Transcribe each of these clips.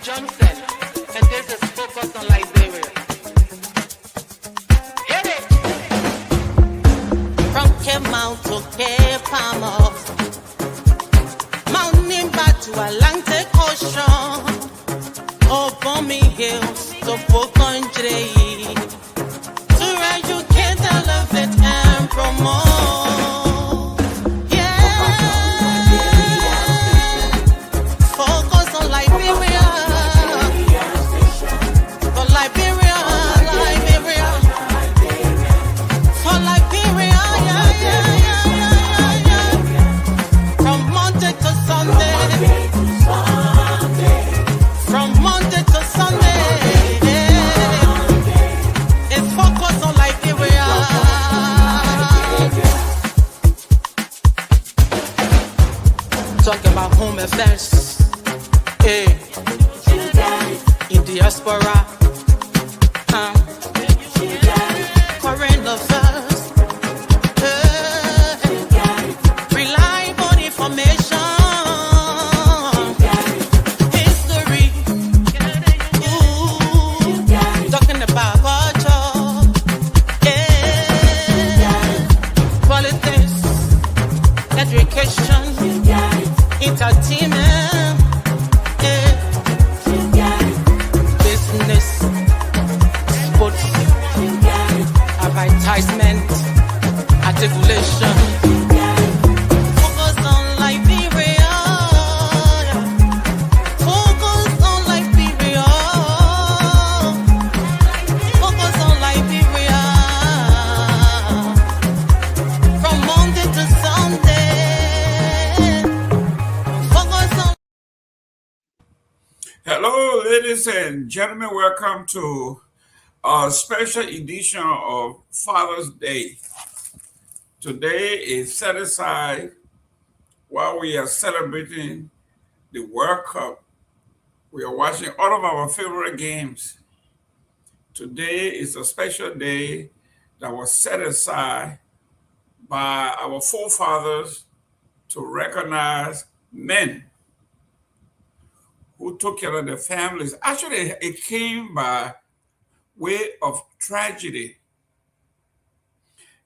Johnson, and this is focused on Liberia. Hit it! From Cape Mount to Cape Palmer, Mount Nimba to Atlantic Ocean, Obomi Hills to Pocondre, to educate, elevate, and promote. Talk about home affairs, in diaspora, current affairs, reliable information, history, talking about culture, politics, education, entertainment, business, sports, advertisement, articulation. Focus on Liberia. Focus on Liberia. Focus on Liberia. From Monday to Sunday. Hello, ladies and gentlemen. Welcome to a special edition of Father's Day. Today is set aside while we are celebrating the World Cup. We are watching all of our favorite games. Today is a special day that was set aside by our forefathers to recognize men who took care of their families. Actually, it came by way of tragedy.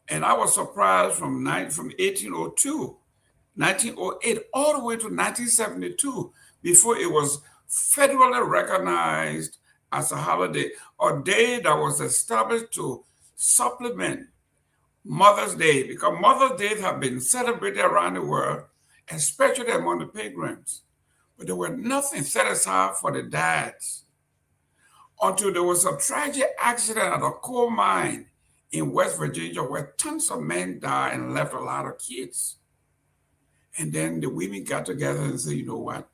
And I was surprised from 1802, 1908, all the way to 1972, before it was federally recognized as a holiday, a day that was established to supplement Mother's Day, because Mother's Day have been celebrated around the world, especially among the pilgrims. But there was nothing set aside for the dads until there was a tragic accident at a coal mine in West Virginia where tons of men died and left a lot of kids. And then the women got together and said, you know what?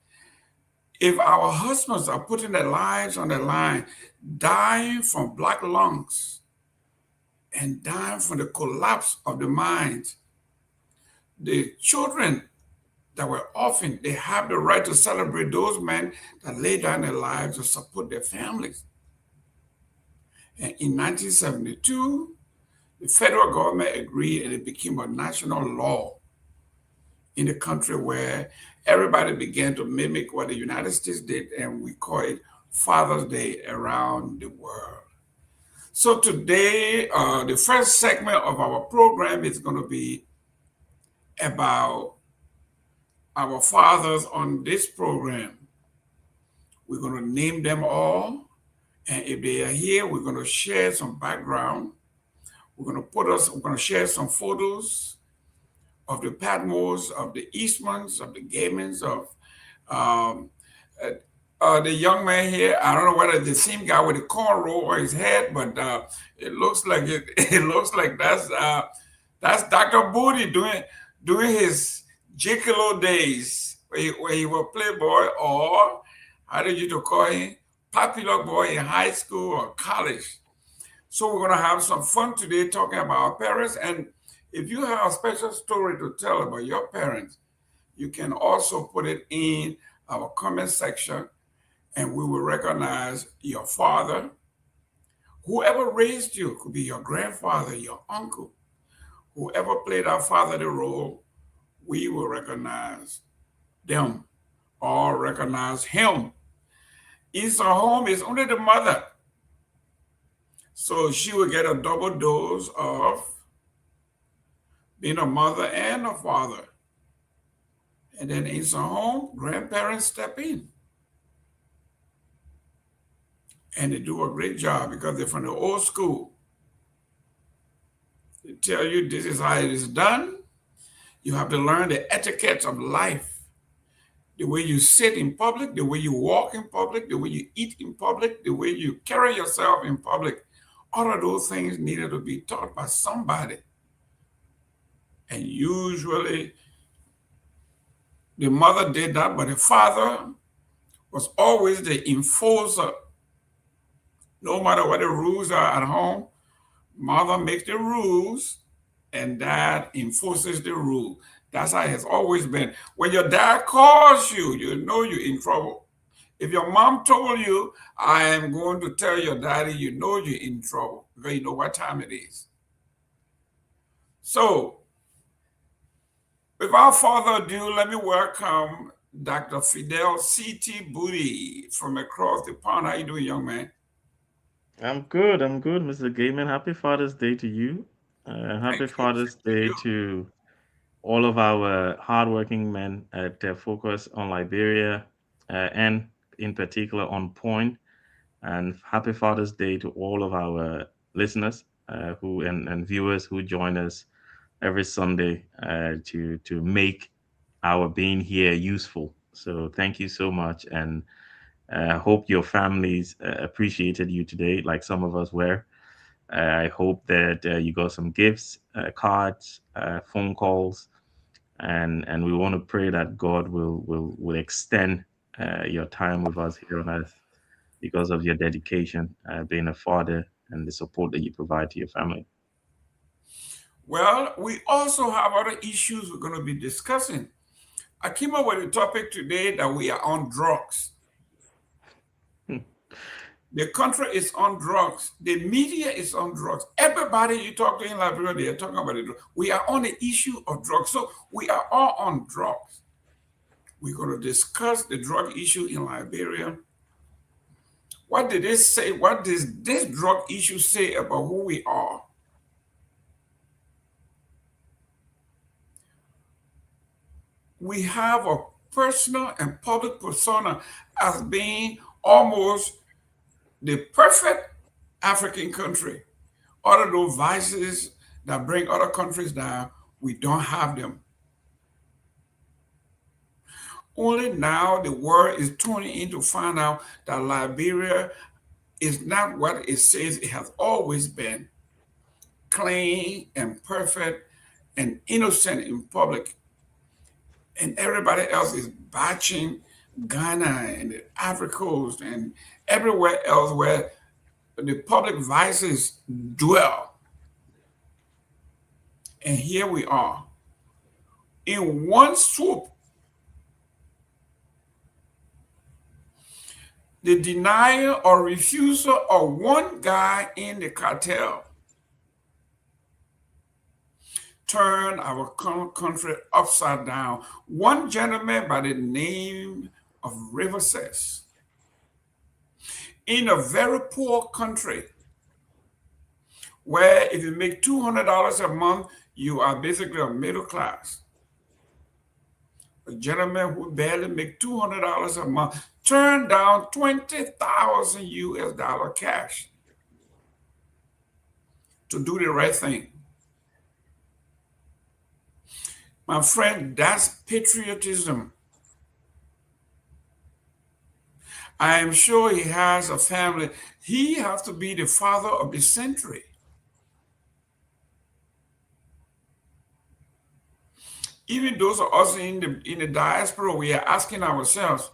If our husbands are putting their lives on the line, dying from black lungs and dying from the collapse of the mines, the children that were orphaned, they have the right to celebrate those men that laid down their lives to support their families. And in 1972, the federal government agreed and it became a national law in the country where everybody began to mimic what the United States did, and we call it Father's Day around the world. So today, the first segment of our program is going to be about our fathers on this program. We're going to name them all. And if they are here, we're going to share some background. We're going to share some photos of the Patmos, of the Eastmans, of the Gaymans, of the young man here. I don't know whether it's the same guy with the cornrow on his head, but it looks like that's Dr. Booty doing his Jekyll days where he was Playboy, or how did you call him? Popular boy in high school or college. So we're going to have some fun today talking about our parents. And if you have a special story to tell about your parents, you can also put it in our comment section and we will recognize your father. Whoever raised you, could be your grandfather, your uncle, whoever played our fatherly role, we will recognize them or recognize him. Inside home is only the mother. So she will get a double dose of being a mother and a father. And then inside home, grandparents step in and they do a great job because they're from the old school. They tell you this is how it is done. You have to learn the etiquettes of life. The way you sit in public, the way you walk in public, the way you eat in public, the way you carry yourself in public. All of those things needed to be taught by somebody. And usually the mother did that, but the father was always the enforcer. No matter what the rules are at home, mother makes the rules and dad enforces the rule. That's how it has always been. When your dad calls you, you know you're in trouble. If your mom told you, I am going to tell your daddy, you know you're in trouble because you know what time it is. So, without further ado, let me welcome Dr. Fidel C.T. Booty from across the pond. How you doing, young man? I'm good, Mr. Gaiman. Happy Father's Day to you. Happy Thank you. Father's Same to Day you. to all of our hardworking men at Focus on Liberia, and in particular on Point. And happy Father's Day to all of our listeners who and viewers who join us every Sunday to make our being here useful. So thank you so much, and hope your families appreciated you today, like some of us were. I hope that you got some gifts, cards, phone calls, and we want to pray that God will extend your time with us here on earth because of your dedication, being a father, and the support that you provide to your family. Well, we also have other issues we're going to be discussing. I came up with a topic today that we are on drugs. The country is on drugs. The media is on drugs. Everybody you talk to in Liberia, they are talking about it. We are on the issue of drugs. So we are all on drugs. We're going to discuss the drug issue in Liberia. What did they say? What does this drug issue say about who we are? We have a personal and public persona as being almost the perfect African country. All of those vices that bring other countries down, we don't have them. Only now the world is tuning in to find out that Liberia is not what it says it has always been, clean and perfect and innocent in public. And everybody else is batching Ghana and the Ivory Coast and everywhere else where the public vices dwell. And here we are. In one swoop, the denial or refusal of one guy in the cartel turned our country upside down. One gentleman by the name of River says, in a very poor country where if you make $200 a month, you are basically a middle class. A gentleman who barely make $200 a month turned down 20,000 US dollar cash to do the right thing. My friend, that's patriotism. I am sure he has a family. He has to be the father of the century. Even those of us in the diaspora, we are asking ourselves,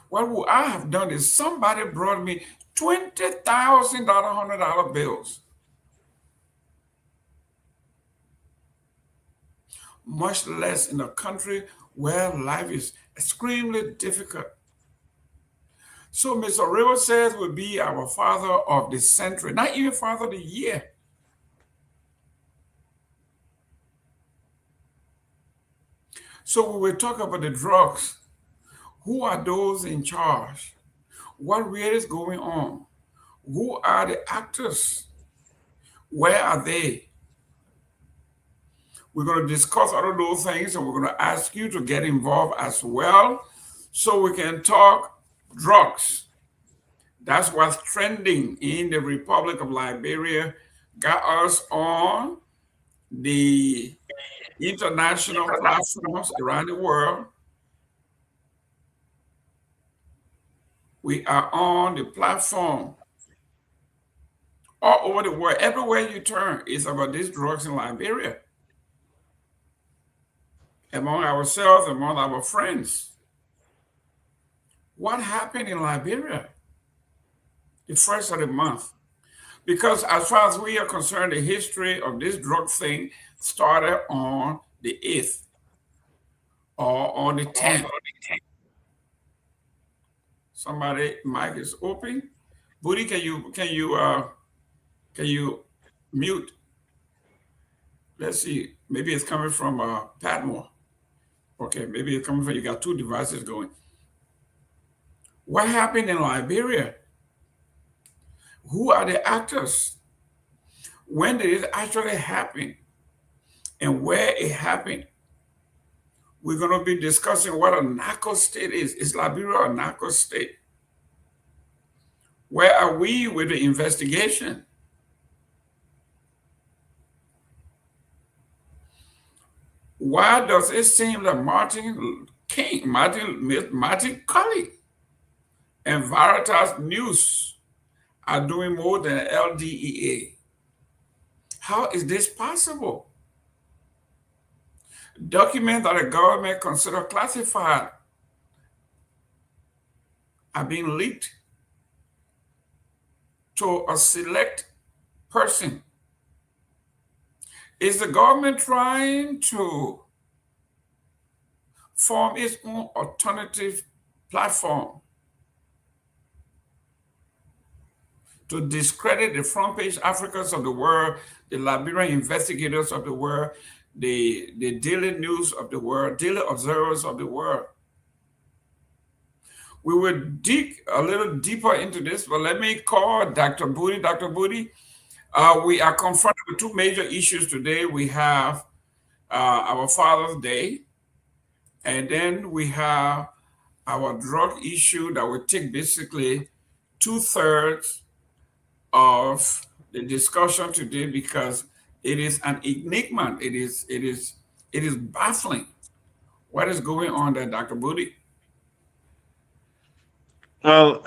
what would I have done if somebody brought me $20,000 $100 bills? Much less in a country where life is extremely difficult. So Mr. Rivers says will be our father of the century, not even father of the year. So when we talk about the drugs, Who are those in charge? What really is going on? Who are the actors? Where are they? We're going to discuss all of those things and we're going to ask you to get involved as well so we can talk drugs. That's what's trending in the Republic of Liberia. Got us on the international platforms around the world. We are on the platform all over the world. Everywhere you turn, it's about these drugs in Liberia. Among ourselves, among our friends. What happened in Liberia the first of the month? Because as far as we are concerned, the history of this drug thing started on the 8th or on the 10th. Somebody mic is open. Booty, can you mute? Let's see. Maybe it's coming from Patmore. Okay, maybe it's coming from you got two devices going. What happened in Liberia? Who are the actors? When did it actually happen? And where it happened? We're going to be discussing what a narco state is. Is Liberia a narco state? Where are we with the investigation? Why does it seem that Martin Cully, and Veritas News are doing more than LDEA? How is this possible? Documents that the government consider classified are being leaked to a select person. Is the government trying to form its own alternative platform to discredit the front page Africans of the world, the Liberian investigators of the world, the daily news of the world, daily observers of the world? We will dig a little deeper into this, but let me call Dr. Booty. Dr. Booty, we are confronted with two major issues today. We have our Father's Day, and then we have our drug issue that will take basically 2/3 of the discussion today because it is an enigma. It is baffling. What is going on there, Dr. Booty? Well,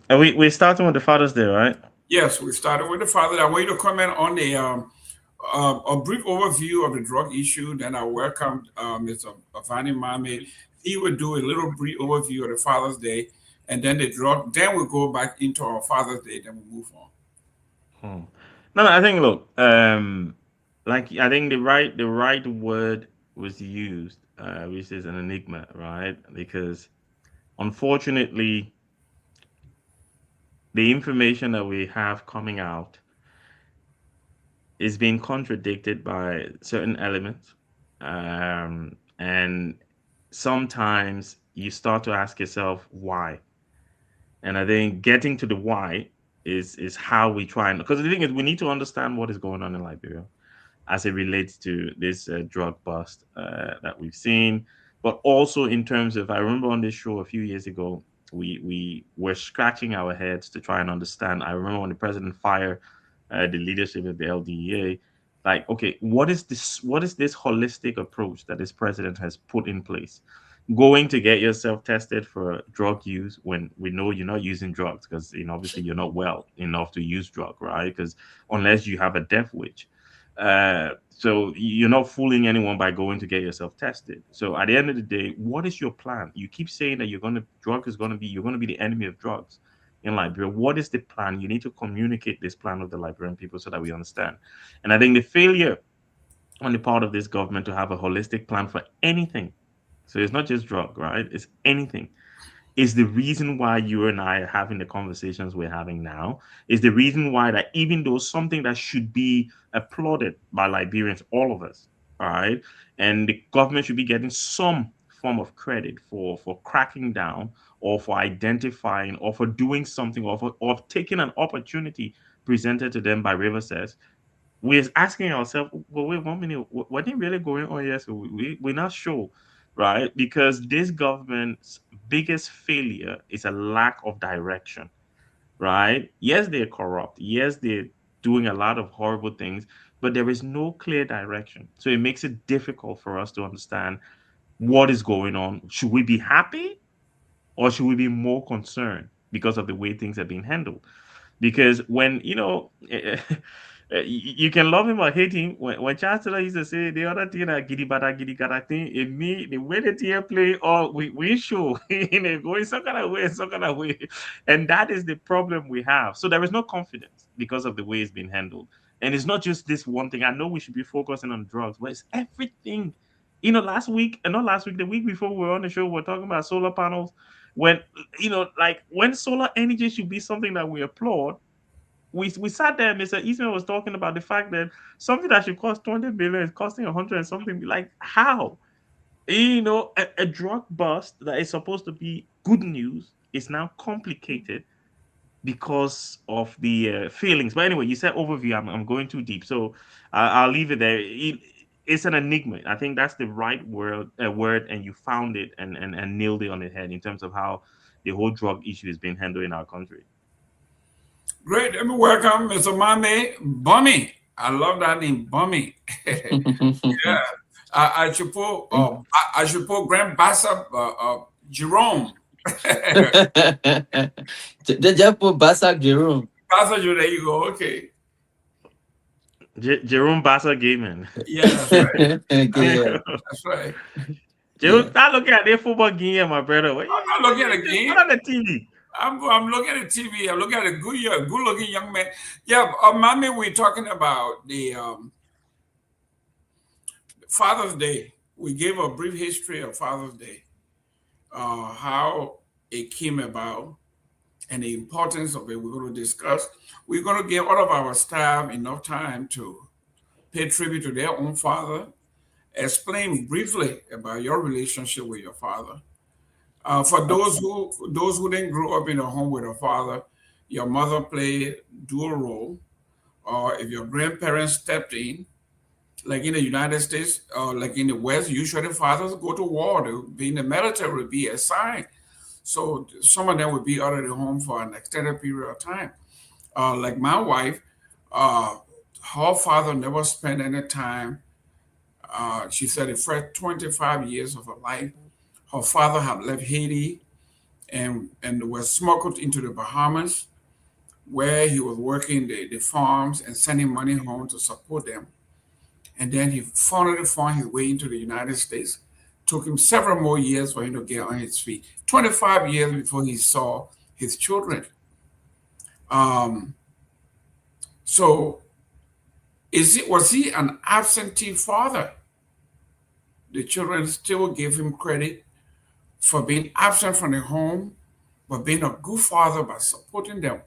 we're starting with the Father's Day, right? Yes, we started with the father. I want you to comment on the a brief overview of the drug issue. Then I welcome Mr. Avani Mame. He would do a little brief overview of the Father's Day, and then the drug. Then we go back into our Father's Day. Then we move on. Hmm. No, I think look, like I think the right word was used, which is an enigma, right? Because unfortunately, the information that we have coming out is being contradicted by certain elements, and sometimes you start to ask yourself why. And I think getting to the why is how we try and, because the thing is we need to understand what is going on in Liberia as it relates to this drug bust that we've seen, but also in terms of, I remember on this show a few years ago, we were scratching our heads to try and understand. I remember when the president fired the leadership of the LDEA, like, okay, what is this? What is this holistic approach that this president has put in place? Going to get yourself tested for drug use when we know you're not using drugs, because obviously you're not well enough to use drug, right? Because unless you have a death wish, so you're not fooling anyone by going to get yourself tested. So at the end of the day, what is your plan? You keep saying that you're gonna be the enemy of drugs in Liberia. What is the plan? You need to communicate this plan with the Liberian people so that we understand. And I think the failure on the part of this government to have a holistic plan for anything, so it's not just drug, right? It's anything, is the reason why you and I are having the conversations we're having now, is the reason why that even though something that should be applauded by Liberians, all of us, all right, and the government should be getting some form of credit for cracking down or for identifying or for doing something or taking an opportunity presented to them by River says, we're asking ourselves, well, wait 1 minute, what is really going on here? So we're not sure, right? Because this government's biggest failure is a lack of direction, right? Yes, they're corrupt. Yes, they're doing a lot of horrible things, but there is no clear direction. So it makes it difficult for us to understand what is going on. Should we be happy or should we be more concerned because of the way things are being handled? Because when you can love him or hate him. When Chancellor used to say the other thing that giddy gada thing, it me the way the team play, or we show going some kind of way, and that is the problem we have. So there is no confidence because of the way it's been handled, and it's not just this one thing. I know we should be focusing on drugs, but it's everything. Last week, and not last week, the week before we were on the show, we are talking about solar panels. When like when solar energy should be something that we applaud, we sat there and Mr. Eastman was talking about the fact that something that should cost 20 billion is costing 100 and something. Like, how? A drug bust that is supposed to be good news is now complicated because of the feelings. But anyway, you said overview. I'm going too deep, so I'll leave it there. It's an enigma. I think that's the right word, and you found it and nailed it on the head in terms of how the whole drug issue is being handled in our country. Great. Let me welcome Mr. Mame Bummy. I love that name, Bummy. Yeah. I should put Grandmaster Jerome. Just put Basak Jerome. Pastor Jerome, there you go. Okay. Jerome Bassa Gaming. Yeah, that's right. Okay, yeah. That's right. Jerome, Yeah. start looking at the football game, my brother. I'm not looking at the game. What on the TV? I'm looking at the TV. I'm looking at a good looking young man. Yeah, Mommy, we're talking about the Father's Day. We gave a brief history of Father's Day, how it came about, and the importance of it. We're going to discuss. We're going to give all of our staff enough time to pay tribute to their own father, explain briefly about your relationship with your father. For those who didn't grow up in a home with a father, your mother played dual role, or if your grandparents stepped in, like in the United States, like in the West, usually fathers go to war to be in the military, to be assigned. So some of them would be out of the home for an extended period of time. Like my wife, her father never spent any time. She said the first 25 years of her life, her father had left Haiti and was smuggled into the Bahamas, where he was working the farms and sending money home to support them. And then he finally found his way into the United States. Took him several more years for him to get on his feet. 25 years before he saw his children. Um, so was he an absentee father? The children still gave him credit for being absent from the home, but being a good father by supporting them.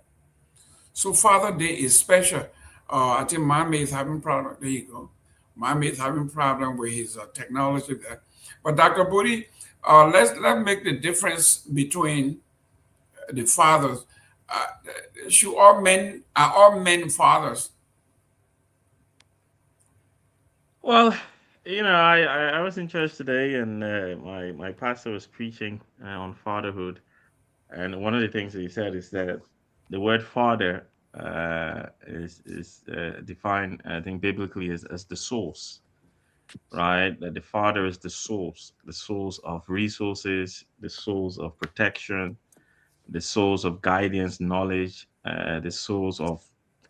So Father Day is special. I think mommy is having problem. There you go. Mommy is having problem with his technology there. But Dr. Booty, let's make the difference between the fathers. Should all men fathers? Well, I was in church today, and my pastor was preaching on fatherhood, and one of the things that he said is that the word father is defined, I think, biblically as the source, right? That the father is the source of resources, the source of protection, the source of guidance, knowledge, the source of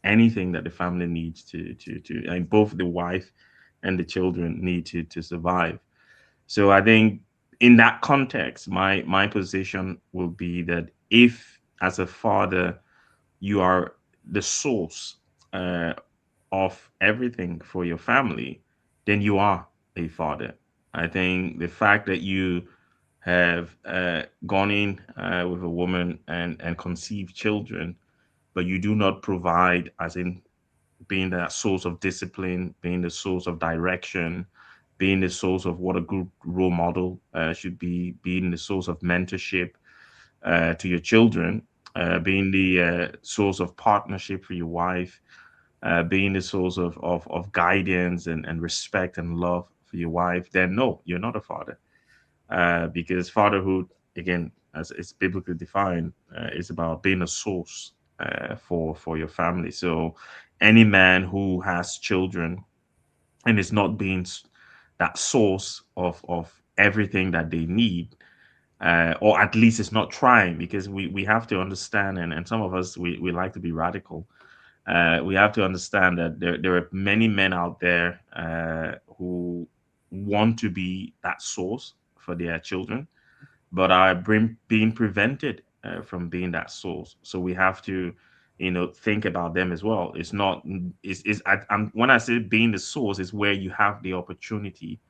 anything that the family needs and both the wife and the children need to survive. So I think in that context, my position will be that if as a father you are the source uh, of everything for your family, then you are a father. I think the fact that you have gone in with a woman and conceived children, but you do not provide, as in being that source of discipline, being the source of direction, being the source of what a good role model should be, being the source of mentorship to your children, being the source of partnership for your wife, being the source of guidance and respect and love for your wife, then no, you're not a father. Because fatherhood, again, as it's biblically defined, is about being a source for your family. So any man who has children and is not being that source of everything that they need, or at least it's not trying, because we have to understand, and some of us we like to be radical. We have to understand that there are many men out there who want to be that source for their children, but are being prevented from being that source. So we have to, think about them as well. It's not, when I say being the source, is where you have the opportunity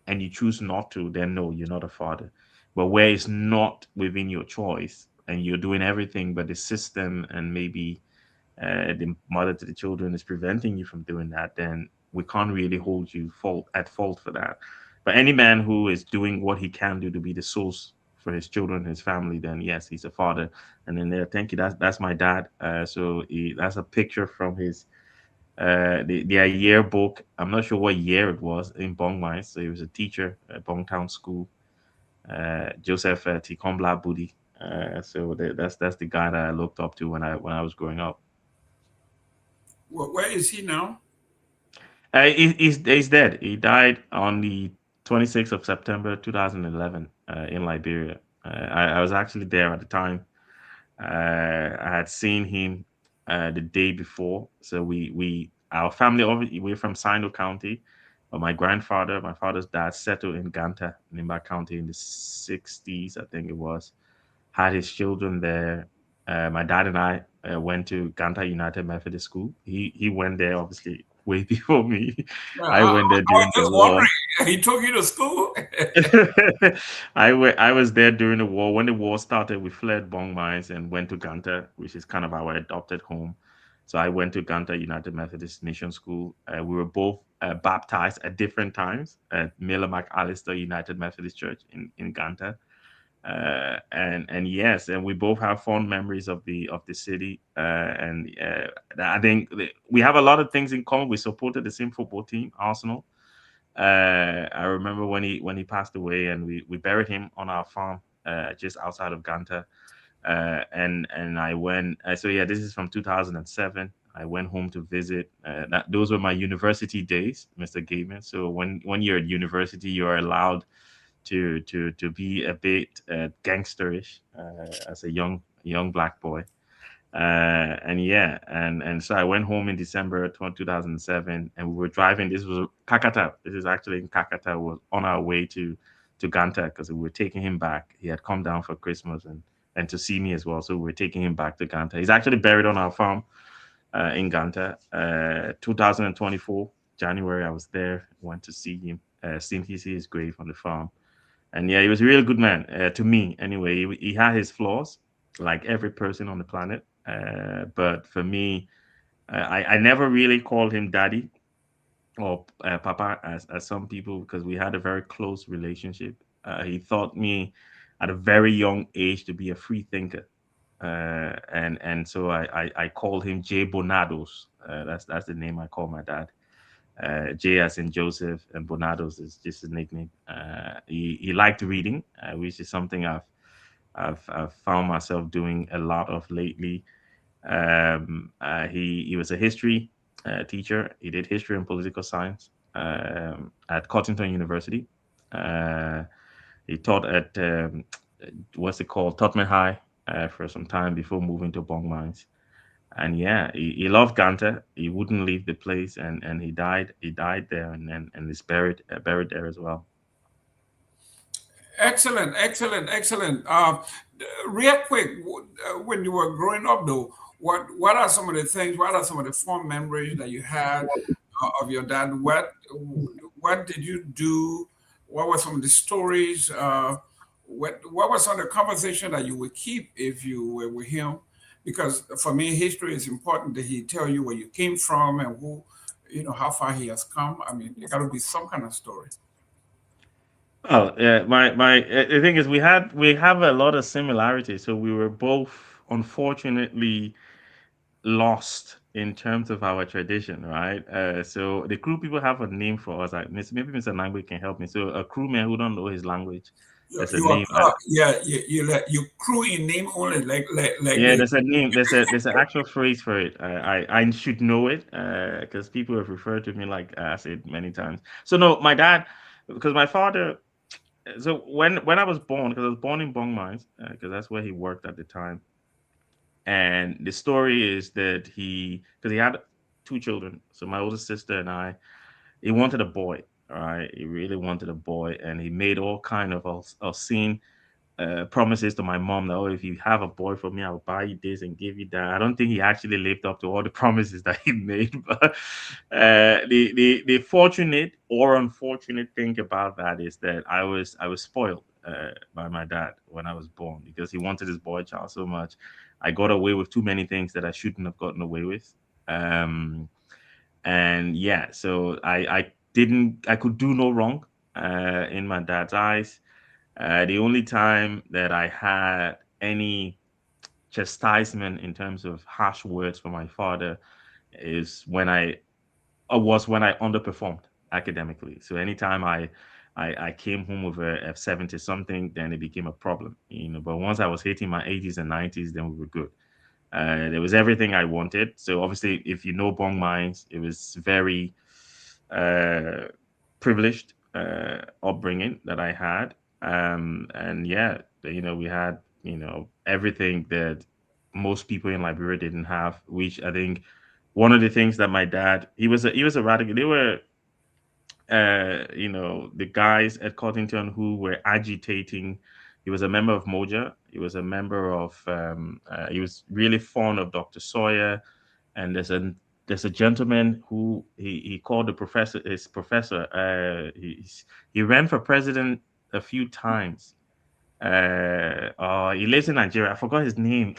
and you choose not to, then no, you're not a father. But where it's not within your choice and you're doing everything, but the system and maybe the mother to the children is preventing you from doing that, then we can't really hold you at fault for that. But any man who is doing what he can do to be the source for his children, his family, then yes, he's a father. And then there, thank you. That's my dad. That's a picture from his their yearbook. I'm not sure what year it was in Bongmai. So he was a teacher at Bongtown School. Joseph Tikombla Budi. That's the guy that I looked up to when I was growing up. Where is he now? He's dead. He died on the 26th of September 2011 in Liberia. I was actually there at the time. I had seen him the day before. So our family, we're from Sino County, but my father's dad, settled in Ganta, Nimba County in the 60s, I think it was. Had his children there. My dad and I went to Ganta United Methodist School. He went there obviously way before me. Yeah, I went there I was during the just war. wondering. He took you to school? I was there during the war. When the war started, we fled Bong Mines and went to Ganta, which is kind of our adopted home. So I went to Ganta United Methodist Mission School. We were both baptized at different times at Miller McAllister United Methodist Church in Ganta. And yes, and we both have fond memories of the city. And I think we have a lot of things in common. We supported the same football team, Arsenal. I remember when he passed away, and we buried him on our farm just outside of Ganta. And I went. So yeah, this is from 2007. I went home to visit. Those were my university days, Mr. Gaiman. So when you're at university, you're allowed to be a bit gangsterish as a young black boy. And yeah, and so I went home in December 2007, and we were driving. This was Kakata. This is actually in Kakata. We were on our way to Ganta because we were taking him back. He had come down for Christmas and to see me as well. So we were taking him back to Ganta. He's actually buried on our farm in Ganta. 2024 January, I was there. Went to see him. Seen his grave on the farm. And yeah, he was a really good man to me. Anyway, he had his flaws, like every person on the planet. But for me, I never really called him daddy or papa as some people, because we had a very close relationship. He taught me at a very young age to be a free thinker. And so I called him J Bonados. That's the name I call my dad. J as in Joseph, and Bonados is just a nickname. He liked reading, which is something I've found myself doing a lot of lately. He was a history teacher. He did history and political science at Cottington University. Uh, he taught at what's it called, Tottenham High, for some time before moving to Bong Mines. And yeah, he loved Ganta. He wouldn't leave the place, and he died. He died there, and is buried there as well. Excellent, excellent, excellent. Real quick, when you were growing up, though, what are some of the things? What are some of the fond memories that you had of your dad? What did you do? What were some of the stories? What was some of the conversation that you would keep if you were with him? Because for me, history is important that he tell you where you came from and who how far he has come. I mean, there got to be some kind of story. Oh, yeah. The thing is, we have a lot of similarities. So we were both unfortunately lost in terms of our tradition, right? So the crew people have a name for us. Like maybe Mr. Language can help me. So a crewman who don't know his language, there's a You are, name. yeah, you crew in name only, like Yeah, the. there's a name. There's an actual phrase for it. I should know it because people have referred to me like I said many times. So no, my dad, because my father. So when I was born, because I was born in Bong Mines, because that's where he worked at the time. And the story is that because he had two children, so my older sister and I, he wanted a boy. All right, he really wanted a boy, and he made all kind of obscene promises to my mom that, oh, if you have a boy for me, I'll buy you this and give you that. I don't think he actually lived up to all the promises that he made. But the fortunate or unfortunate thing about that is that I was spoiled by my dad when I was born because he wanted his boy child so much. I got away with too many things that I shouldn't have gotten away with. Um, and yeah, so I could do no wrong in my dad's eyes. The only time that I had any chastisement in terms of harsh words from my father is when I underperformed academically. So anytime I came home with a 70 something, then it became a problem, But once I was hitting my 80s and 90s, then we were good. There was everything I wanted. So obviously, if you know Bong Mines, it was very uh, privileged upbringing that I had. And yeah, we had everything that most people in Liberia didn't have, which I think one of the things that my dad he was a radical. They were the guys at Cottington who were agitating. He was a member of Moja. He was a member of. He was really fond of Dr. Sawyer, and there's a gentleman who he called the professor his professor. He ran for president a few times. He lives in Nigeria. I forgot his name.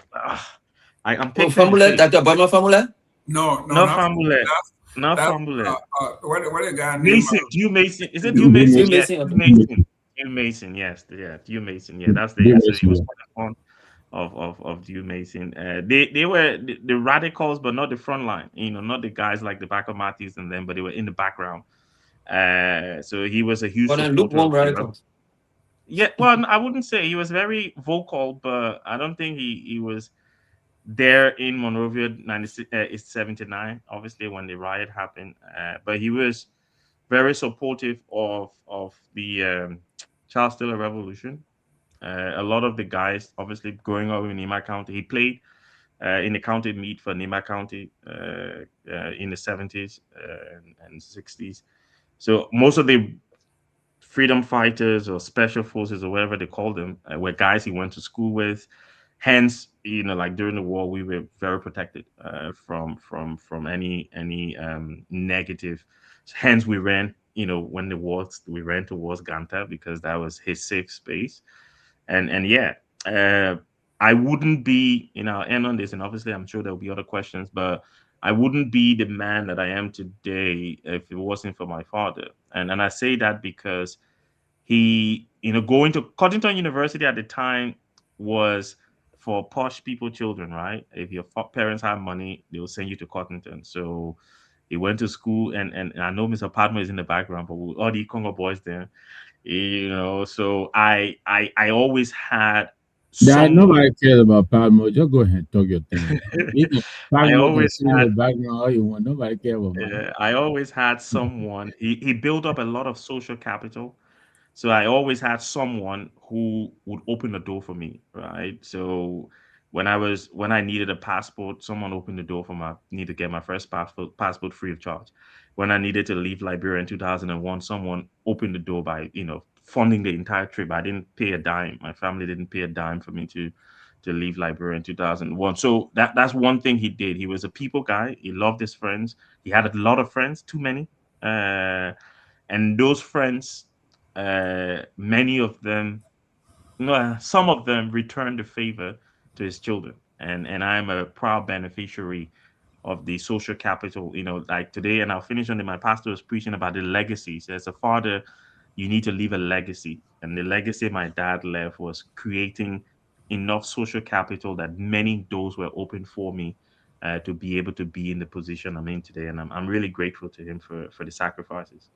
I'm Oh, picturing his formula, face. Dr. Obama formula? No, no, Not not Famule. Not that. Famule. What a guy named Mason, Dew Mason. Is it Dew Due Mason? You Mason. Yes, missing? Dew Okay. Mason. Dew Mason, yes, yeah, Dew Mason, yeah. That's Due so he Mason, was yeah. quite fond of Dew Mason. They were the radicals, but not the front line. Not the guys like the Backer Matthews and them, but they were in the background. So he was a huge But then supporter lukewarm of the radicals. yeah. Well, I wouldn't say he was very vocal, but I don't think he was there in Monrovia 96 is 79 obviously when the riot happened, but he was very supportive of the Charles Taylor Revolution. A lot of the guys obviously growing up in Nima County, he played in the county meet for Nima County in the 70s and 60s. So most of the freedom fighters or special forces or whatever they called them were guys he went to school with. Hence, like during the war, we were very protected from any negative. Hence, we ran. When the wars, we ran towards Ganta because that was his safe space. And yeah, uh, I wouldn't be. I'll end on this, and obviously, I'm sure there'll be other questions, but I wouldn't be the man that I am today if it wasn't for my father. And I say that because going to Cottington University at the time was for posh people children, right? If your parents have money, they will send you to Cottington. So he went to school, and I know Mr. Padma is in the background, but with all the Congo boys there, so I always had That someone. nobody cares about Padmo. Just go ahead and talk your thing. You can I Padmo can always sit in had the background all you want. Nobody cares about money. I always had someone. He built up a lot of social capital. So I always had someone who would open the door for me, right? So when I needed a passport, someone opened the door for my need to get my first passport free of charge. When I needed to leave Liberia in 2001, someone opened the door by, funding the entire trip. I didn't pay a dime. My family didn't pay a dime for me to leave Liberia in 2001. So that's one thing he did. He was a people guy. He loved his friends. He had a lot of friends, too many. And those friends, many of them, no, some of them returned the favor to his children, and I'm a proud beneficiary of the social capital. Like today, and I'll finish on it. My pastor was preaching about the legacies. As a father, you need to leave a legacy, and the legacy my dad left was creating enough social capital that many doors were open for me to be able to be in the position I'm in today. And I'm really grateful to him for the sacrifices.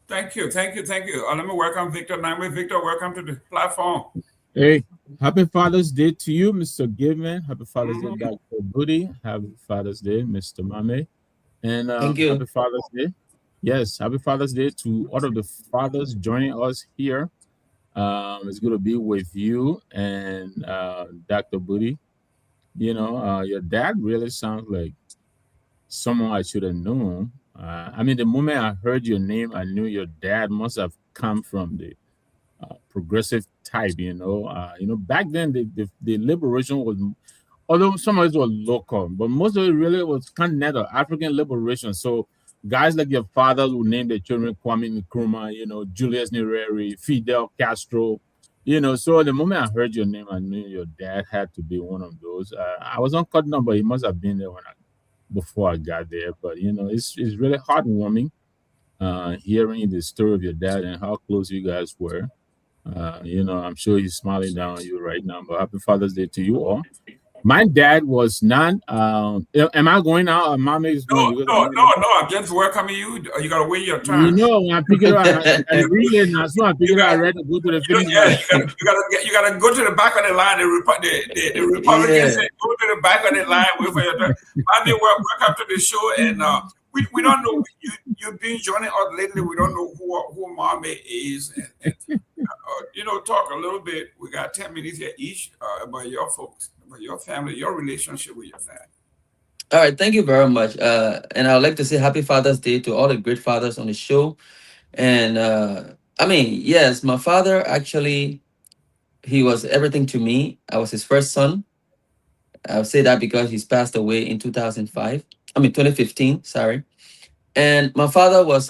Thank you, thank you, thank you. Let me welcome Victor Nangwe. Victor, welcome to the platform. Hey, happy Father's Day to you, Mr. Given. Happy Father's Day, Mhm. Dr. Booty. Happy Father's Day, Mr. Mame. And Thank happy you. Father's Day. Yes, happy Father's Day to all of the fathers joining us here. It's good to be with you and Dr. Booty. Your dad really sounds like someone I should have known. I mean, the moment I heard your name, I knew your dad must have come from the progressive type. Back then the liberation was, although some of it was local, but most of it really was continental African liberation. So guys like your fathers would name their children Kwame Nkrumah, Julius Nyerere, Fidel Castro. So the moment I heard your name, I knew your dad had to be one of those. I was on cut number. He must have been there before I got there. But it's really heartwarming hearing the story of your dad and how close you guys were. I'm sure he's smiling down on you right now. But happy Father's Day to you all. My dad was not. Am I going out? Or mom is No, going because no, no, no. I'm just welcoming you. You gotta wait your turn. when I pick it up, I You, read it now. So I pick you it up, I got, read to go to the finish yeah. line. You gotta go to the back of the line. The Republicans Yeah. say go to the back of the line. Wait for your turn. Mommy, welcome to the show. And we don't know you've been joining us lately. We don't know who mommy is. And talk a little bit. We got 10 minutes here each about your folks, about your family, your relationship with your dad. All right, thank you very much. And I'd like to say Happy Father's Day to all the great fathers on the show. And I mean, yes, my father actually, he was everything to me. I was his first son. I'll say that because he's passed away in 2005. I mean 2015. Sorry. And my father was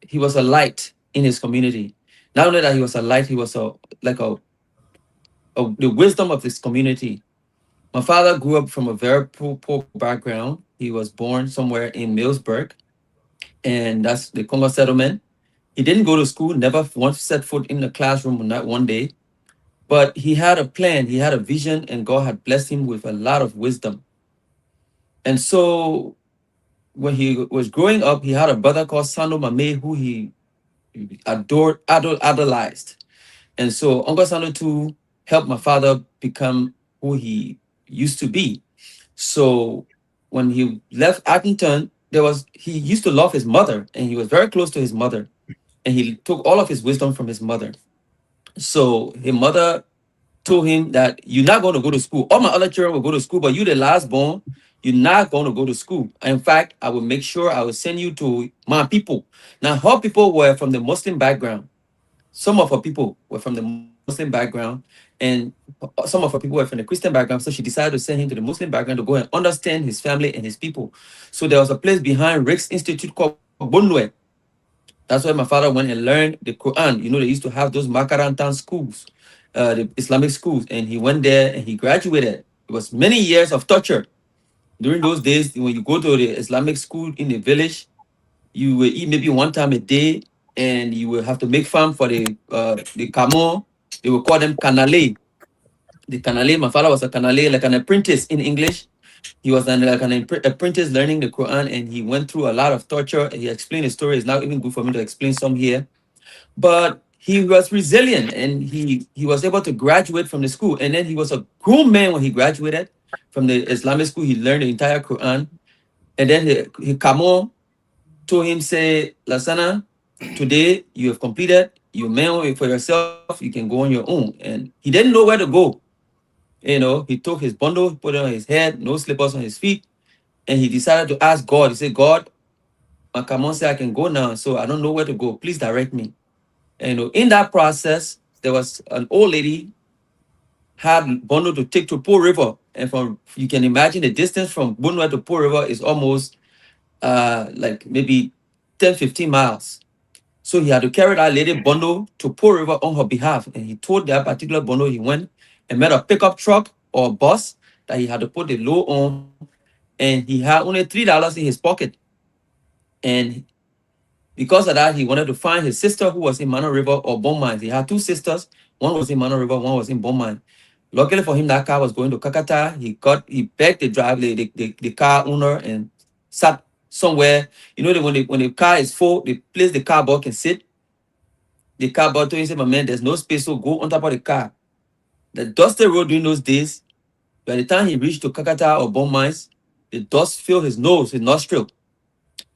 he was a light in his community. Not only that he was a light, he was like the wisdom of his community. My father grew up from a very poor background. He was born somewhere in Millsburg, and that's the Congo settlement. He didn't go to school, never once set foot in the classroom, not one day. But he had a plan, he had a vision, and God had blessed him with a lot of wisdom. And so when he was growing up, he had a brother called Sando Mame who he adored, idolized. And so Uncle Sando too helped my father become who he used to be. So when he left Accrington, he used to love his mother and he was very close to his mother. And he took all of his wisdom from his mother. So his mother told him that you're not going to go to school. All my other children will go to school, but you the last born, you're not going to go to school. In fact, I will make sure I will send you to my people. Now, her people were from the Muslim background. Some of her people were from the Muslim background, and some of her people were from the Christian background. So she decided to send him to the Muslim background to go and understand his family and his people. So there was a place behind Rick's Institute called Bunwe. That's where my father went and learned the Quran. They used to have those Makarantan schools, the Islamic schools, and he went there and he graduated. It was many years of torture. During those days, when you go to the Islamic school in the village, you will eat maybe one time a day, and you will have to make farm for the camo. They will call them canale. The canale. My father was a canale, like an apprentice in English. He was like an apprentice learning the Quran, and he went through a lot of torture. He explained his story. It's not even good for me to explain some here, but he was resilient, and he was able to graduate from the school. And then he was a grown man when he graduated from the Islamic school. He learned the entire Quran, and then he come on told him, say, Lasana, today you have completed, you man for yourself, you can go on your own. And he didn't know where to go. He took his bundle, put it on his head, no slippers on his feet, and he decided to ask God. He said, God, Makamon said I can go now, so I don't know where to go. Please direct me. And in that process, there was an old lady had bundle to take to Poor River. And from you can imagine the distance from Bunwa to Poor River is almost like maybe 10, 15 miles. So he had to carry that lady bundle to Poor River on her behalf. And he told that particular bundle he went and met a pickup truck or bus that he had to put the load on. and he had only $3 in his pocket. And because of that, he wanted to find his sister who was in Mano River or Bone Mines. He had two sisters. One was in Mano River, one was in Bone Mines. Luckily for him, that car was going to Kakata. He begged the driver, the car owner, and sat somewhere. You know that when the car is full, the place the car boy can sit. The car boy told him, "My man, there's no space, so go on top of the car." The dusty road during those days. By the time he reached to Kakata or Bone Mines, the dust filled his nose, his nostril.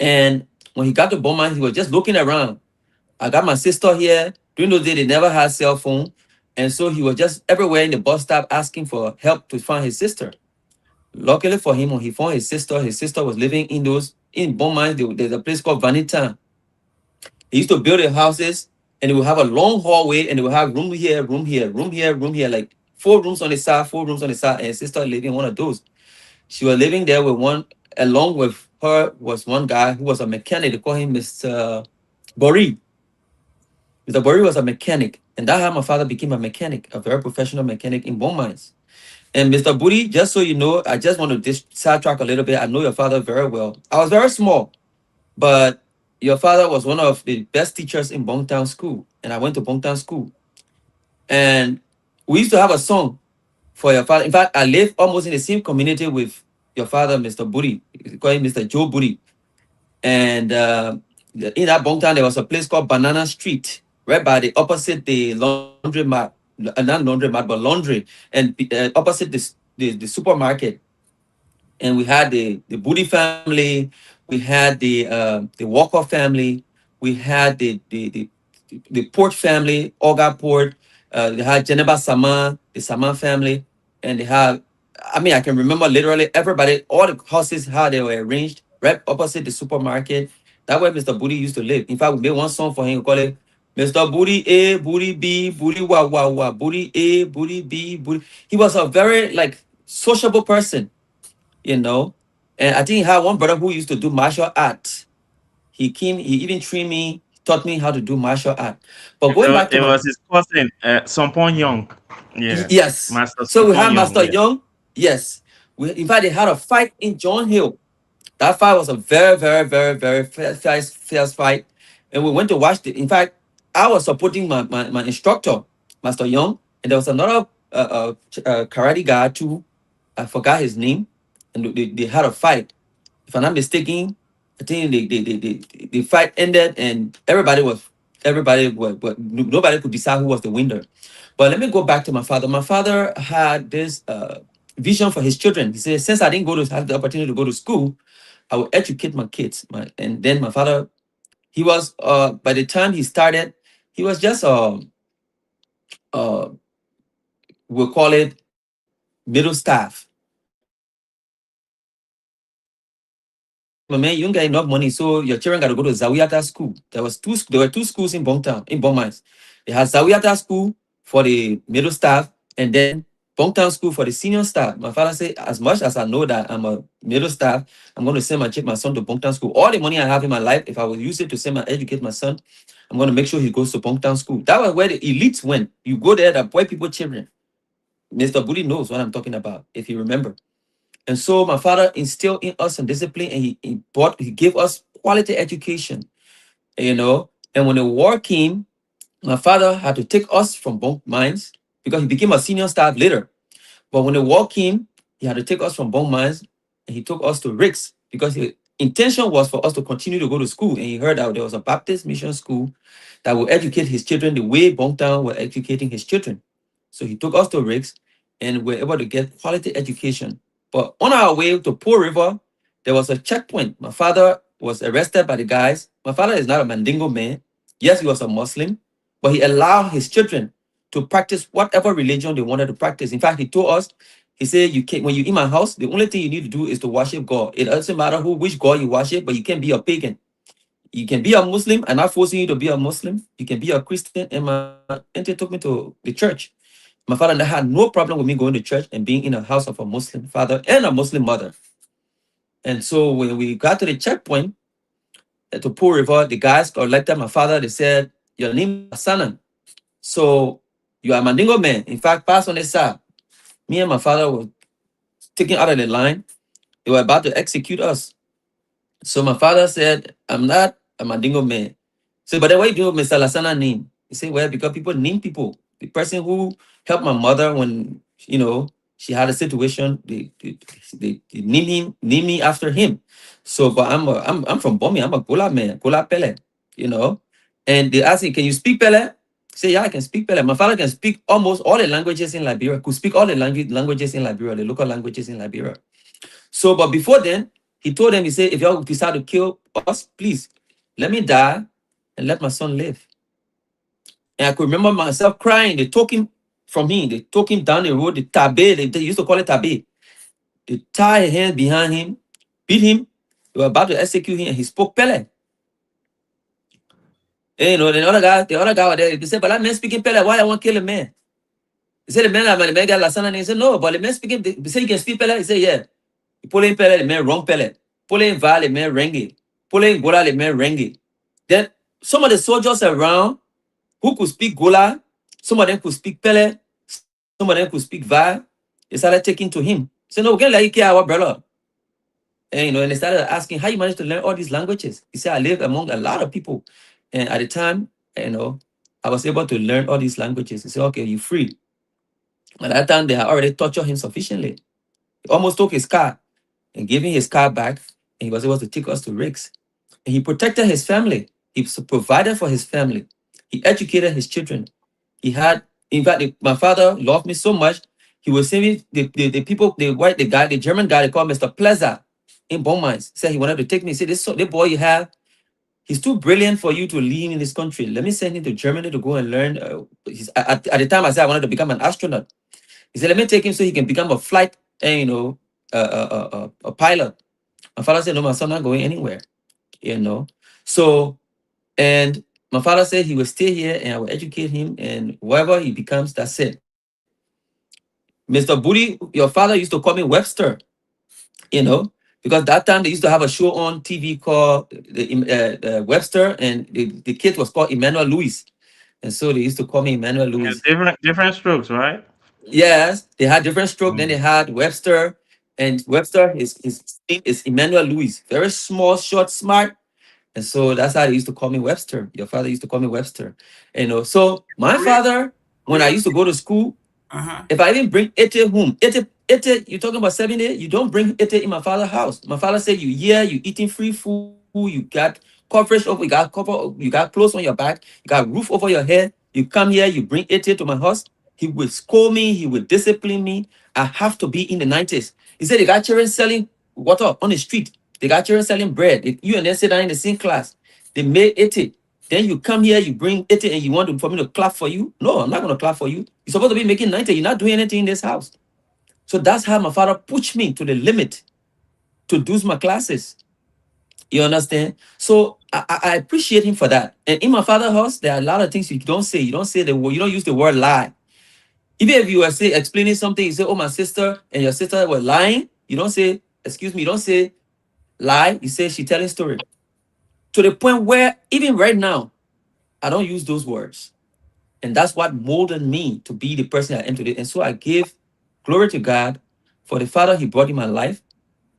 And when he got to Bone Mines, he was just looking around. I got my sister here. During those days, they never had cell phone. And so he was just everywhere in the bus stop asking for help to find his sister. Luckily for him, when he found his sister was living in Bone Mines. There's a place called Vanita. He used to build the houses and they would have a long hallway and they would have room here, room here, room here, room here, like 4 rooms on the side, 4 rooms on the side. And his sister living in one of those. She was living there with one, along with her was one guy who was a mechanic. They call him Mr. Bori. Mr. Bori was a mechanic. And that's how my father became a mechanic, a very professional mechanic in Bone Mines. And Mr. Buri, just so you know, I just want to sidetrack a little bit. I know your father very well. I was very small, but your father was one of the best teachers in Bongtown School. And I went to Bongtown School. And we used to have a song for your father. In fact, I live almost in the same community with your father, Mr. Buri. We call him Mr. Joe Buri. And in that Bongtown, there was a place called Banana Street, right by the opposite the laundry mat, not laundry mat, but laundry, and opposite the supermarket. And we had the Budi family, we had the Walker family, we had the Port family, Olga Port. They had Geneva Sama, the Sama family, and they had. I mean, I can remember literally everybody, all the houses how they were arranged right opposite the supermarket. That where Mr. Booty used to live. In fact, we made one song for him. We call it Mr. Booty A, Booty B, Booty Wah Wah Wah, Booty A, Booty B, Booty. He was a very like sociable person, you know. And I think he had one brother who used to do martial arts. He even trained me, taught me how to do martial art. But going back to It my was his cousin, Sompon Young. Yeah, yes. Master So we had Sompon Young. Master Yeah. Young. Yes. In fact, they had a fight in John Hill. That fight was a very, very, very, very fierce fight. And we went to watch the. In fact, I was supporting my instructor, Master Young, and there was another karate guy too. I forgot his name, and they had a fight. If I'm not mistaken, I think the fight ended and nobody could decide who was the winner. But let me go back to my father. My father had this vision for his children. He said, since I didn't have the opportunity to go to school, I will educate my kids. And then my father, he was by the time he started, he was just uh we'll call it middle staff. But man, you don't get enough money, so your children got to go to Zawiyata school. There were two schools in Bongtown, in Bongmines. They had Zawiyata school for the middle staff, and then Bongtown school for the senior staff. My father said, as much as I know that I'm a middle staff, I'm going to send my son to Bongtown school. All the money I have in my life, if I will use it to educate my son, I'm going to make sure he goes to Bongtown school. That was where the elites went. You go there, the poor people children. Mr. Budi knows what I'm talking about, if you remember. And so my father instilled in us some discipline, and he gave us quality education, you know. And when the war came, my father had to take us from bunk mines because he became a senior staff later. But when the war came, he had to take us from bunk mines and he took us to Ricks because his intention was for us to continue to go to school. And he heard that there was a Baptist mission school that will educate his children the way Bongtown were educating his children. So he took us to Ricks and we were able to get quality education. But on our way to Poor River, there was a checkpoint. My father was arrested by the guys. My father is not a Mandingo man. Yes, he was a Muslim, but he allowed his children to practice whatever religion they wanted to practice. In fact, he told us, he said, "You can't when you in my house, the only thing you need to do is to worship God. It doesn't matter which God you worship, but you can't be a pagan. You can be a Muslim. I'm not forcing you to be a Muslim. You can be a Christian." And my auntie took me to the church. My father had no problem with me going to church and being in a house of a Muslim father and a Muslim mother. And so when we got to the checkpoint to Poor River, the guys collected my father. They said, "Your name is Hassanan. So you are a Mandingo man. In fact, pass on this side." Me and my father were taken out of the line. They were about to execute us. So my father said, I'm not a Mandingo man. So, but then why do Mr. Lasana name? He said, well, because people name people. The person who helped my mother when, she had a situation, they name me after him. So, but I'm from Bomi. I'm a Gola man, Gola Pele, you know. And they asked him, can you speak Pele? He said, yeah, I can speak Pele. My father can speak almost all the languages in Liberia, could speak all the languages in Liberia, the local languages in Liberia. So, but before then, he told them, he said, if y'all decide to kill us, please let me die and let my son live. And I could remember myself crying. They took him from him. They took him down the road, the tabe, they used to call it tabe. They tied his hands behind him, beat him. They were about to execute him, and he spoke Pele. And, the other guy was there. He said, but that man speaking Pele, why I want to kill a man? He said, the man got Lasana. And he said, no, but the man speaking, they say he can speak Pele. He said, yeah. He pull in Pele, the man wrong Pele. Pull in Val, the man rengi. Pull in Gola, the man rengi. Then some of the soldiers around who could speak Gola, some of them could speak Pele, some of them could speak Va. They started taking to him. He said, no, we can't let you care our brother. And they started asking, how you managed to learn all these languages? He said, I live among a lot of people. And at the time, I was able to learn all these languages. He said, okay, you're free. At that time, they had already tortured him sufficiently. He almost took his car and gave him his car back. And he was able to take us to Rigs. And he protected his family. He provided for his family. He educated his children. He had, in fact, my father loved me so much. He was saying the people, the German guy, they called Mr. Pleasure in Beaumont, said he wanted to take me. He said, the boy you have, he's too brilliant for you to leave in this country. Let me send him to Germany to go and learn. At the time, I said I wanted to become an astronaut. He said, let me take him so he can become a flight, a pilot. My father said, no, my son not going anywhere. So, and my father said he will stay here and I will educate him, and whatever he becomes, that's it. Mr. Booty, your father used to call me Webster, you know, because that time they used to have a show on TV called Webster, and the kid was called Emmanuel Lewis. And so they used to call me Emmanuel Yeah, Lewis. different strokes, right? Yes, they had different stroke. Then Mm. they had Webster, and Webster, his name is Emmanuel Lewis. Very small, short, smart. And so that's how they used to call me Webster. Your father used to call me Webster. So my Real, father, when I real. used to go to school, Uh-huh. if I even bring Ete home, Ete, you're talking about 7 days, you don't bring Ete in my father's house. My father said, you here, you eating free food, you got coverage over, you got clothes on your back, you got roof over your head. You come here, you bring Ete to my house. He will scold me, he will discipline me. I have to be in the 90s. He said they got children selling water on the street. They got children selling bread. If you and them sit down in the same class, they made 80. Then you come here, you bring 80, and you want for me to clap for you? No, I'm not going to clap for you. You're supposed to be making 90. You're not doing anything in this house. So that's how my father pushed me to the limit to do my classes. You understand? So I appreciate him for that. And in my father's house, there are a lot of things you don't say. You don't say the word, you don't use the word lie. Even if you were say explaining something, you say, oh, my sister and your sister were lying. You don't say, excuse me, you don't say lie. You say she telling story. To the point where even right now, I don't use those words. And that's what molded me to be the person I am today. And so I give glory to God for the father he brought in my life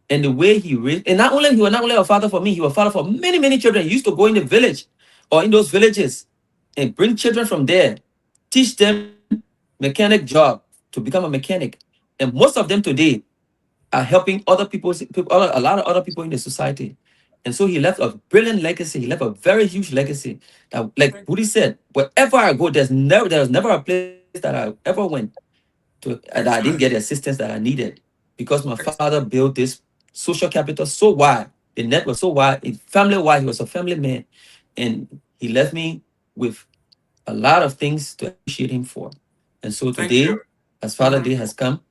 and the way he raised. And not only he was not only a father for me, he was a father for many, many children. He used to go in the village or in those villages and bring children from there, teach them mechanic job to become a mechanic. And most of them today are helping a lot of other people in the society. And so he left a brilliant legacy. He left a very huge legacy. That, like Woody said, wherever I go, there was never a place that I ever went that I didn't get the Excellent. assistance that I needed because my father Excellent. built this social capital so wide. The net was so wide, family wide. He was a family man, and he left me with a lot of things to appreciate him for. And so Thank you. today, as Father Mhm. Day has come,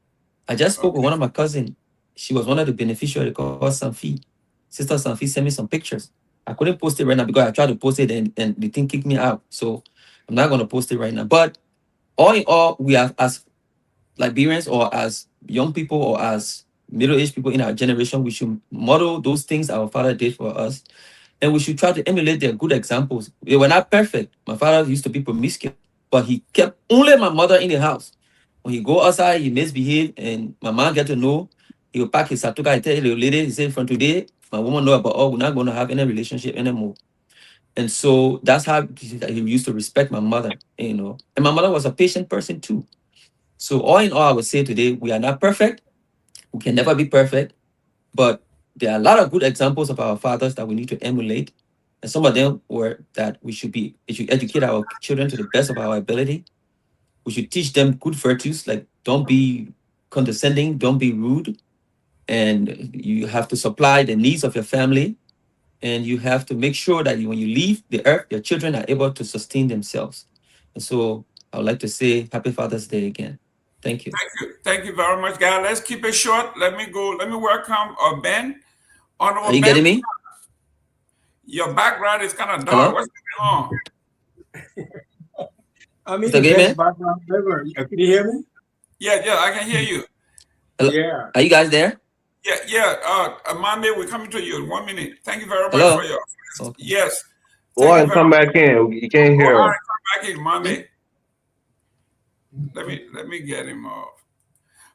I just spoke with Okay. one of my cousins. She was one of the beneficiaries called Sanfi. Sister Sanfi sent me some pictures. I couldn't post it right now because I tried to post it and the thing kicked me out. So I'm not going to post it right now. But all in all, we have, as Liberians or as young people or as middle-aged people in our generation, we should model those things our father did for us, and we should try to emulate their good examples. They were not perfect. My father used to be promiscuous, but he kept only my mother in the house. When he go outside, he misbehaved, and my mom get to know. He will pack his satuka. He tell the lady, he said, from today, my woman know about, oh, we're not going to have any relationship anymore. And so that's how he used to respect my mother, you know. And my mother was a patient person too. So all in all, I would say today, we are not perfect. We can never be perfect, but there are a lot of good examples of our fathers that we need to emulate. And some of them were that we should educate our children to the best of our ability. We should teach them good virtues, like don't be condescending, don't be rude, and you have to supply the needs of your family, and you have to make sure that when you leave the earth, your children are able to sustain themselves. And so I would like to say Happy Father's Day again. Thank you. Thank you very much, guys. Let's keep it short. Let me go. Let me welcome Ben. Are Honorable you Ben, getting me? your background is kind of dark. Hello? What's going on? I'm in Mr. the best Gayman? background ever. Can you hear me? Yeah, I can hear you. Hello? Yeah. Are you guys there? Yeah. Mami, we're coming to you in 1 minute. Thank you very much for Hello? your. Okay. Yes. Thank you Boy, very come much. back in. You can't Oh, hear all him. right, come back in, Mami. Hmm? Let me get him off.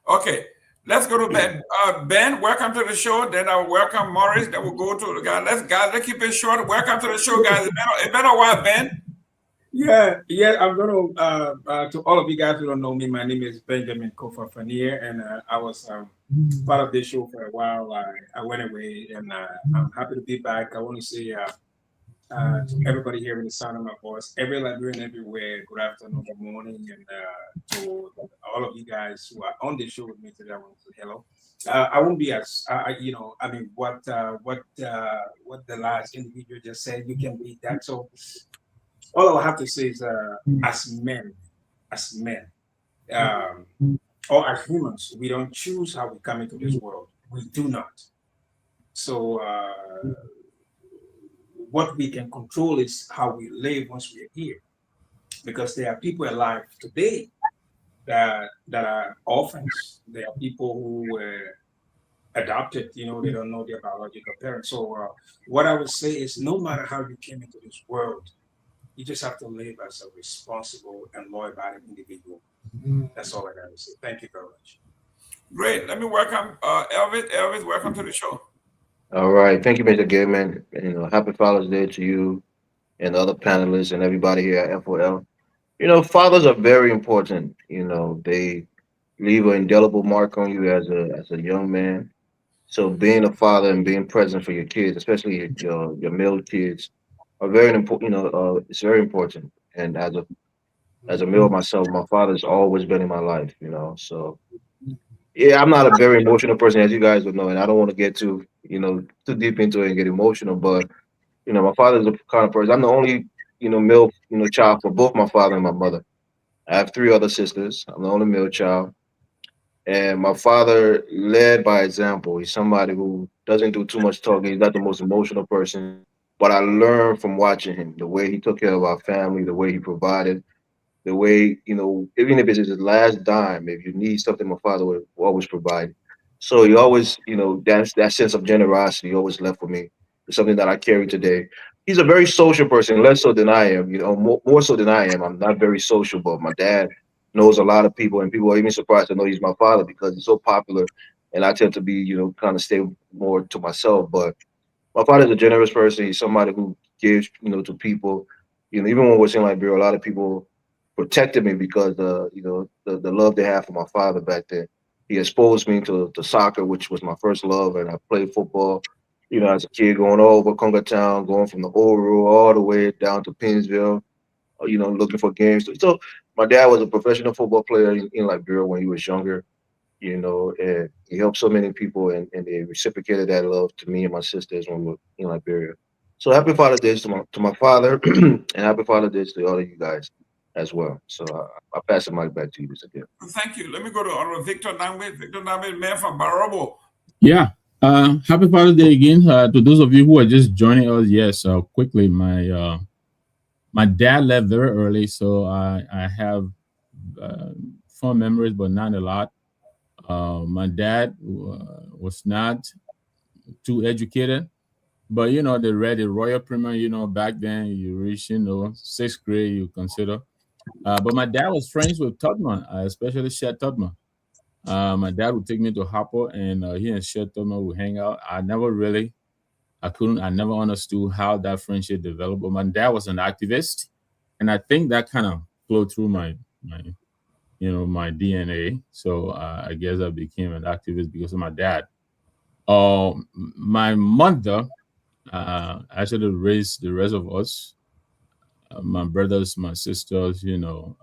Okay. Let's go to Ben. Ben, welcome to the show. Then I will welcome Morris. Then we'll go to the guy. Let's keep it short. Welcome to the show, guys. It's been a while, Ben. Yeah. I'm gonna to all of you guys who don't know me, my name is Benjamin Kofa Fanier, and I was part of this show for a while. I went away, and I'm happy to be back. I want to say to everybody hearing the sound of my voice, every Liberian everywhere, good afternoon, good morning, and to all of you guys who are on the show with me today, I want to say hello. I won't be as I mean, what the last individual just said. You can read that. So all I have to say is, as men, um, or as humans, we don't choose how we come into this world. We do not. So what we can control is how we live once we are here, because there are people alive today that are orphans. There are people who were adopted. They don't know their biological parents. So what I would say is, no matter how you came into this world, you just have to live as a responsible and law-abiding individual. That's all I got to say. Thank you very much. Great. Let me welcome Elvis. Elvis, welcome to the show. All right. Thank you, Mr. Goodman. Happy Father's Day to you and the other panelists and everybody here at FOL. Fathers are very important. They leave an indelible mark on you as a young man. So being a father and being present for your kids, especially your male kids, are very important. It's very important. And as a male myself, my father's always been in my life. So yeah, I'm not a very emotional person, as you guys would know, and I don't want to get too deep into it and get emotional. But my father's the kind of person. I'm the only male child for both my father and my mother. I have three other sisters. I'm the only male child, and my father led by example. He's somebody who doesn't do too much talking. He's not the most emotional person, but I learned from watching him the way he took care of our family, the way he provided, the way, even if it's his last dime, if you need something, my father would always provide. So he always, that sense of generosity always left with me. It's something that I carry today. He's a very social person, less so than I am, more so than I am. I'm not very social, but my dad knows a lot of people, and people are even surprised to know he's my father because he's so popular. And I tend to be, kind of stay more to myself. But my father's a generous person. He's somebody who gives, to people. Even when we're in Liberia, a lot of people protected me because the love they had for my father back then. He exposed me to soccer, which was my first love, and I played football. As a kid, going all over Conga Town, going from the old rule all the way down to Pennsville, looking for games. So my dad was a professional football player in Liberia when he was younger, and he helped so many people, and they reciprocated that love to me and my sisters when we were in Liberia. So happy Father's Day to my father, and happy Father's Day to all of you guys as well. So I'll pass the mic back to you, Mr. Gill. Thank you. Let me go to Honorable Victor Nangbe. Victor Nangbe, man from Barobo. Yeah. Happy Father's Day again. To those of you who are just joining us, yes, quickly, my dad left very early, so I have uh, fond memories, but not a lot. My dad was not too educated, but they read the Royal Premier. Back then you reach sixth grade, you consider. But my dad was friends with Tubman, especially Shed Tubman. My dad would take me to Hopper, and he and Shed Thurman would hang out. I never understood how that friendship developed. But my dad was an activist, and I think that kind of flowed through my DNA. So I guess I became an activist because of my dad. My mother actually raised the rest of us, my brothers, my sisters, and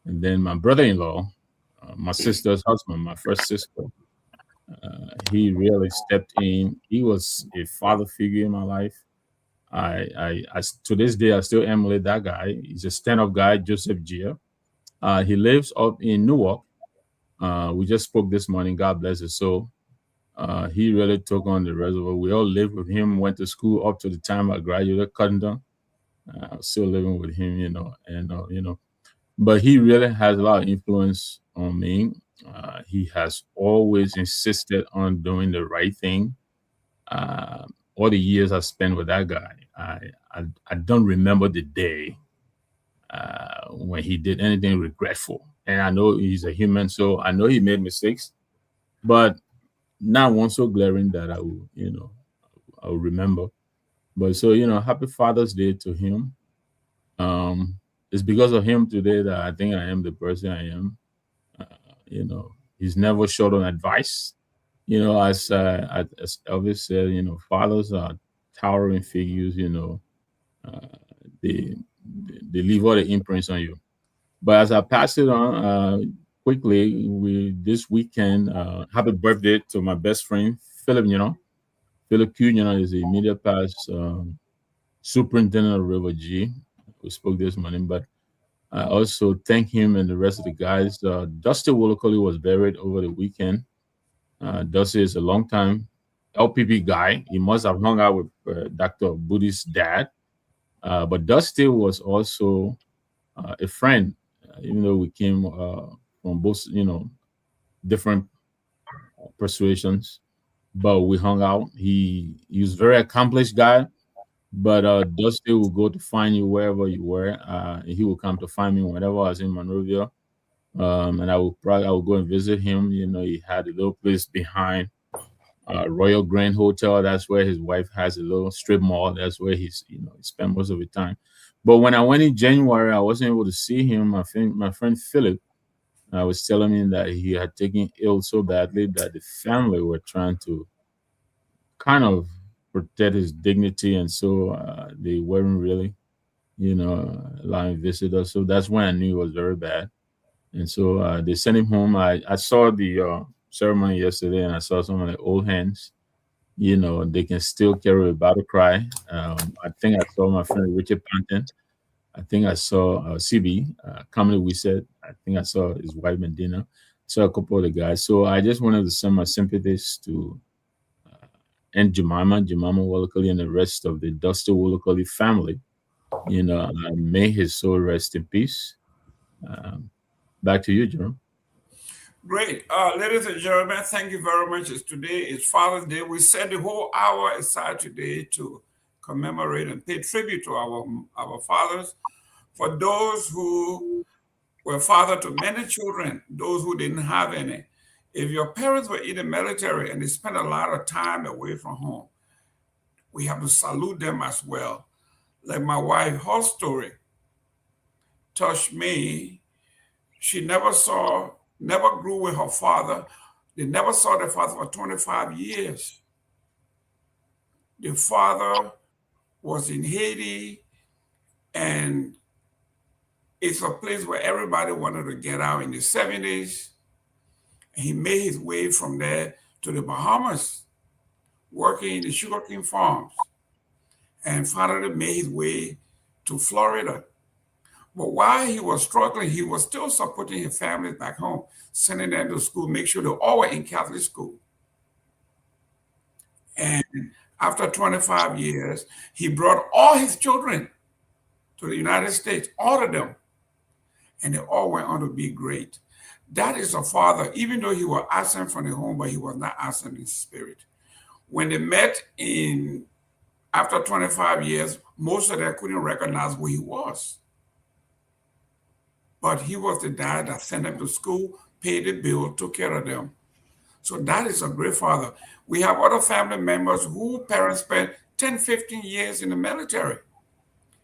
then my brother-in-law, my sister's husband, my first sister. He really stepped in. He was a father figure in my life. To this day, I still emulate that guy. He's a stand-up guy, Joseph Gia. He lives up in Newark. We just spoke this morning. God bless his soul. He really took on the reservoir. We all lived with him, went to school up to the time I graduated, Cotton. Still living with him, but he really has a lot of influence on me. He has always insisted on doing the right thing. Uh, all the years I spent with that guy, I don't remember the day when he did anything regretful. And I know he's a human, so I know he made mistakes, but not one so glaring that I will remember. But so happy Father's Day to him. Um, it's because of him today that I think I am the person I am. Uh, he's never short on advice. As Elvis said, fathers are towering figures. Uh, they they leave all the imprints on you. But as I pass it on quickly, we this weekend, happy birthday to my best friend Philip. Philip Q. Is the immediate past superintendent of River G. We spoke this morning, but I also thank him and the rest of the guys. Dusty Wolokoli was buried over the weekend. Dusty is a long time LPP guy. He must have hung out with Dr. Booty's dad. But Dusty was also a friend, even though we came from both, different persuasions. But we hung out. He was a very accomplished guy. But Dusty will go to find you wherever you were. He will come to find me whenever I was in Monrovia. And I will go and visit him. He had a little place behind Royal Grand Hotel. That's where his wife has a little strip mall. That's where he spent most of the time. But when I went in January, I wasn't able to see him. My friend Philip was telling me that he had taken ill so badly that the family were trying to kind of protect his dignity, and so they weren't really, allowing visitors. So that's when I knew it was very bad. And so they sent him home. I saw the ceremony yesterday, and I saw some of the old hands. They can still carry a battle cry. I think I saw my friend Richard Panton. I think I saw CB, Kamala we said. I think I saw his wife Medina. Saw a couple of the guys. So I just wanted to send my sympathies to and Jemima Wolokoli, and the rest of the Dusty Wolokoli family. May his soul rest in peace. Um, Back to you, Jerome. Great. Ladies and gentlemen, thank you very much. Today is Father's Day. We set the whole hour aside today to commemorate and pay tribute to our fathers. For those who were father to many children, those who didn't have any. If your parents were in the military and they spent a lot of time away from home, we have to salute them as well. Like my wife, her story touched me. She never grew with her father. They never saw their father for 25 years. The father was in Haiti, and it's a place where everybody wanted to get out in the 70s. He made his way from there to the Bahamas, working in the sugarcane farms. And finally made his way to Florida. But while he was struggling, he was still supporting his family back home, sending them to school, make sure they all were in Catholic school. And after 25 years, he brought all his children to the United States, all of them, and they all went on to be great. That is a father, even though he was absent from the home, but he was not absent in spirit. When they met after 25 years, most of them couldn't recognize who he was. But he was the dad that sent them to school, paid the bill, took care of them. So that is a great father. We have other family members who parents spent 10, 15 years in the military.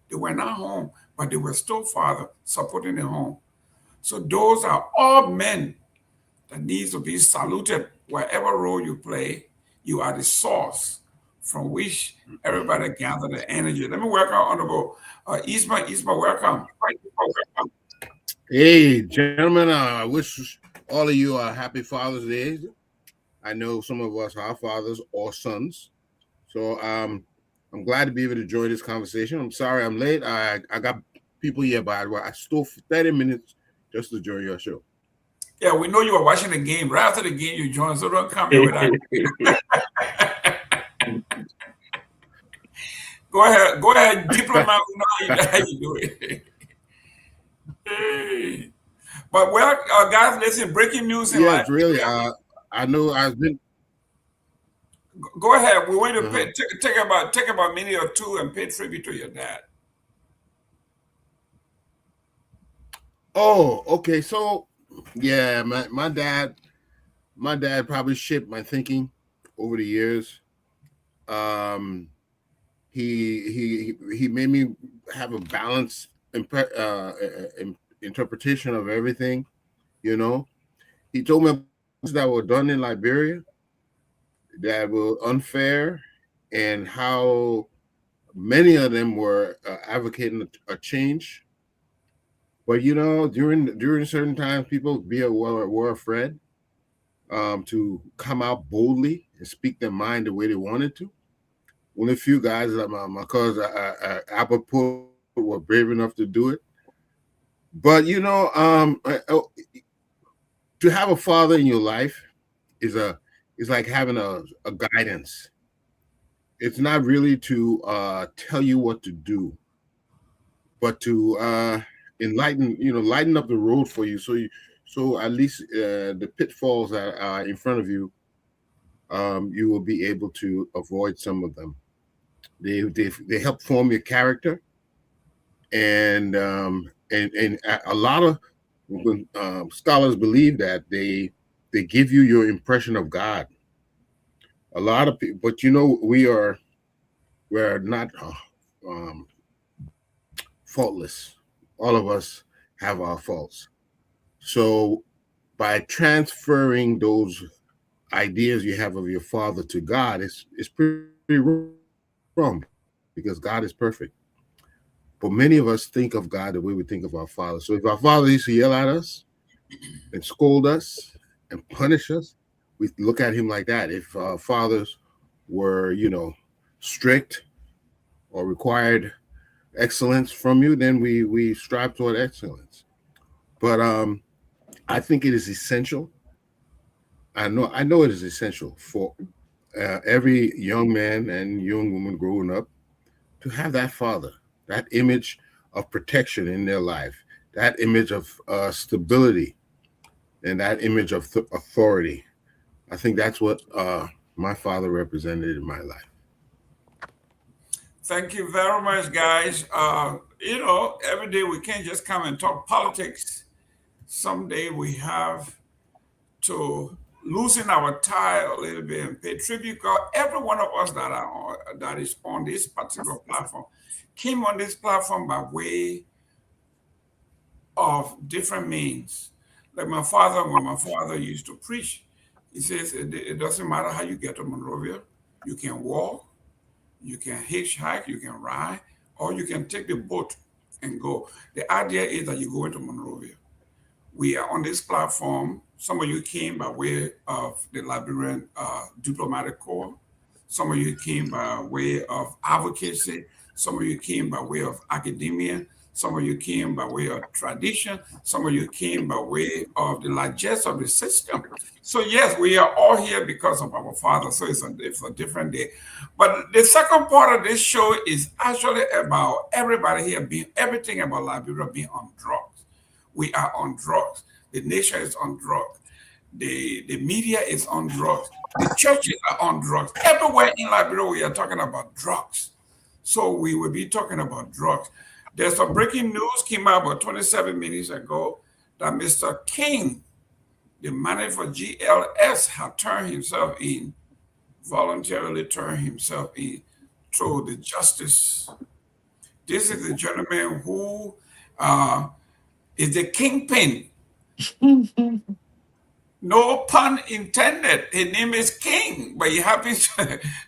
They were not home, but they were still father supporting the home. So those are all men that needs to be saluted. Whatever role you play, you are the source from which everybody gather the energy. Let me welcome Honorable Isma. Isma, welcome. Hey, gentlemen, I wish all of you a happy Father's Day. I know some of us are fathers or sons. So I'm glad to be able to join this conversation. I'm sorry I'm late. I got people here, but I stole 30 minutes just to join your show. Yeah, we know you were watching the game. Right after the game, you joined, so don't come here with that. Go ahead, diplomat. We know how you do it. Hey. But well, guys, listen. Breaking news in Yes, life. really. I know I've been. Go ahead. We want to take about a minute or two and pay tribute to your dad. Oh, okay. So, yeah, my dad probably shaped my thinking over the years. Um, he made me have a balanced interpretation of everything. You know, he told me that were done in Liberia that were unfair, and how many of them were advocating a change. But you know, during certain times, people were afraid to come out boldly and speak their mind the way they wanted to. Only a few guys, like my cousin Albert, were brave enough to do it. But you know, to have a father in your life is like having a guidance. It's not really to tell you what to do, but to lighten up the road for you, so at least the pitfalls that are in front of you, you will be able to avoid some of them. They help form your character, and a lot of scholars believe that they give you your impression of God. A lot of people, but you know, we're not um, faultless. All of us have our faults. So by transferring those ideas you have of your father to God, it's pretty wrong, because God is perfect. But many of us think of God the way we think of our father. So if our father used to yell at us and scold us and punish us, we look at him like that. If our fathers were, strict or required excellence from you, then we strive toward excellence. But I think it is essential. I know it is essential for every young man and young woman growing up to have that father, that image of protection in their life, that image of stability, and that image of authority. I think that's what my father represented in my life. Thank you very much, guys. Every day we can't just come and talk politics. Someday we have to loosen our tie a little bit and pay tribute. Because every one of us that is on this particular platform came on this platform by way of different means. Like when my father used to preach, he says it doesn't matter how you get to Monrovia. You can walk, you can hitchhike, you can ride, or you can take the boat and go. The idea is that you go into Monrovia. We are on this platform. Some of you came by way of the Liberian Diplomatic Corps. Some of you came by way of advocacy. Some of you came by way of academia. Some of you came by way of tradition. Some of you came by way of the largesse of the system. So yes, we are all here because of our father. So it's a different day. But the second part of this show is actually about everybody here being everything about Liberia being on drugs. We are on drugs. The nation is on drugs. The media is on drugs. The churches are on drugs. Everywhere in Liberia, we are talking about drugs. So we will be talking about drugs. There's some breaking news came out about 27 minutes ago that Mr. King The manager for GLS had turned himself in, voluntarily turned himself in through the justice. This is the gentleman who uh, is the kingpin. No pun intended. His name is King, but he happens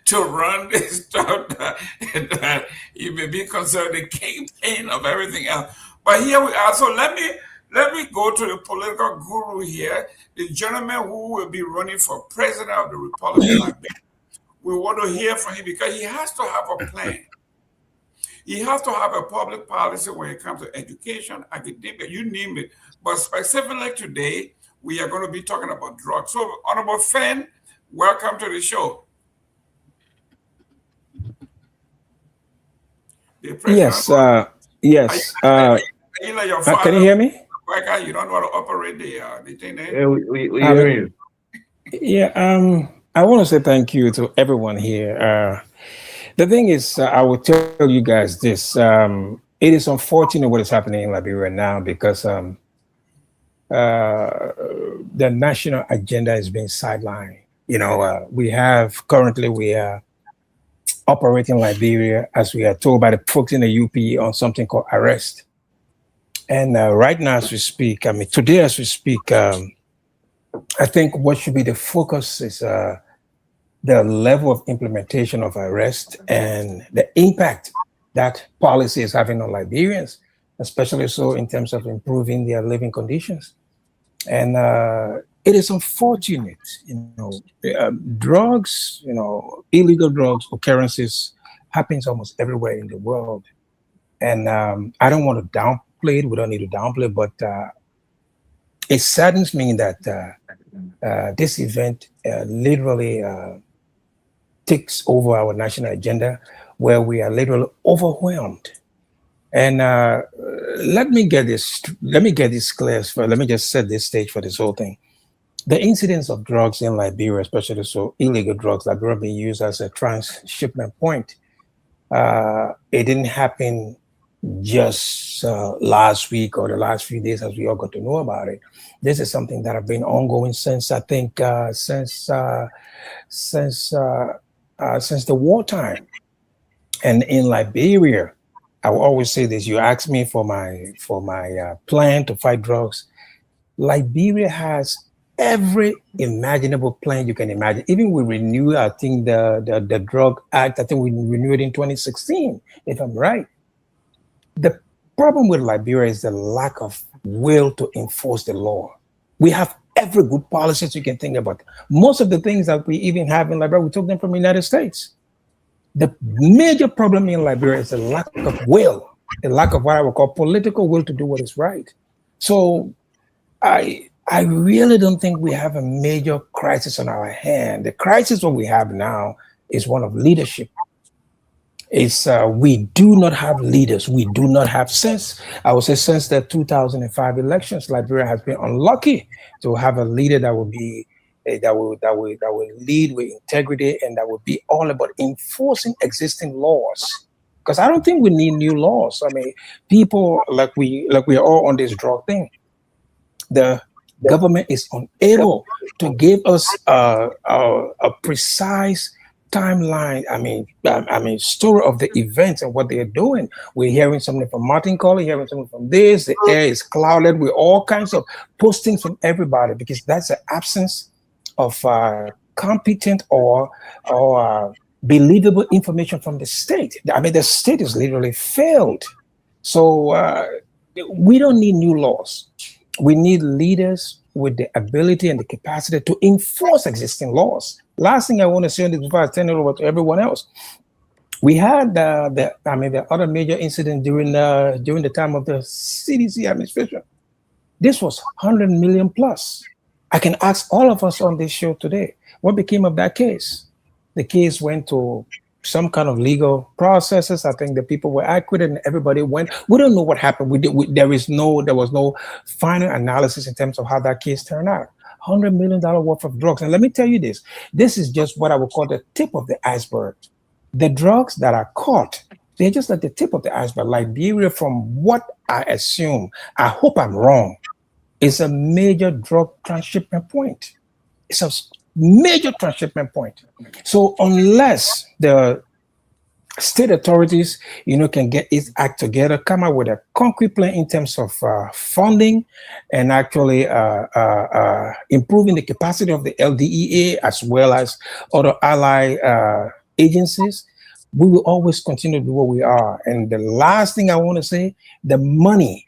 to run this stuff that he may be considered the kingpin of everything else. But here we are. So let me go to the political guru here, the gentleman who will be running for president of the Republic of Liberia. We want to hear from him because he has to have a plan. He has to have a public policy when it comes to education, academia, you name it. But specifically today, we are going to be talking about drugs. So, Honorable Fen, welcome to the show. The Yes, yes. you like your Can father, you hear me? you don't know how to operate the thing there? Yeah, we hear you. Yeah, I want to say thank you to everyone here. The thing is, I will tell you guys this. It is unfortunate what is happening in Liberia now because the national agenda is being sidelined. We are operating Liberia, as we are told by the folks in the UP, on something called arrest. And right now, as we speak, today as we speak, I think what should be the focus is the level of implementation of arrest and the impact that policy is having on Liberians, especially so in terms of improving their living conditions. And it is unfortunate, drugs, illegal drugs occurrences happens almost everywhere in the world. And I don't want to downplay it. We don't need to downplay it, but it saddens me that this event literally takes over our national agenda, where we are literally overwhelmed. And let me get this clear. Let me just set this stage for this whole thing. The incidence of drugs in Liberia, especially so illegal drugs, Liberia being used as a transshipment point, it didn't happen just last week or the last few days as we all got to know about it. This is something that have been ongoing since I think since the wartime. And in Liberia, I will always say this: you ask me for my plan to fight drugs. Liberia has every imaginable plan you can imagine. Even we renew, I think the Drug Act. I think we renewed it in 2016, if I'm right. The problem with Liberia is the lack of will to enforce the law. We have every good policies you can think about. Most of the things that we even have in Liberia, we took them from the United States. The major problem in Liberia is the lack of will, the lack of what I would call political will to do what is right. So I really don't think we have a major crisis on our hand. The crisis what we have now is one of leadership. We do not have leaders. We do not have since the 2005 elections, Liberia has been unlucky to have a leader that will be that will lead with integrity and that will be all about enforcing existing laws. Because I don't think we need new laws. People like we are all on this drug thing. The government is unable to give us a precise timeline. Story of the events and what they are doing. We're hearing something from Martin Colley, hearing something from this. The air is clouded with all kinds of postings from everybody because that's the absence of competent or believable information from the state. The state is literally failed. So we don't need new laws. We need leaders with the ability and the capacity to enforce existing laws. Last thing I want to say on this before I turn it over to everyone else. We had the other major incident during the time of the CDC administration. This was 100 million plus. I can ask all of us on this show today, what became of that case? The case went to some kind of legal processes. I think the people were acquitted and everybody went. We don't know what happened. There was no final analysis in terms of how that case turned out. $100 million worth of drugs. And let me tell you this is just what I would call the tip of the iceberg. The drugs that are caught, they're just like the tip of the iceberg. Liberia, from what I assume, I hope I'm wrong, is a major drug transshipment point. It's a major transshipment point. So unless the state authorities, can get its act together, come up with a concrete plan in terms of funding and actually improving the capacity of the LDEA as well as other ally agencies, we will always continue to be where we are. And the last thing I want to say, the money,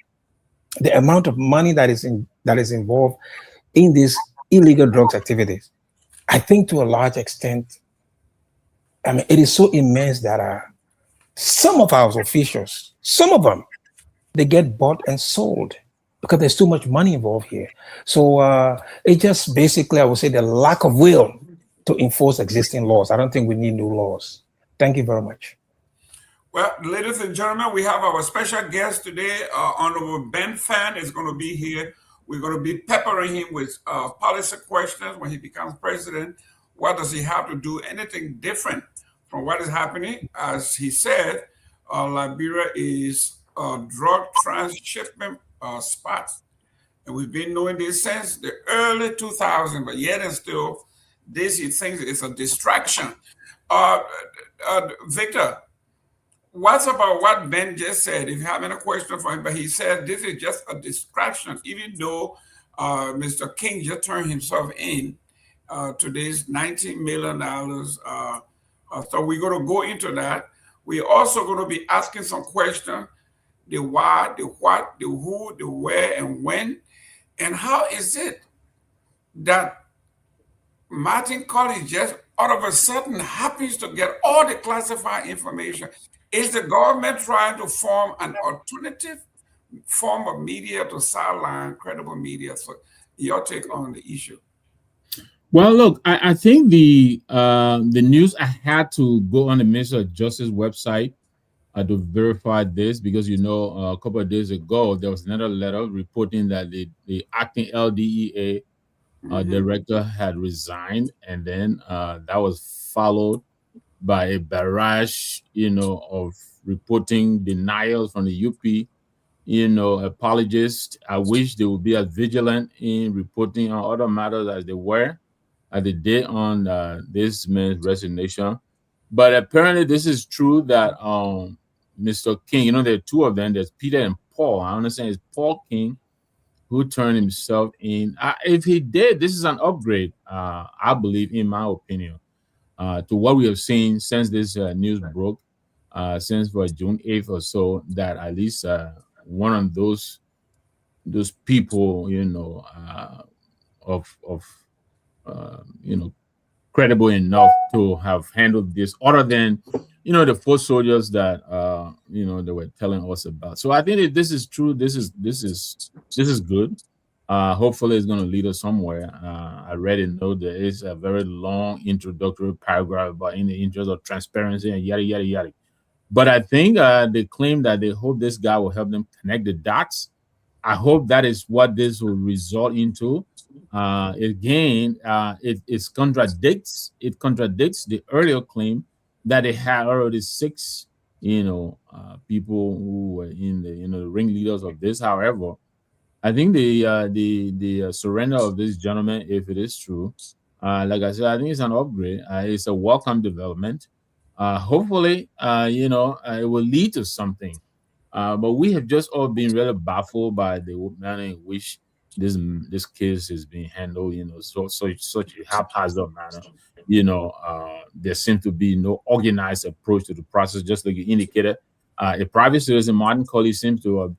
the amount of money that is involved in these illegal drugs activities, I think to a large extent, I mean, it is so immense that some of our officials, some of them, they get bought and sold because there's too much money involved here. So it just basically, I would say, the lack of will to enforce existing laws. I don't think we need new laws. Thank you very much. Well, ladies and gentlemen, we have our special guest today. Honorable Ben Fan is going to be here. We're going to be peppering him with policy questions when he becomes president. What does he have to do? Anything different from what is happening? As he said, Liberia is a drug transshipment spot. And we've been knowing this since the early 2000s, but yet and still, this he thinks is a distraction. Victor, what's about what Ben just said? If you have any question for him, but he said this is just a distraction, even though Mr. King just turned himself in to this $19 million. So we're going to go into that. We're also going to be asking some questions, the why, the what, the who, the where, and when. And how is it that Martin Collins just all of a sudden happens to get all the classified information? Is the government trying to form an alternative form of media to sideline credible media? So your take on the issue. Well, look, I think the news, I had to go on the Minister of Justice website to verify this because a couple of days ago there was another letter reporting that the acting LDEA director had resigned, and then that was followed by a barrage, of reporting denials from the UP, apologists. I wish they would be as vigilant in reporting on other matters as they were, as they did on this man's resignation. But apparently, this is true that Mr. King, there are two of them. There's Peter and Paul. I understand it's Paul King who turned himself in. If he did, this is an upgrade, I believe, in my opinion, to what we have seen since this news broke, since for June 8th or so, that at least one of those people, of credible enough to have handled this, other than the four soldiers that they were telling us about. So I think if this is true, this is good. Hopefully it's going to lead us somewhere. I read a note, there is a very long introductory paragraph about in the interest of transparency and yada yada yada. But I think they claim that they hope this guy will help them connect the dots. I hope that is what this will result into. Again, it contradicts the earlier claim that they had already six, people who were in the ringleaders of this. However, I think the surrender of this gentleman, if it is true, like I said, I think it's an upgrade. It's a welcome development. Hopefully, it will lead to something. But we have just all been really baffled by the manner in which this case is being handled. Such a haphazard manner. There seems to be no organized approach to the process, just like you indicated. A private citizen, Martin Colley, seems to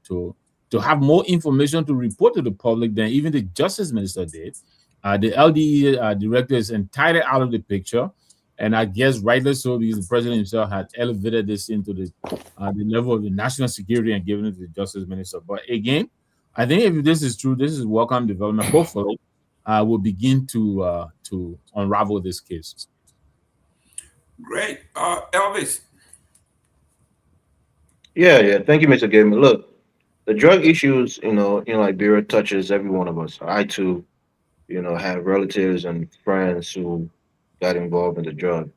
have more information to report to the public than even the justice minister did. The LDE director is entirely out of the picture, and I guess rightly so, because the president himself had elevated this into the level of the national security and given it to the justice minister. But again, I think if this is true, this is welcome development. Hopefully, we'll begin to unravel this case. Great, Elvis. Yeah. Thank you, Mr. Gamer. Look, the drug issues, in Liberia touches every one of us. I too, have relatives and friends who got involved in the drug.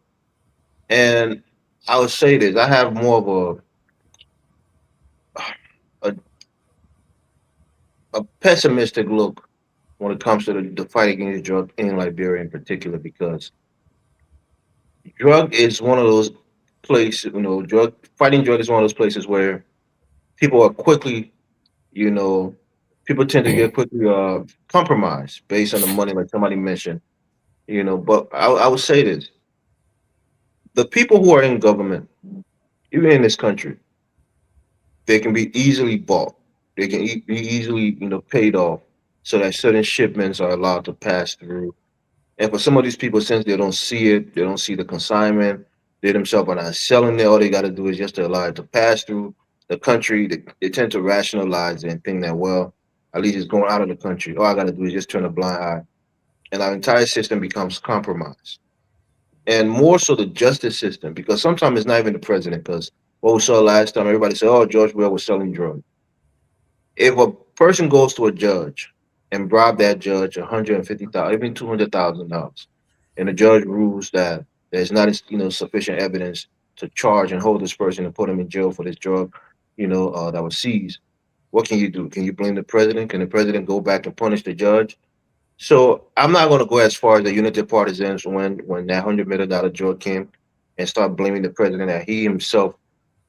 And I would say this: I have more of a a pessimistic look when it comes to the fight against drug in Liberia in particular, because drug is one of those places, drug is one of those places where people are quickly, you know, people tend to get quickly compromised based on the money, like somebody mentioned, But I would say this: the people who are in government, even in this country, they can be easily bought. They can be easily, paid off, so that certain shipments are allowed to pass through. And for some of these people, since they don't see it, they don't see the consignment, they themselves are not selling it. All they got to do is just to allow it to pass through the country. They tend to rationalize it and think that, well, at least it's going out of the country. All I got to do is just turn a blind eye, and our entire system becomes compromised. And more so the justice system, because sometimes it's not even the president. Because what we saw last time, everybody said, "Oh, George Will was selling drugs." If a person goes to a judge and bribe that judge 150,000, even $200,000, and the judge rules that there's not sufficient evidence to charge and hold this person and put him in jail for this drug, that was seized, what can you do? Can you blame the president? Can the president go back and punish the judge? So I'm not going to go as far as the United Partisans when that $100 million drug came and start blaming the president that he himself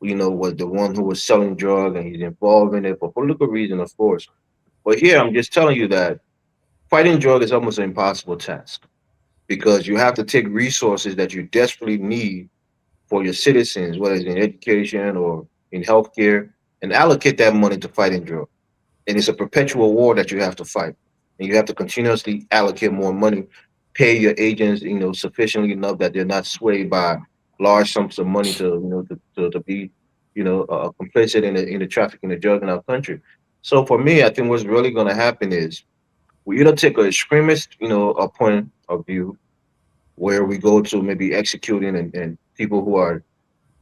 was the one who was selling drug and he's involved in it for political reason, of course. But here, I'm just telling you that fighting drug is almost an impossible task because you have to take resources that you desperately need for your citizens, whether it's in education or in healthcare, and allocate that money to fighting drug. And it's a perpetual war that you have to fight, and you have to continuously allocate more money, pay your agents, sufficiently enough that they're not swayed by large sums of money to, to be, complicit in the trafficking of drug in our country. So for me, I think what's really going to happen is we either take a extremist, a point of view where we go to maybe executing and people who are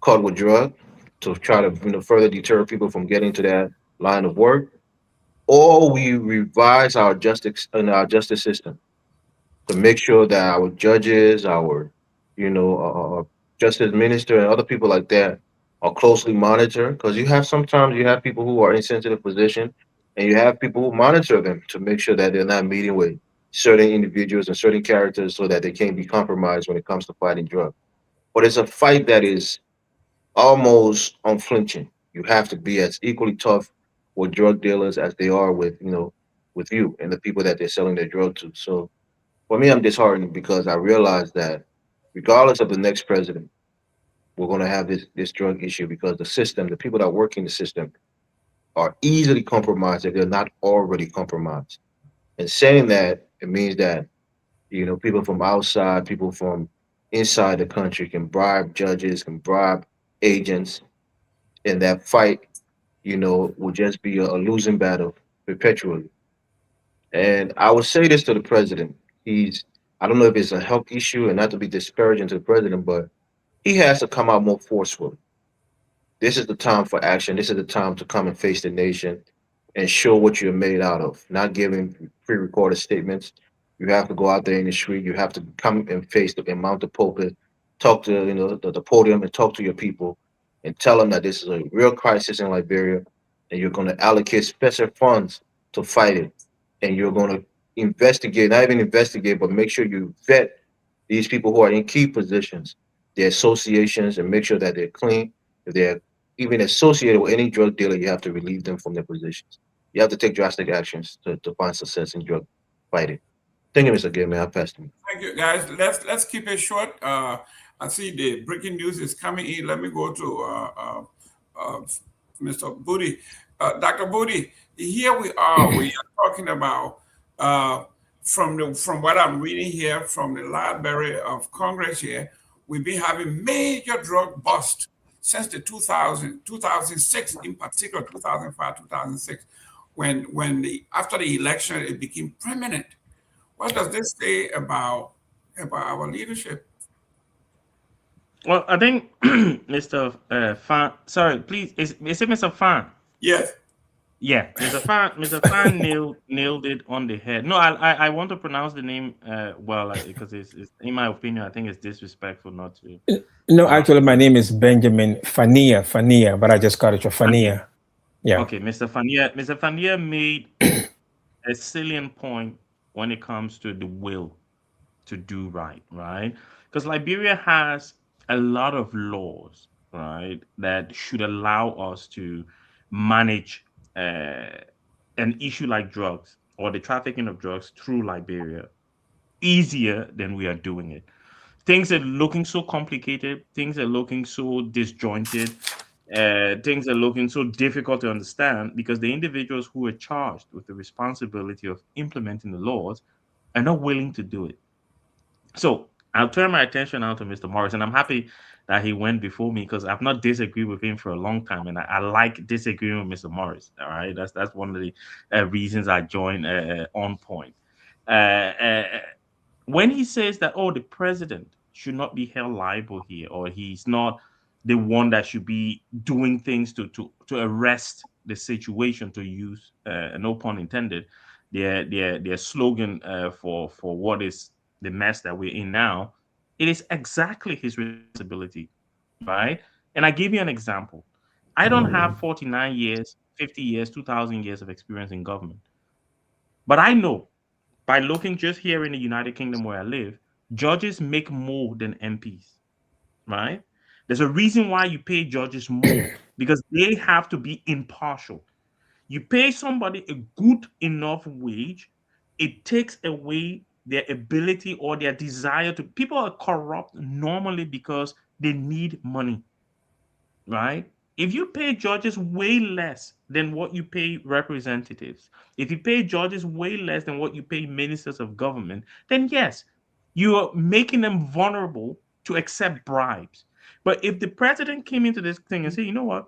caught with drug to try to, further deter people from getting to that line of work, or we revise our justice system to make sure that our judges, our justice minister, and other people like that are closely monitored. Because sometimes you have people who are in sensitive position, and you have people who monitor them to make sure that they're not meeting with certain individuals and certain characters so that they can't be compromised when it comes to fighting drugs. But it's a fight that is almost unflinching. You have to be as equally tough with drug dealers as they are with with you and the people that they're selling their drug to. So for me, I'm disheartened because I realize that regardless of the next president, we're going to have this drug issue because the system, the people that work in the system, are easily compromised if they're not already compromised. And saying that, it means that people from outside, people from inside the country can bribe judges, can bribe agents, and that fight will just be a losing battle perpetually. And I would say this to the president. I don't know if it's a health issue and not to be disparaging to the president, but he has to come out more forceful. This is the time for action. This is the time to come and face the nation and show what you're made out of, not giving pre-recorded statements. You have to go out there in the street. You have to come and face and mount the pulpit, talk to the podium and talk to your people and tell them that this is a real crisis in Liberia and you're going to allocate special funds to fight it. And you're going to investigate, not even investigate, but make sure you vet these people who are in key positions, their associations, and make sure that they're clean. If they're even associated with any drug dealer, you have to relieve them from their positions. You have to take drastic actions to find success in drug fighting. Thank you, Mr. Gilman. I'll pass to you. Thank you, guys. Let's keep it short. I see the breaking news is coming in. Let me go to Mr. Booty. Dr. Booty, here we are. We are talking about from what I'm reading here from the Library of Congress here, we've been having major drug bust since the 2006, in particular 2005, 2006, when after the election it became permanent. What does this say about our leadership? Well, I think Mr. Fan, sorry, please, is it Mr. Fan? Yes. Yeah, Mr. Fan nailed it on the head. No, I want to pronounce the name well because it's in my opinion I think it's disrespectful not to. No, actually, my name is Benjamin Fania, but I just call it your Fania. Yeah. Okay, Mr. Fania made a salient point when it comes to the will to do right, right? Because Liberia has a lot of laws, right, that should allow us to manage uh, an issue like drugs or the trafficking of drugs through Liberia easier than we are doing it. Things are looking so complicated, things are looking so disjointed, things are looking so difficult to understand because the individuals who are charged with the responsibility of implementing the laws are not willing to do it. So I'll turn my attention now to Mr. Morris, and I'm happy that he went before me because I've not disagreed with him for a long time, and I like disagreeing with Mr. Morris. All right, that's one of the reasons I joined On Point. Uh, uh, when he says that, oh, the president should not be held liable here, or he's not the one that should be doing things to arrest the situation, to use no pun intended, their slogan for what is the mess that we're in now, it is exactly his responsibility, right? And I give you an example. I don't have 49 years, 50 years, 2,000 years of experience in government, but I know by looking just here in the United Kingdom where I live, judges make more than MPs, right? There's a reason why you pay judges more because they have to be impartial. You pay somebody a good enough wage, it takes away their ability or their desire to. People are corrupt normally because they need money, right? If you pay judges way less than what you pay representatives, if you pay judges way less than what you pay ministers of government, then yes, you are making them vulnerable to accept bribes. But if the president came into this thing and said, you know what,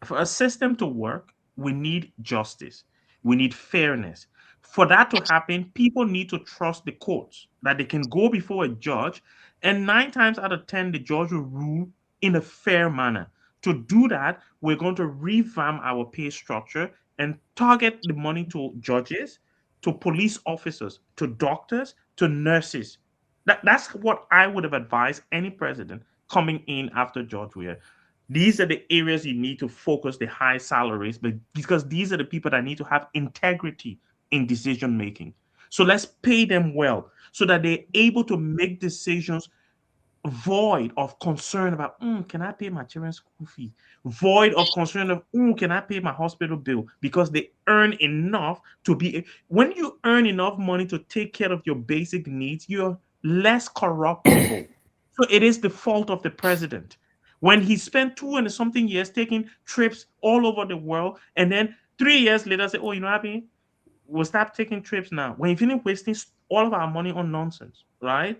for a system to work, we need justice. We need fairness. For that to happen, people need to trust the courts that they can go before a judge, and 9 times out of 10, the judge will rule in a fair manner. To do that, we're going to revamp our pay structure and target the money to judges, to police officers, to doctors, to nurses. That's what I would have advised any president coming in after George Weah. These are the areas you need to focus the high salaries, but because these are the people that need to have integrity in decision making. So let's pay them well so that they're able to make decisions void of concern about, can I pay my children's school fee? Void of concern of, can I pay my hospital bill? Because they earn enough to be. When you earn enough money to take care of your basic needs, you're less corruptible. So it is the fault of the president. When he spent 2 and something years taking trips all over the world, and then 3 years later say, oh, you know what I mean? We'll stop taking trips now. When he finished wasting all of our money on nonsense, right?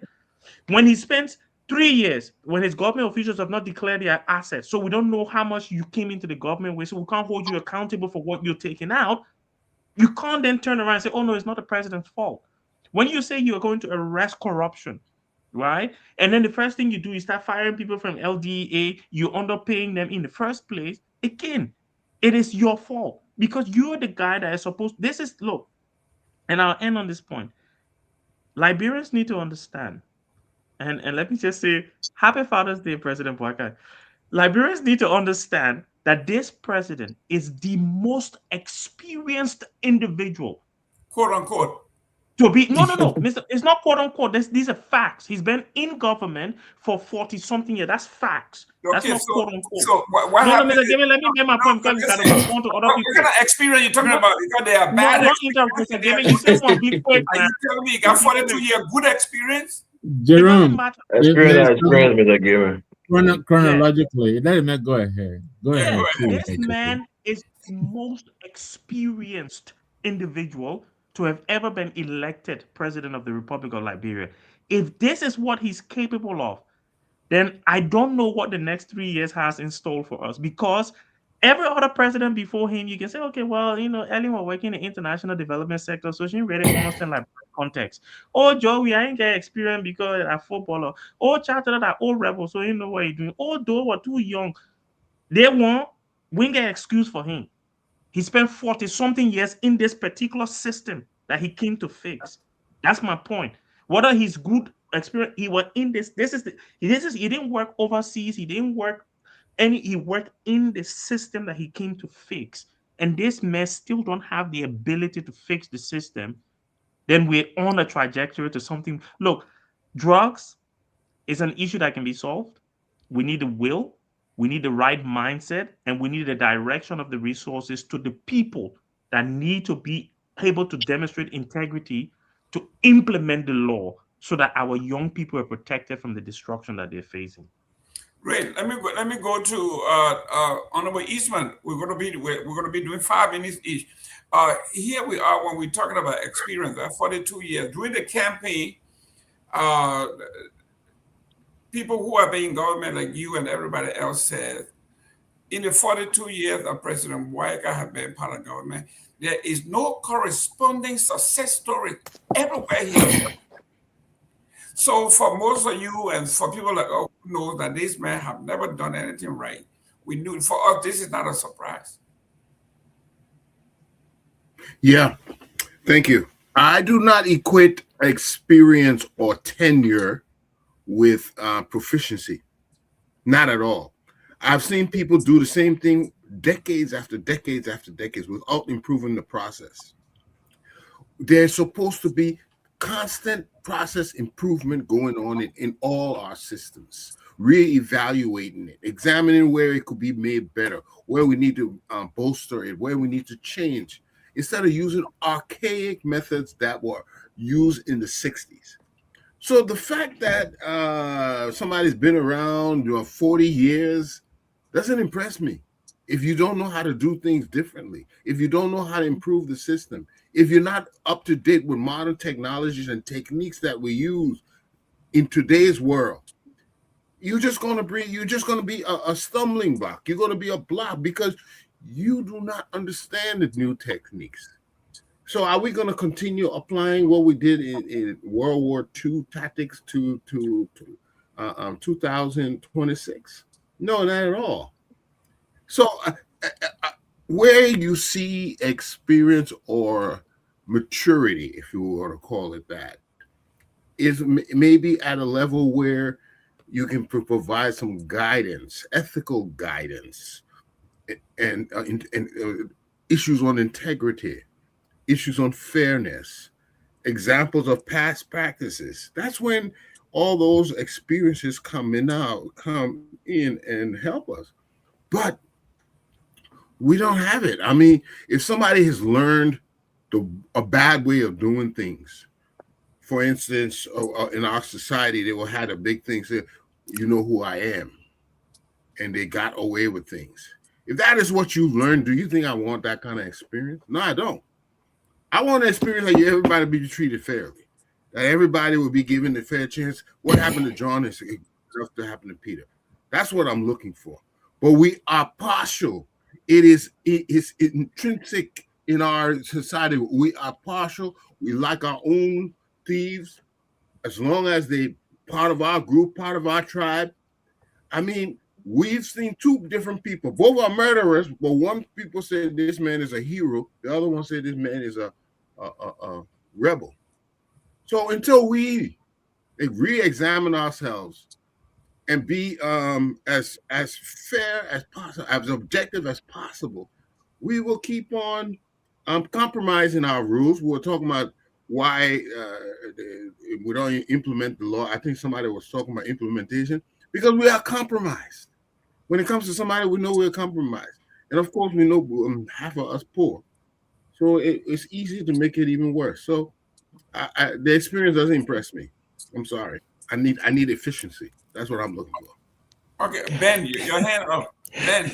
When he spends 3 years, when his government officials have not declared their assets, so we don't know how much you came into the government with, so we can't hold you accountable for what you're taking out, you can't then turn around and say, oh no, it's not the president's fault. When you say you are going to arrest corruption, right? And then the first thing you do is start firing people from LDA, you underpaying them in the first place. Again, it is your fault because you're the guy that is supposed. This is look, and I'll end on this point. Liberians need to understand, and let me just say, Happy Father's Day, President Boakai. Liberians need to understand that this president is the most experienced individual quote unquote. to be. No, no, no, Mr. It's not quote unquote. These are facts. He's been in government for 40 something years. That's facts. That's Okay, not so quote unquote. so what No, no, happened? Mr. David, let me make my point No, because you got to listen, respond to other what people. kind of experience you talking No, about? Because they are no, bad not interrupt, experience. Mr. David. You say one be quick, Are man. you telling me you got 42-year good experience? It doesn't Jerome, matter. Experience, let's not experience, Mr. Giver. Yeah. chronologically. Let him go ahead. Go Yeah, Yeah, go ahead, ahead. please. this man is the most experienced individual to have ever been elected president of the Republic of Liberia. If this is what he's capable of, then I don't know what the next 3 years has in store for us because every other president before him, you can say, okay, well, Ellen was working in the international development sector, so she really understand like context. Oh, Joey, I ain't get experience because I'm footballer. Oh, Chartered that old rebel, so you know what you're doing. Oh, Joe were too young. They won't. We ain't get excuse for him. He spent 40 something years in this particular system that he came to fix. That's my point. Whether he's good experience, he was in this. He didn't work overseas. He didn't work he worked in the system that he came to fix. and these men still don't have the ability to fix the system, then we're on a trajectory to something. Look, drugs is an issue that can be solved. We need the will, we need the right mindset, and we need the direction of the resources to the people that need to be able to demonstrate integrity to implement the law so that our young people are protected from the destruction that they're facing. Great. Let me go to Honorable Eastman. We're going to be doing 5 minutes each. Here we are when we're talking about experience. 42 years during the campaign. People who have been in government, like you and everybody else, said in the 42 years of President Boyka have been part of government, there is no corresponding success story everywhere here. So for most of you and for people like us who know that these men have never done anything right, we knew for us this is not a surprise. Yeah, thank you. I do not equate experience or tenure with proficiency. Not at all. I've seen people do the same thing decades after decades after decades without improving the process. There's supposed to be constant process improvement going on in all our systems, re-evaluating it, examining where it could be made better, where we need to bolster it, where we need to change, instead of using archaic methods that were used in the 60s. So the fact that somebody's been around 40 years doesn't impress me. If you don't know how to do things differently, if you don't know how to improve the system, if you're not up to date with modern technologies and techniques that we use in today's world, you're just going to be a stumbling block. You're going to be a block because you do not understand the new techniques. So are we going to continue applying what we did in World War II tactics to 2026? No, not at all. So where you see experience or maturity, if you want to call it that, is maybe at a level where you can provide some guidance, ethical guidance, and issues on integrity, issues on fairness, examples of past practices. That's when all those experiences come in and help us. But we don't have it. I mean, if somebody has learned a bad way of doing things, for instance, in our society, they will have a big thing say, "You know who I am," and they got away with things. If that is what you learned, do you think I want that kind of experience? No, I don't. I want an experience like everybody be treated fairly, that everybody will be given a fair chance. What happened to John is enough to happen to Peter. That's what I'm looking for. But we are partial. It is intrinsic in our society. We are partial. We like our own thieves, as long as they part of our group, part of our tribe. I mean, we've seen 2 different people. Both are murderers, but one people said this man is a hero. The other one said this man is a rebel. So until we re-examine ourselves and be as fair as possible, as objective as possible, we will keep on compromising our rules. We were talking about why we don't implement the law. I think somebody was talking about implementation because we are compromised. When it comes to somebody, we know we're compromised. And of course, we know half of us poor. So it's easy to make it even worse. So the experience doesn't impress me. I'm sorry. I need efficiency. That's what I'm looking for. Okay, Ben, your hand up. Ben.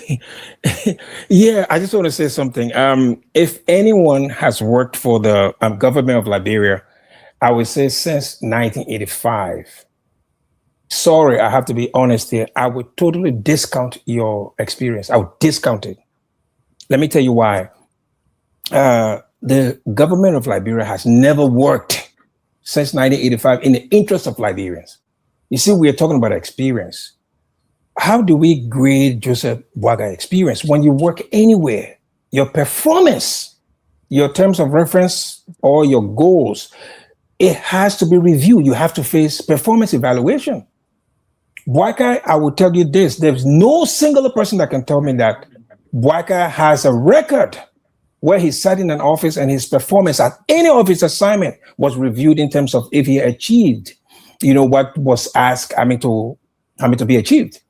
Yeah, I just want to say something. If anyone has worked for the government of Liberia, I would say since 1985. Sorry, I have to be honest here. I would totally discount your experience. I would discount it. Let me tell you why. The government of Liberia has never worked since 1985 in the interest of Liberians. You see, we are talking about experience. How do we grade Joseph Boaga experience? When you work anywhere, your performance, your terms of reference, or your goals, it has to be reviewed. You have to face performance evaluation. Boaga, I will tell you this, there's no single person that can tell me that Boaga has a record where he sat in an office and his performance at any of his assignment was reviewed in terms of if he achieved, what was asked, to be achieved.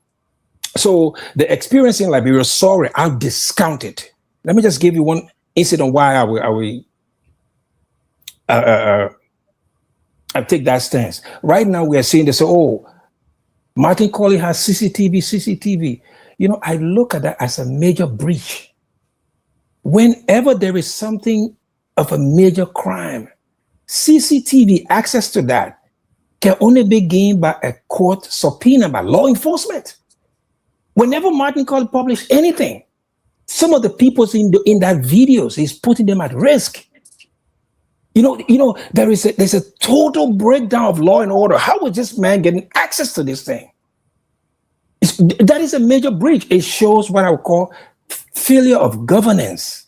So the experience in Liberia, sorry, I'll discount it. Let me just give you one incident why I take that stance. Right now we are seeing this, Martin Colley has CCTV. I look at that as a major breach. Whenever there is something of a major crime, CCTV access to that can only be gained by a court subpoena by law enforcement. Whenever Martin Colley published anything, some of the people in that videos, he's putting them at risk. There's a total breakdown of law and order. How was this man getting access to this thing? That is a major breach. It shows what I would call failure of governance.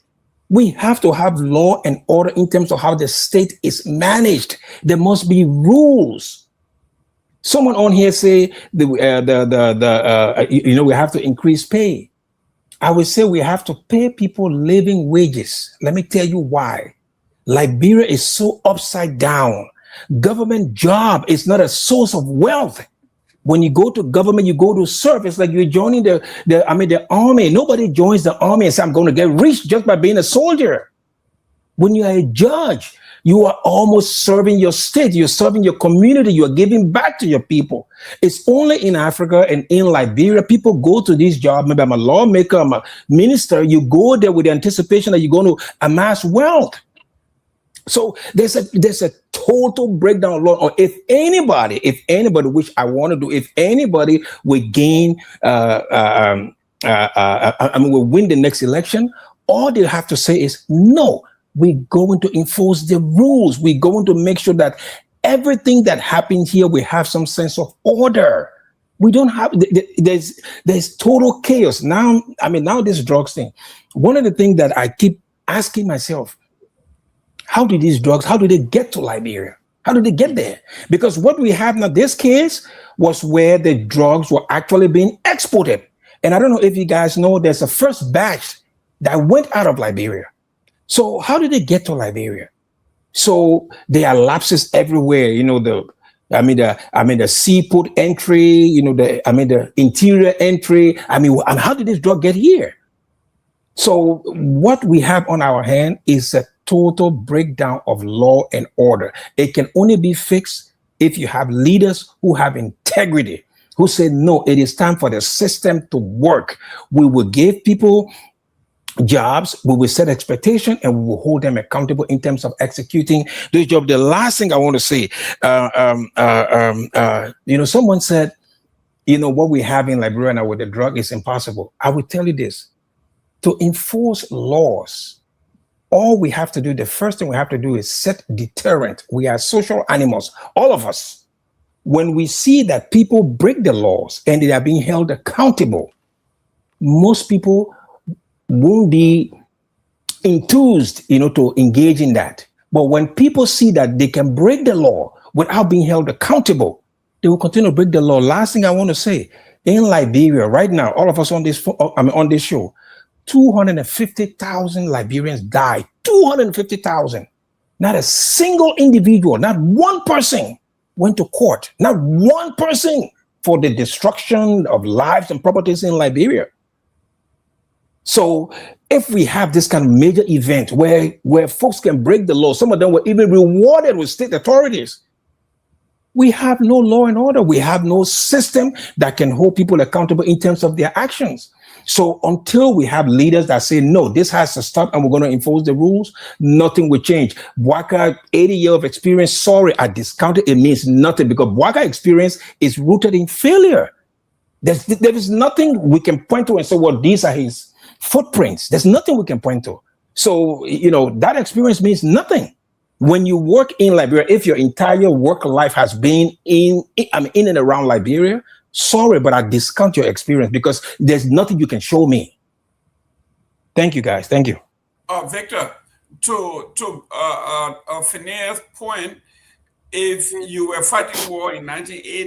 We have to have law and order in terms of how the state is managed. There must be rules. Someone on here say we have to increase pay. I would say we have to pay people living wages. Let me tell you why. Liberia is so upside down. Government job is not a source of wealth. When you go to government, you go to serve. It's like you're joining the army. Nobody joins the army and says, I'm going to get rich just by being a soldier. When you are a judge, you are almost serving your state. You're serving your community. You are giving back to your people. It's only in Africa and in Liberia, people go to this job. Maybe I'm a lawmaker, I'm a minister. You go there with the anticipation that you're going to amass wealth. So there's a total breakdown of law. Or if anybody, which I want to do, if anybody will gain, will win the next election, all they have to say is no. We're going to enforce the rules. We're going to make sure that everything that happens here, we have some sense of order. We don't have, there's total chaos. Now this drugs thing, one of the things that I keep asking myself, how do they get to Liberia? How did they get there? Because what we have now, this case was where the drugs were actually being exported. And I don't know if you guys know, there's a first batch that went out of Liberia. So how did they get to Liberia? So there are lapses everywhere. The seaport entry. The interior entry. And how did this drug get here? So what we have on our hand is a total breakdown of law and order. It can only be fixed if you have leaders who have integrity, who say, no, it is time for the system to work. We will give people jobs, we will set expectation, and we will hold them accountable in terms of executing those jobs. The last thing I want to say, someone said, what we have in Liberia now with the drug is impossible. I will tell you this, to enforce laws, all we have to do, the first thing we have to do is set deterrent. We are social animals, all of us. When we see that people break the laws and they are being held accountable, most people won't be enthused, to engage in that. But when people see that they can break the law without being held accountable, they will continue to break the law. Last thing I want to say, in Liberia right now, all of us on this show, 250,000 Liberians died. 250,000. Not a single individual, not one person went to court. Not one person for the destruction of lives and properties in Liberia. So if we have this kind of major event where folks can break the law, some of them were even rewarded with state authorities. We have no law and order. We have no system that can hold people accountable in terms of their actions. So until we have leaders that say, no, this has to stop and we're going to enforce the rules, nothing will change. Bwaka, 80 years of experience, sorry, I discounted it, means nothing, because Bwaka experience is rooted in failure. There is nothing we can point to and say, well, these are his footprints. There's nothing we can point to. So, that experience means nothing. When you work in Liberia, if your entire work life has been in and around Liberia, sorry, but I discount your experience because there's nothing you can show me. Thank you, guys. Thank you. Victor, to Finier's point, if you were fighting war in 1980,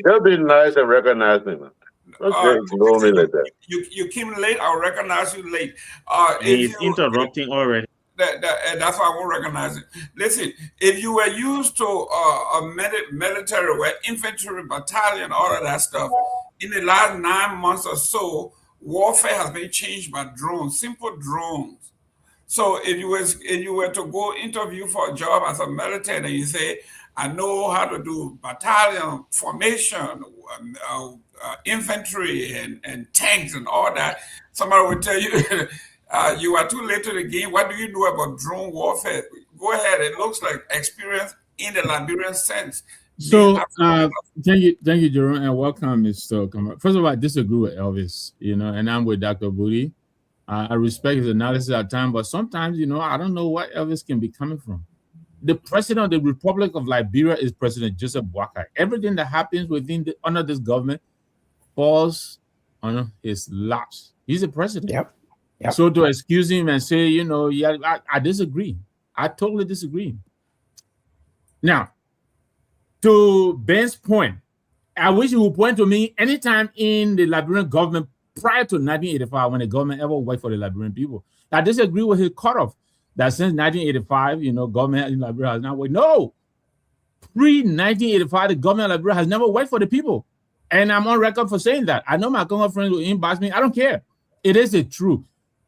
they'll be nice and recognize me, man. Okay, ignore me like that. You came late. I'll recognize you late. And If he's you interrupting already. that's why I won't recognize it. Listen, if you were used to a military, where infantry battalion, all of that stuff, in the last 9 months or so, warfare has been changed by drones, simple drones. So if you were to go interview for a job as a military and you say, I know how to do battalion formation, infantry and tanks and all that, somebody would tell you, you are too late to the game. What do you know about drone warfare? Go ahead. It looks like experience in the Liberian sense. So thank you, Jerome, and welcome, Mr. Kamara. First of all, I disagree with Elvis, and I'm with Dr. Booty. I respect his analysis at times, but sometimes, I don't know what Elvis can be coming from. The president of the Republic of Liberia is President Joseph Boakai. Everything that happens under this government falls on his laps. He's the president. Yep. So to excuse him and say, yeah, I disagree. I totally disagree. Now, to Ben's point, I wish he would point to me anytime in the Liberian government prior to 1985 when the government ever worked for the Liberian people. I disagree with his cutoff that since 1985, government in Liberia has not worked. No, pre-1985, the government of Liberia has never worked for the people. And I'm on record for saying that. I know my Congo friends will inbox me. I don't care. It is the truth.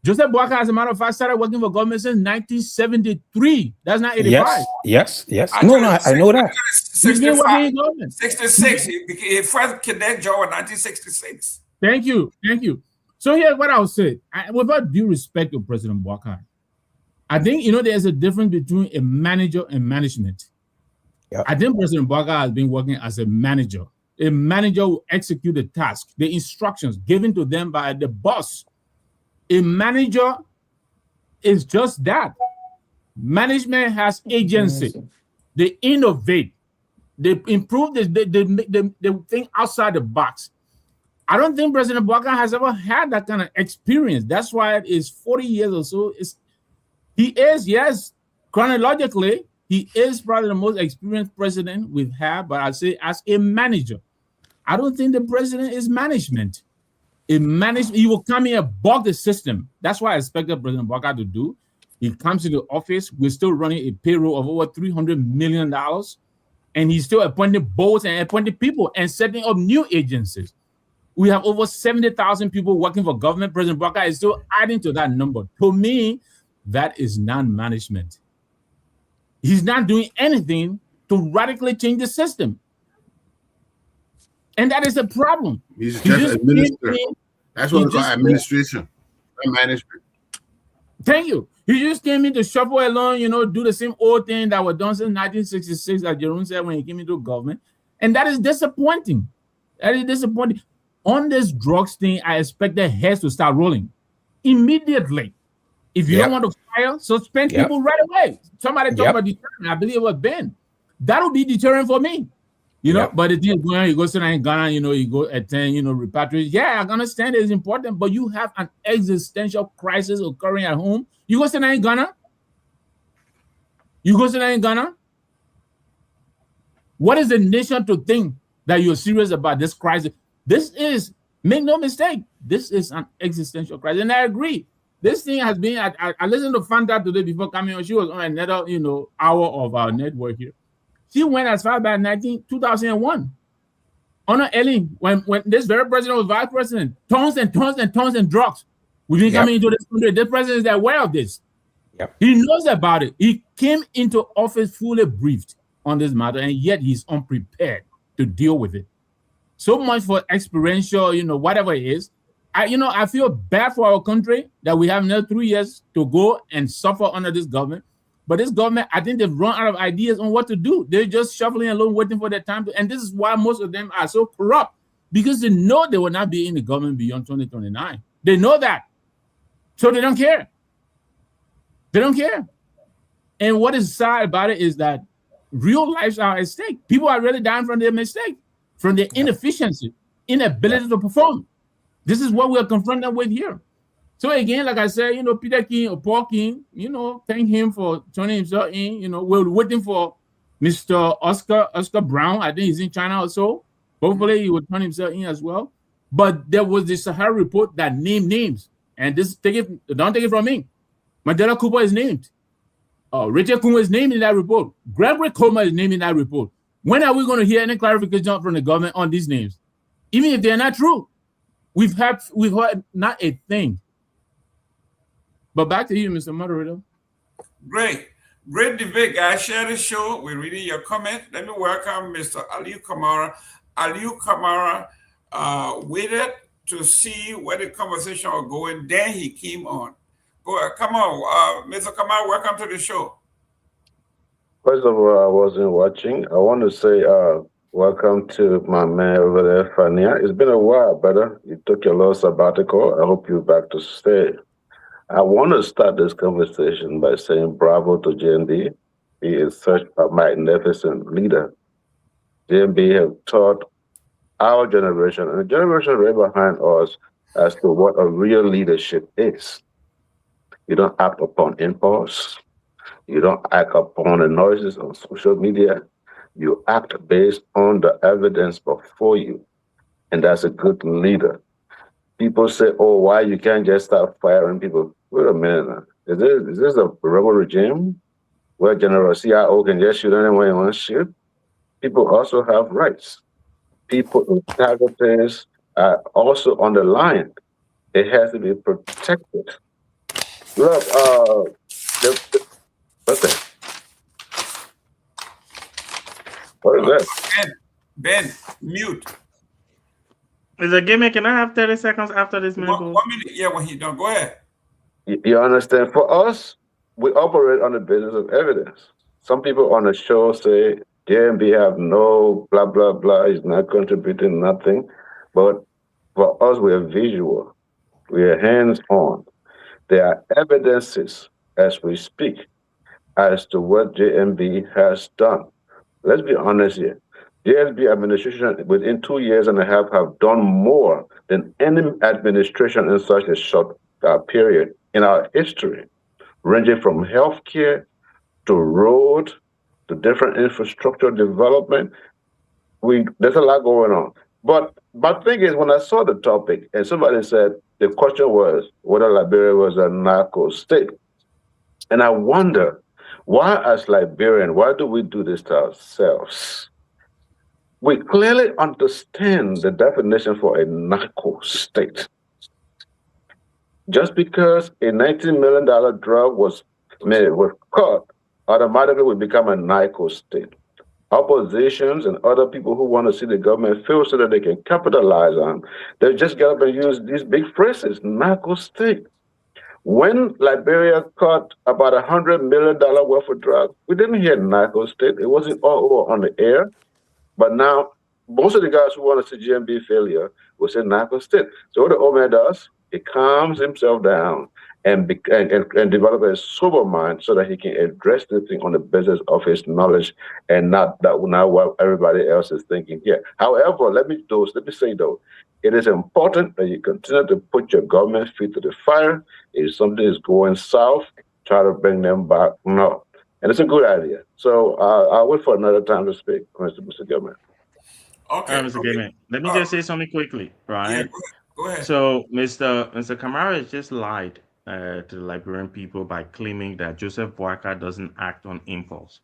Joseph Boakai, as a matter of fact, started working for government since 1973. That's not 85. Yes. No, I know that. 66. He first cadet job in 1966. Thank you. So here's what I'll say. Without due respect to President Boakai, I think, there's a difference between a manager and management. Yep. I think President Boakai has been working as a manager. A manager will execute the task, the instructions given to them by the boss. A manager is just that. Management has agency. They innovate. They improve. They think outside the box. I don't think President Boakai has ever had that kind of experience. That's why it is 40 years or so. He is, yes, chronologically, he is probably the most experienced president we've had, but I'd say as a manager. I don't think the president is management. He will come here and bug the system. That's what I expected President Boakai to do. He comes into office. We're still running a payroll of over $300 million. And he's still appointing boards and appointing people and setting up new agencies. We have over 70,000 people working for government. President Boakai is still adding to that number. To me, that is non-management. He's not doing anything to radically change the system. And that is a problem. He's just administrating. That's what we call administration, not management. Thank you. He just came in to shuffle along, do the same old thing that was done since 1966, as Jerome said when he came into government. And that is disappointing. On this drugs thing, I expect the heads to start rolling immediately. If you don't want to fire, suspend people right away. Somebody talked about deterrent. I believe it was Ben. That'll be deterrent for me. But the thing is going on, you go sit in Ghana, you go attend, repatriate. Yeah, I understand it's important, but you have an existential crisis occurring at home. You go sit in Ghana? What is the nation to think that you're serious about this crisis? Make no mistake, this is an existential crisis. And I agree. This thing has been, I listened to Fanta today before coming on. She was on another, hour of our network here. She went as far back 2001. Honor Ellen, when this very president was vice president, tons and tons and tons of drugs. We've been coming into this country. This president is aware of this. Yep. He knows about it. He came into office fully briefed on this matter, and yet he's unprepared to deal with it. So much for experiential, whatever it is. I feel bad for our country that we have another 3 years to go and suffer under this government. But this government, I think they've run out of ideas on what to do. They're just shuffling along, waiting for their time. And this is why most of them are so corrupt, because they know they will not be in the government beyond 2029. They know that. So they don't care. And what is sad about it is that real lives are at stake. People are really dying from their mistake, from their inefficiency, inability to perform. This is what we're confronted with here. So again, like I said, Peter King or Paul King, thank him for turning himself in. We're waiting for Mr. Oscar Brown. I think he's in China also. Hopefully he will turn himself in as well. But there was the Sahara report that named names, and don't take it from me. Mandela Cooper is named. Richard Kuma is named in that report. Gregory Coma is named in that report. When are we going to hear any clarification from the government on these names, even if they're not true? We've heard not a thing. But back to you, Mr. Moderator. Great. Great debate, guys. Share the show. We're reading your comment. Let me welcome Mr. Aliu Kamara. Aliu Kamara waited to see where the conversation was going. Then he came on. Go ahead. Come on, Mr. Kamara, welcome to the show. First of all, I wasn't watching. I want to say welcome to my man over there, Fania. It's been a while, brother. You took your little sabbatical. I hope you're back to stay. I want to start this conversation by saying bravo to JMB. He is such a magnificent leader. JMB have taught our generation and the generation right behind us as to what a real leadership is. You don't act upon impulse. You don't act upon the noises on social media. You act based on the evidence before you. And that's a good leader. People say, oh, why you can't just start firing people? Wait a minute. Is this a rebel regime where General CIO can just shoot anyone he wants to shoot? People also have rights. People integrities are also on the line. It has to be protected. Look, what's that? What is that? Ben, mute. Mr. Gimmick, can I have 30 seconds after this minute? 1 minute, yeah, when he done. Go ahead. You understand? For us, we operate on the basis of evidence. Some people on the show say JMB have no blah, blah, blah. He's not contributing nothing. But for us, we are visual. We are hands-on. There are evidences as we speak as to what JMB has done. Let's be honest here. JSB administration within 2 years and a half have done more than any administration in such a short period in our history, ranging from healthcare to road to different infrastructure development. There's a lot going on. But my thing is, when I saw the topic and somebody said the question was whether Liberia was a narco state, and I wonder why, as Liberian, why do we do this to ourselves? We clearly understand the definition for a narco state. Just because a $19 million drug was caught, automatically we become a narco state. Oppositions and other people who want to see the government fail so that they can capitalize on, they just get up and use these big phrases, narco state. When Liberia caught about $100 million worth of drugs, we didn't hear narco state. It wasn't all over on the air. But now, most of the guys who want to see GMB failure will say narco state. So what the old man does, he calms himself down and develop a sober mind so that he can address this thing on the basis of his knowledge and not what everybody else is thinking here. However, let me say though, it is important that you continue to put your government feet to the fire. If something is going south, try to bring them back. No. And it's a good idea. So I'll wait for another time to speak, Mr. Gilman. Okay. Mr. Gilman, let me just say something quickly, right? Yeah, go ahead. So Mr. Kamara just lied to the Liberian people by claiming that Joseph Boakai doesn't act on impulse.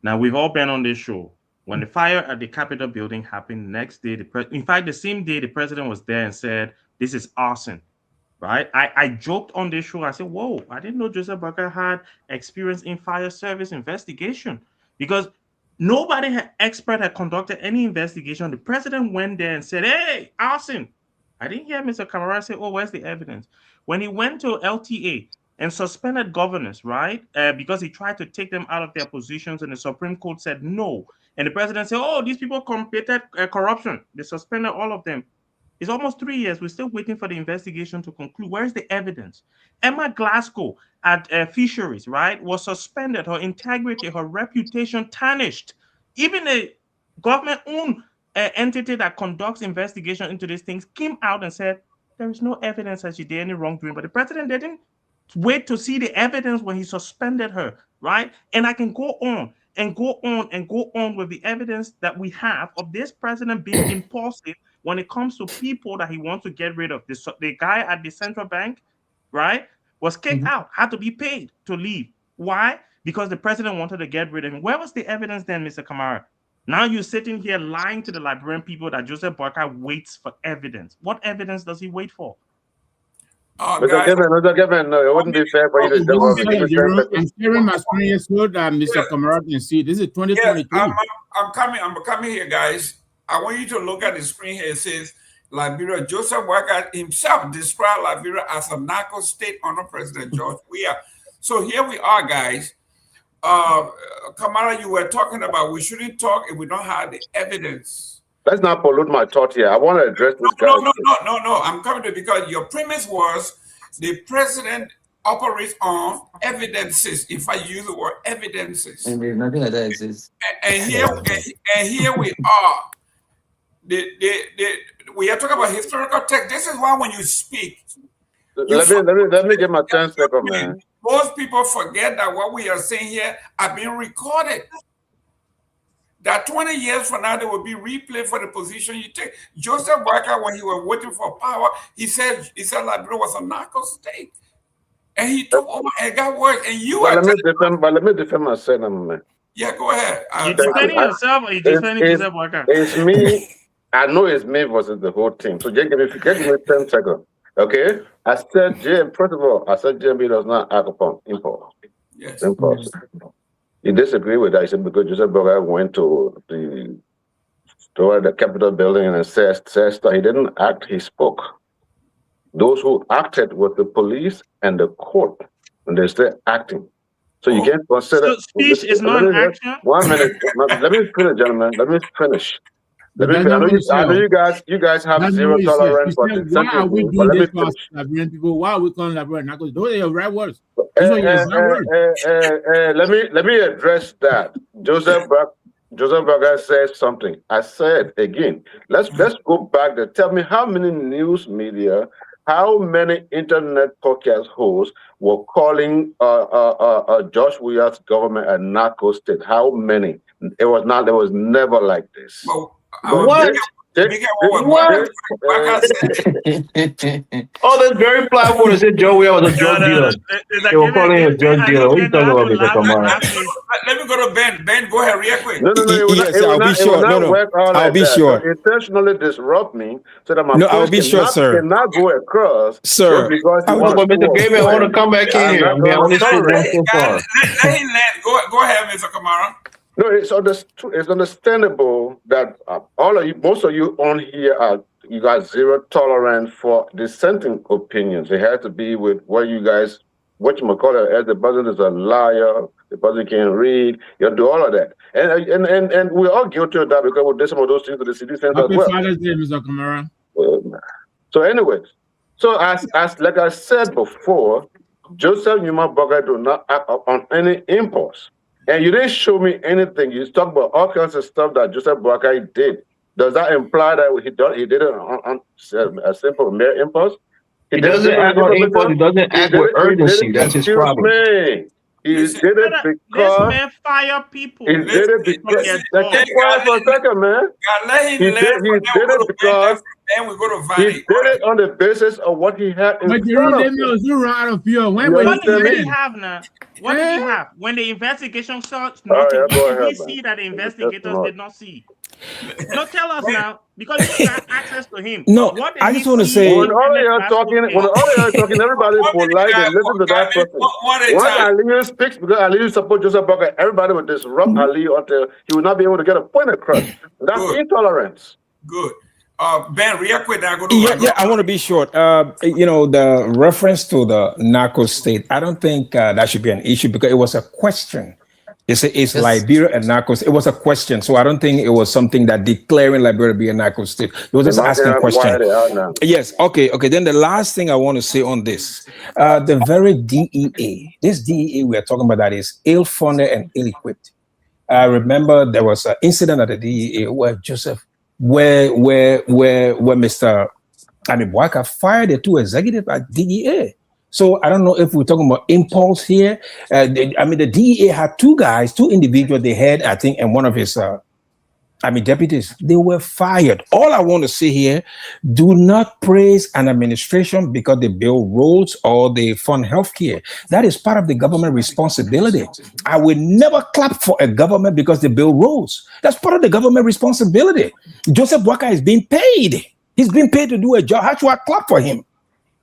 Now, we've all been on this show. When the fire at the Capitol building happened, next day, in fact, the same day, the president was there and said, this is arson, right? I joked on this show. I said, whoa, I didn't know Joseph Boakai had experience in fire service investigation because nobody expert had conducted any investigation. The president went there and said, hey, arson. I didn't hear Mr. Kamara say, oh, where's the evidence? When he went to LTA and suspended governors, right? Because he tried to take them out of their positions and the Supreme Court said no. And the president said, oh, these people committed corruption. They suspended all of them. It's almost 3 years. We're still waiting for the investigation to conclude. Where's the evidence? Emma Glasgow at Fisheries, right, was suspended. Her integrity, her reputation tarnished. Even a government-owned entity that conducts investigation into these things came out and said there is no evidence that she did any wrongdoing. But the president didn't wait to see the evidence when he suspended her, right? And I can go on and go on and go on with the evidence that we have of this president being impulsive when it comes to people that he wants to get rid of, the guy at the central bank, right, was kicked out, had to be paid to leave. Why? Because the president wanted to get rid of him. Where was the evidence then, Mr. Kamara? Now you're sitting here lying to the Liberian people that Joseph Boakai waits for evidence. What evidence does he wait for? Mr. Kevin, no, it wouldn't be fair for you to jump on me. I'm sharing my screen here so that Mr. Kamara can see. This is 2023. Yes, I'm coming here, guys. I want you to look at the screen here. It says Liberia. Joseph Boakai himself described Liberia as a narco state under President George Weah. So here we are, guys. Kamara, you were talking about we shouldn't talk if we don't have the evidence. Let's not pollute my thought here. I want to address this guy. No. I'm coming to it because your premise was the president operates on evidences. If I use the word evidences, And there's nothing like that exists. and here we are. We are talking about historical text. This is why when you speak, Let me get my 10 seconds, man. most people forget that what we are saying here are being recorded. That 20 years from now, they will be replayed for the position you take. Joseph Boakai, when he was waiting for power, he said Liberia was a narco state. And he took over and got worse. And you But let me defend myself, man. Yeah, go ahead. You defending yourself or you defending Joseph Boakai? It's me. I know it's me versus the whole team. So just give me 10 seconds. Okay? I said, first of all, JMB does not act upon impulse. Yes. Impulse. You disagree with that. He said because Joseph Boakai went to the Capitol building and said stuff. He didn't act, he spoke. Those who acted were the police and the court, and they're still acting. So you can't consider. So speech is not an action? 1 minute. Let me finish, gentlemen. Let me finish. I know you guys have zero tolerance for this. Why are we doing this for Liberian people? Why are we calling Liberian narcos? Those are your right words. Let me address that. Joseph Boakai said something. I said again. Let's go back there. Tell me how many news media, how many internet podcast hosts were calling George Weah's government a narco state? How many? It was not. There was never like this. Well, What? What? Oh, that's very platform to say Joe Weah was a drug dealer. They were calling him a drug dealer. What are you talking about, Mr. Kamara? Let me go to Ben. Ben, go ahead real quick. No. I'll be short. I'll be short. Intentionally disrupt me so that my I'll be short, sir. Cannot go across. Sir, But Mr. Gayman, I want to come back in here. I mean, I want to say that so far. Let him land. Go ahead, Mr. Kamara. No, it's understandable that most of you on here you got zero tolerance for dissenting opinions. It has to be with what you call it, as the president is a liar, the president can't read, you do all of that. And we're all guilty of that because we did some of those things to the city center as well. Father's Day, Mr. Kamara. So anyways, as like I said before, Joseph Boakai do not act on any impulse. And you didn't show me anything. You talked about all kinds of stuff that Joseph Boakai did. Does that imply that he did it on a simple mere impulse? He doesn't act on impulse. He doesn't act with urgency. That's his problem. He did it because this man fire people. He did it because. Keep quiet for a second, man. He did it because. Then we go to He did it on the basis of what he had in front of him. What did he have now? What did he have? When the investigation starts, nothing. Did he see that the investigators did not see? No, tell us now, because you got access to him. No, I just want to say. When all of you are talking, everybody is polite and listen to that person. When Ali speaks, because Ali supports Joseph Boakai, everybody will disrupt Ali until he will not be able to get a point across. That's intolerance. Good. Ben, real quick, I want to be short. The reference to the narco state, I don't think that should be an issue because it was a question. It's Liberia and narcos. It was a question, so I don't think it was something that declaring Liberia to be a narco state. It was just asking a question. Yes, okay. Then the last thing I want to say on this, the very DEA, this DEA we are talking about that is ill-funded and ill-equipped. I remember there was an incident at the DEA where Mr. Boakai fired the two executives at DEA. So I don't know if we're talking about impulse here. The DEA had two individuals they had, I think, and one of his I mean, deputies, they were fired. All I want to say here, do not praise an administration because they build roads or they fund healthcare. That is part of the government responsibility. I will never clap for a government because they build roads. That's part of the government responsibility. Joseph Waka is being paid. He's being paid to do a job. How should I clap for him?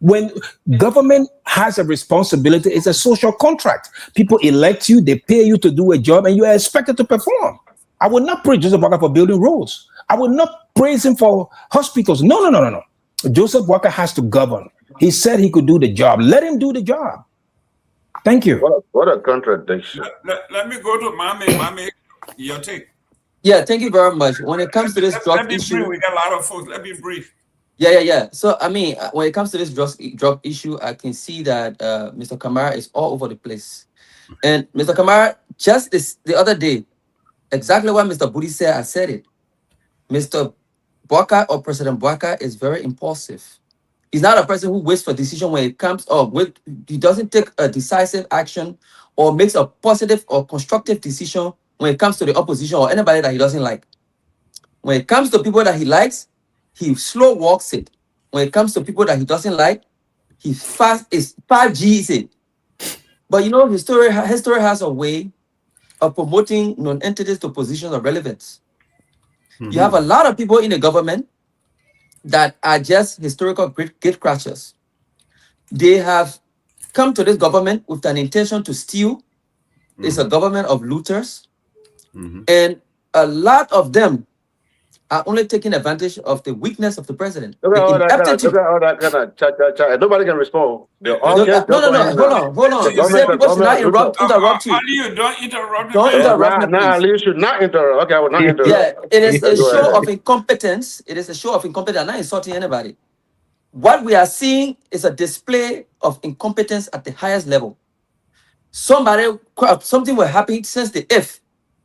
When government has a responsibility, it's a social contract. People elect you, they pay you to do a job, and you are expected to perform. I would not praise Joseph Walker for building roads. I would not praise him for hospitals. No, no, no, no, no. Joseph Walker has to govern. He said he could do the job. Let him do the job. Thank you. What a contradiction. Let me go to Mame, your take. Yeah, thank you very much. When it comes to this drug issue, we got a lot of folks. Let me brief. Yeah. So I mean, when it comes to this drug issue, I can see that Mr. Kamara is all over the place. And Mr. Kamara, just the other day, exactly what Mr. Budi said, I said it. Mr. Bwaka or President Bwaka is very impulsive. He's not a person who waits for decision when it comes up with. He doesn't take a decisive action or makes a positive or constructive decision when it comes to the opposition or anybody that he doesn't like. When it comes to people that he likes, he slow walks it. When it comes to people that he doesn't like, he fast G's it. But you know, history has a way of promoting non-entities to positions of relevance. You have a lot of people in the government that are just historical gate crashers. They have come to this government with an intention to steal. It's a government of looters. And a lot of them are only taking advantage of the weakness of the president. Look at all that kind of cha. Nobody can respond. No, hold on. You said people should not interrupt you. Ali, don't interrupt. Don't interrupt me, Nah, please. Ali, you should not interrupt. Okay, I will not interrupt. Yeah, it is a Go show ahead. of incompetence. It is a show of incompetence. I'm not insulting anybody. What we are seeing is a display of incompetence at the highest level. Something will happen since the if.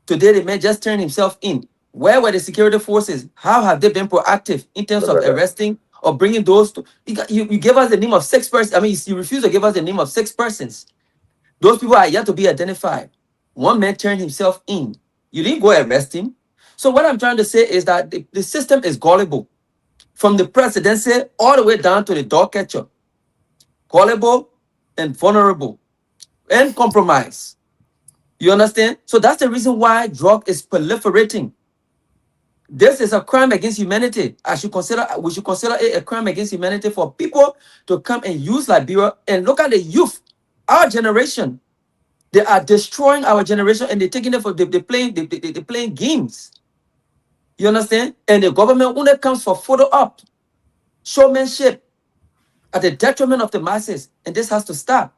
Today, the man just turned himself in. Where were the security forces? How have they been proactive in terms of arresting or bringing those to? You gave us the name of 6 persons. I mean, you refuse to give us the name of 6 persons. Those people are yet to be identified. One man turned himself in. You didn't go arrest him. So what I'm trying to say is that the system is gullible. From the presidency all the way down to the dog catcher. Gullible and vulnerable and compromised. You understand? So that's the reason why drug is proliferating. This is a crime against humanity. We should consider it a crime against humanity for people to come and use Liberia and look at the youth, our generation. They are destroying our generation and they're taking it for they're playing games. You understand? And the government only comes for photo op, showmanship at the detriment of the masses. And this has to stop.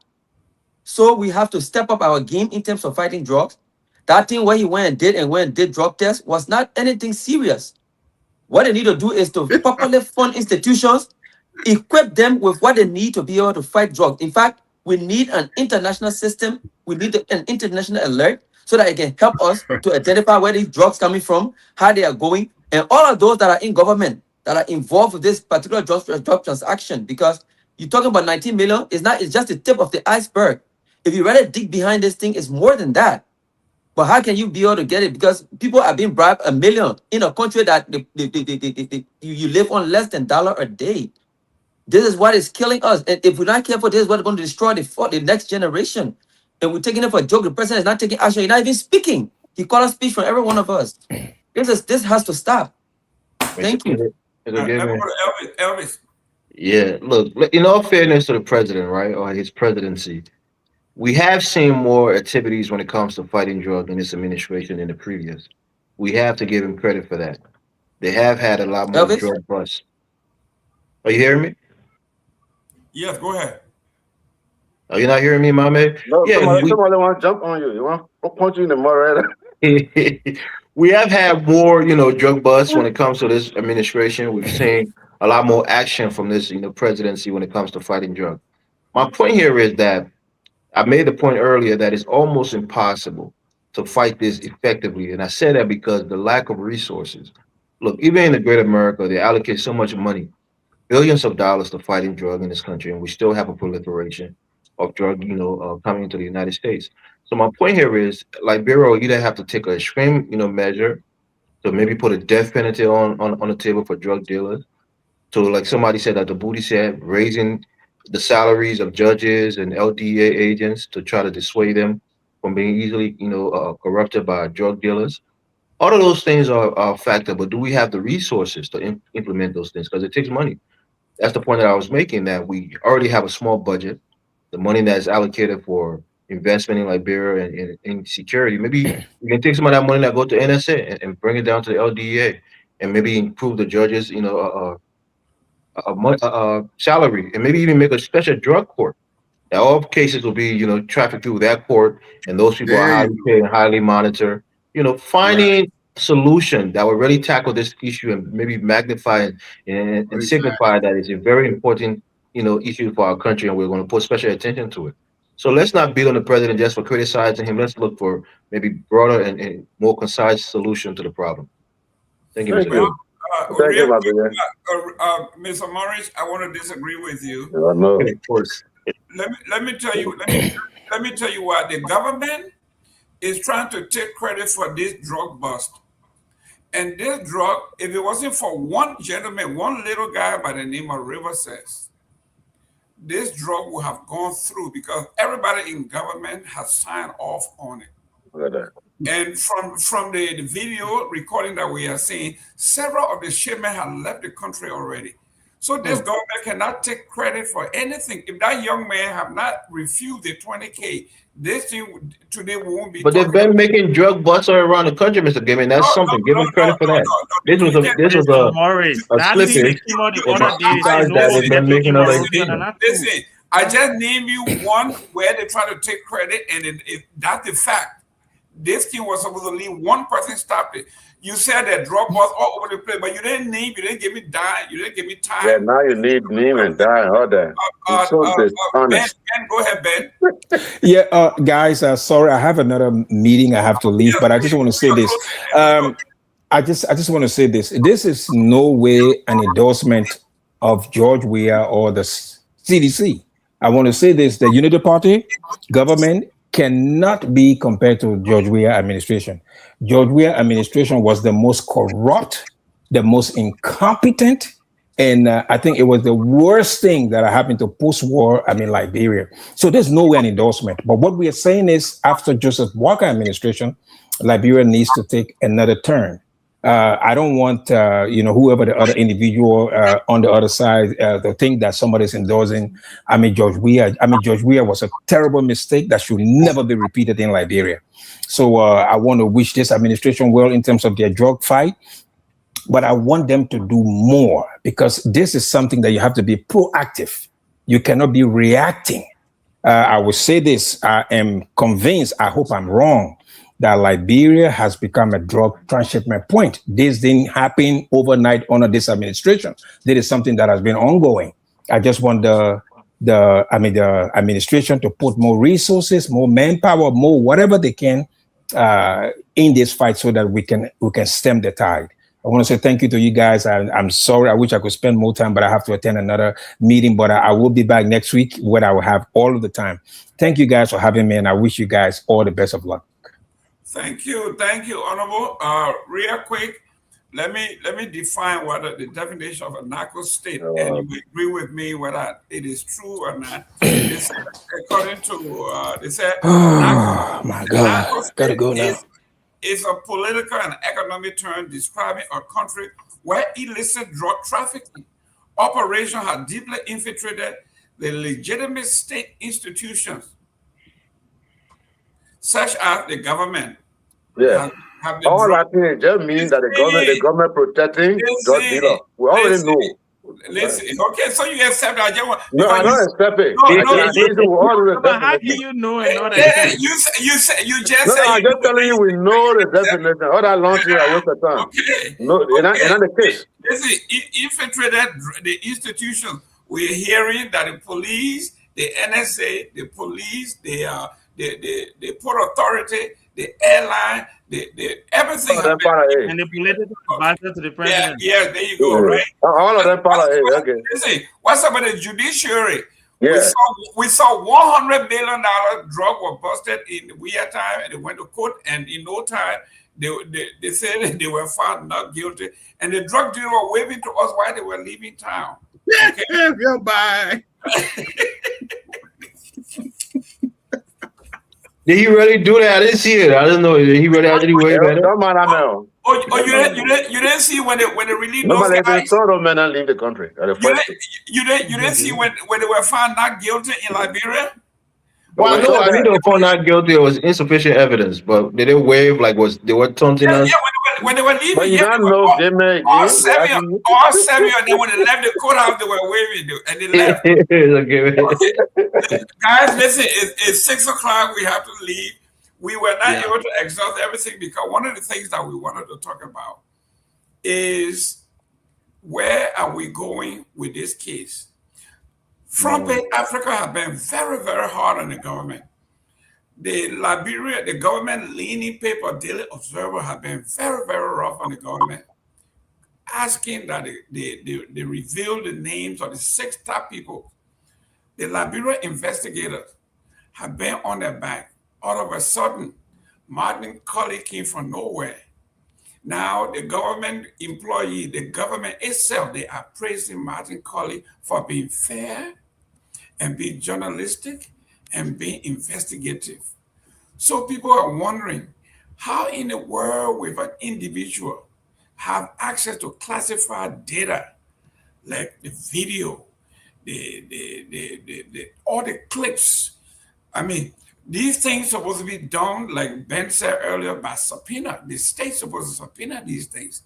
So we have to step up our game in terms of fighting drugs. That thing where he went and did drug tests was not anything serious. What they need to do is to properly fund institutions, equip them with what they need to be able to fight drugs. In fact, we need an international system. We need an international alert so that it can help us to identify where these drugs coming from, how they are going, and all of those that are in government that are involved with this particular drug transaction. Because you're talking about 19 million, it's just the tip of the iceberg. If you really dig behind this thing, it's more than that. But how can you be able to get it? Because people are being bribed $1 million in a country that you live on less than $1 a day. This is what is killing us. And if we're not careful, this is what's going to destroy the next generation. And we're taking it for a joke. The president is not taking action. He's not even speaking. He called a speech from every one of us. This has to stop. Thank you. Elvis. Yeah, look, in all fairness to the president, right, or his presidency, we have seen more activities when it comes to fighting drugs in this administration than the previous. We have to give him credit for that. They have had a lot more Elvis? drug busts. Are you hearing me? Yes, go ahead. Are you not hearing me, my man? No, Yeah, somebody want to jump on you. You want to punch you in the mud right? we have had more, drug busts when it comes to this administration. We've seen a lot more action from this, presidency when it comes to fighting drugs. My point here is that I made the point earlier that it's almost impossible to fight this effectively. And I say that because the lack of resources. Look, even in the great America, they allocate so much money, billions of dollars to fighting drug in this country, and we still have a proliferation of drug, coming into the United States. So my point here is, Liberia either have to take an extreme, measure to maybe put a death penalty on the table for drug dealers. So, like somebody said, that the booty said, raising the salaries of judges and LDA agents to try to dissuade them from being easily, corrupted by drug dealers. All of those things are a factor, but do we have the resources to implement those things? Because it takes money. That's the point that I was making, that we already have a small budget. The money that is allocated for investment in Liberia and in security, maybe we can take some of that money that go to NSA and bring it down to the LDA and maybe improve the judges, salary, and maybe even make a special drug court. Now, all cases will be, trafficked through that court, and those people are There you highly go. paid and highly monitored. Right. Finding a solution that will really tackle this issue and maybe magnify and Exactly. signify that it's a very important, issue for our country, and we're going to put special attention to it. So let's not beat on the president just for criticizing him. Let's look for maybe broader and more concise solution to the problem. Thank you, Thank Mr. Well, you. Gilman. Thank you, real my quick, brother. Mr. Morris, I want to disagree with you. I know. Of course. Let me tell you. Let me tell you what the government is trying to take credit for this drug bust. And this drug, if it wasn't for one gentleman, one little guy by the name of River says, this drug would have gone through because everybody in government has signed off on it. Look at that. And from the video recording that we are seeing, several of the shipmen have left the country already. So this government cannot take credit for anything. If that young man have not refused the 20K, this thing today won't be But they've talking been about. making drug busts all around the country, Mr. Gilman. No, That's no, something. Give no, them no, credit for no, that. no, no. This was You a can this was Mr. Morris, a that thing they slippage came out the of other day, I, there's guys no that one they've been getting making him other arrested listen, and achievements. not too. listen. I just name you one where they try to take credit, and that's the fact. This thing was supposed to leave. One person stopped it. You said that drug was all over the place, but you didn't name, you didn't give me dime, you didn't give me Yeah, time. now you need name and die and all that. It's so Ben, dishonest. go ahead, Ben. Yeah, guys, sorry, I have another meeting I have to leave, Yes, but I just please. want to say You're this. closing it. Let's go. I just want to say this. This is no way an endorsement of George Weah or the CDC. I want to say this: the Unity Party government cannot be compared to George Weah administration. George Weah administration was the most corrupt, the most incompetent, and I think it was the worst thing that happened to post-war, Liberia. So there's no way an endorsement. But what we are saying is, after Joseph Walker administration, Liberia needs to take another turn. I don't want whoever the other individual on the other side to think that somebody's endorsing. George Weah. George Weah was a terrible mistake that should never be repeated in Liberia. So I want to wish this administration well in terms of their drug fight, but I want them to do more, because this is something that you have to be proactive. You cannot be reacting. I will say this: I am convinced, I hope I'm wrong, that Liberia has become a drug transshipment point. This didn't happen overnight under this administration. This is something that has been ongoing. I just want the administration to put more resources, more manpower, more whatever they can in this fight, so that we can stem the tide. I want to say thank you to you guys. I'm sorry. I wish I could spend more time, but I have to attend another meeting. But I will be back next week where I will have all of the time. Thank you guys for having me, and I wish you guys all the best of luck. Thank you, Honorable. Real quick, let me define what the definition of a narco state, and you agree with me whether it is true or not. It's, according to they said, Oh my God, narco gotta state go now. is a political and economic term describing a country where illicit drug trafficking operations have deeply infiltrated the legitimate state institutions, such as the government. Yeah. Have the All drug. that thing just means that the government protecting drug dealer. We already know. Listen, okay, so you accept that. No, I'm not accepting. But how can you know and not accept? You just said I'm just telling you, we know the definition. All that launching, I waste of time. Okay. No, it's not the case. Listen, infiltrated the institutions. We're hearing that the police, the NSA, the police, the Port Authority, the airline, the everything. And the political advisor to the president. Yeah, there you go, right? All of them part of it. Okay. Listen, what's about the judiciary? Yeah. We saw $100 billion drug was busted in Weah time, and it went to court, and in no time, They said they were found not guilty, and the drug dealer were waving to us while they were leaving town. Okay. Yeah, bye. Did he really do that? I didn't see it. I didn't know. Did he really actually wave at it? Don't mind, I know. You didn't see when they released those Nobody guys? saw those men and leave the country. You didn't see when they were found not guilty in Liberia? Well, I knew they were found not guilty. It was insufficient evidence, but did they wave like they were taunting us? Yeah, when they were leaving, but you don't know all seven of them, when they left the courthouse, they were waving, and they left. Guys, listen, it's 6 o'clock. We have to leave. We were not able to exhaust everything because one of the things that we wanted to talk about is where are we going with this case? Front Page Africa have been very, very hard on the government. The government leaning paper, Daily Observer, have been very, very rough on the government, asking that they reveal the names of the 6 top people. The Liberia investigators have been on their back. All of a sudden, Martin Colley came from nowhere. Now, the government employee, the government itself, they are praising Martin Colley for being fair and being journalistic and being investigative. So people are wondering, how in the world will an individual have access to classified data, like the video, all the clips? I mean, these things supposed to be done, like Ben said earlier, by subpoena. The state's supposed to subpoena these things.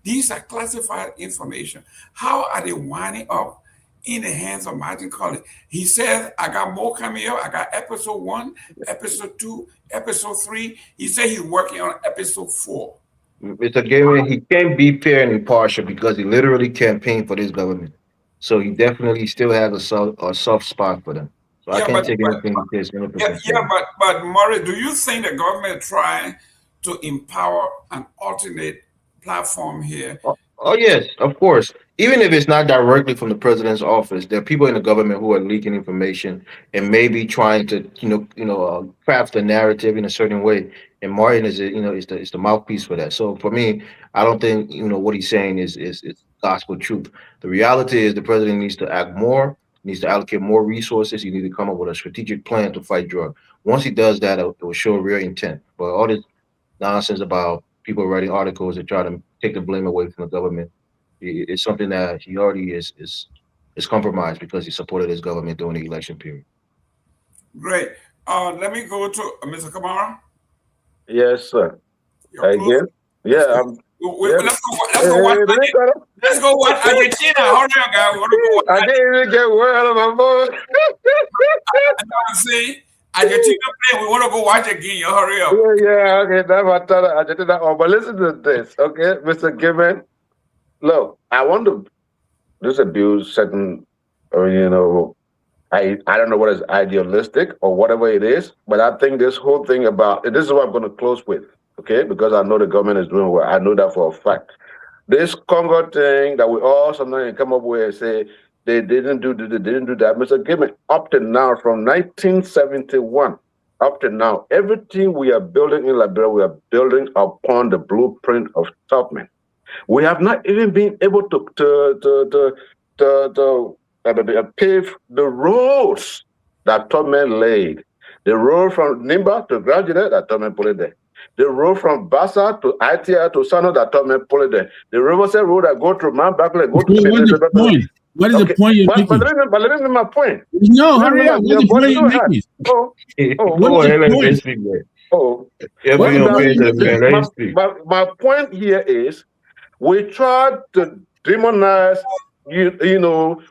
These are classified information. How are they winding up in the hands of Martin Colley? He says, I got more coming up. I got episode 1, episode 2, episode 3. He said he's working on episode 4. Mr. Gary, he can't be fair and impartial because he literally campaigned for this government. So he definitely still has a soft spot for them. So I can't take anything he says 100%. But Murray, do you think the government trying to empower an alternate platform here? Oh yes, of course. Even if it's not directly from the president's office, there are people in the government who are leaking information and maybe trying to, craft the narrative in a certain way. And Martin is, is the mouthpiece for that. So for me, I don't think what he's saying is gospel truth. The reality is the president needs to act more, needs to allocate more resources. He needs to come up with a strategic plan to fight drug. Once he does that, it will show real intent. But all this nonsense about people writing articles that try to take the blame away from the government, it's something that he already is compromised because he supported his government during the election period. Great. Let me go to Mr. Kamara. Yes, sir. Again? Yeah. Let's go watch Argentina. Hurry up, guys. I didn't even get word out of my voice. I'm saying Argentina play. We want to go watch again. You hurry up. Yeah. Okay. That's what Argentina. But listen to this, okay, Mr. Gibbon. Look, I want to disabuse certain, I don't know what is idealistic or whatever it is, but I think this whole thing about, this is what I'm going to close with, okay? Because I know the government is doing well. I know that for a fact. This Congo thing that we all sometimes come up with and say, they didn't do this, they didn't do that. Mr. Gibbon, up to now, from 1971, up to now, everything we are building in Liberia, we are building upon the blueprint of Tubman. We have not even been able to pave the roads that Tubman laid. The road from Nimba to Graduate that Tubman put it there. The road from Bassa to ITI to Sano that Tubman put it there. The Riverside road that go through Mount Barclay, go to the point. What is the point you're making? But let me make my point. No, hurry up. What's the point you're making? My point here is we try to demonize,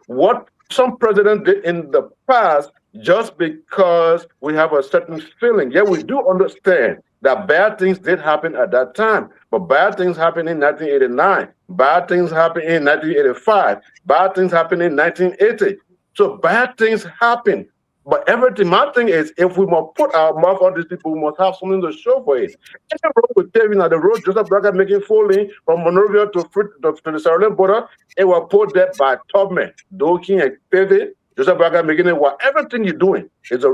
what some president did in the past just because we have a certain feeling. Yeah, we do understand that bad things did happen at that time, but bad things happened in 1989. Bad things happened in 1985. Bad things happened in 1980. So bad things happen. But everything, my thing is, if we must put our mouth on these people, we must have something to show for it. And the road with Kevin, the road Joseph Braga making falling from Monrovia to the Sierra Leone border, it was put there by Tubman, Dokin, and Peve. Joseph Braga making it, everything you're doing is a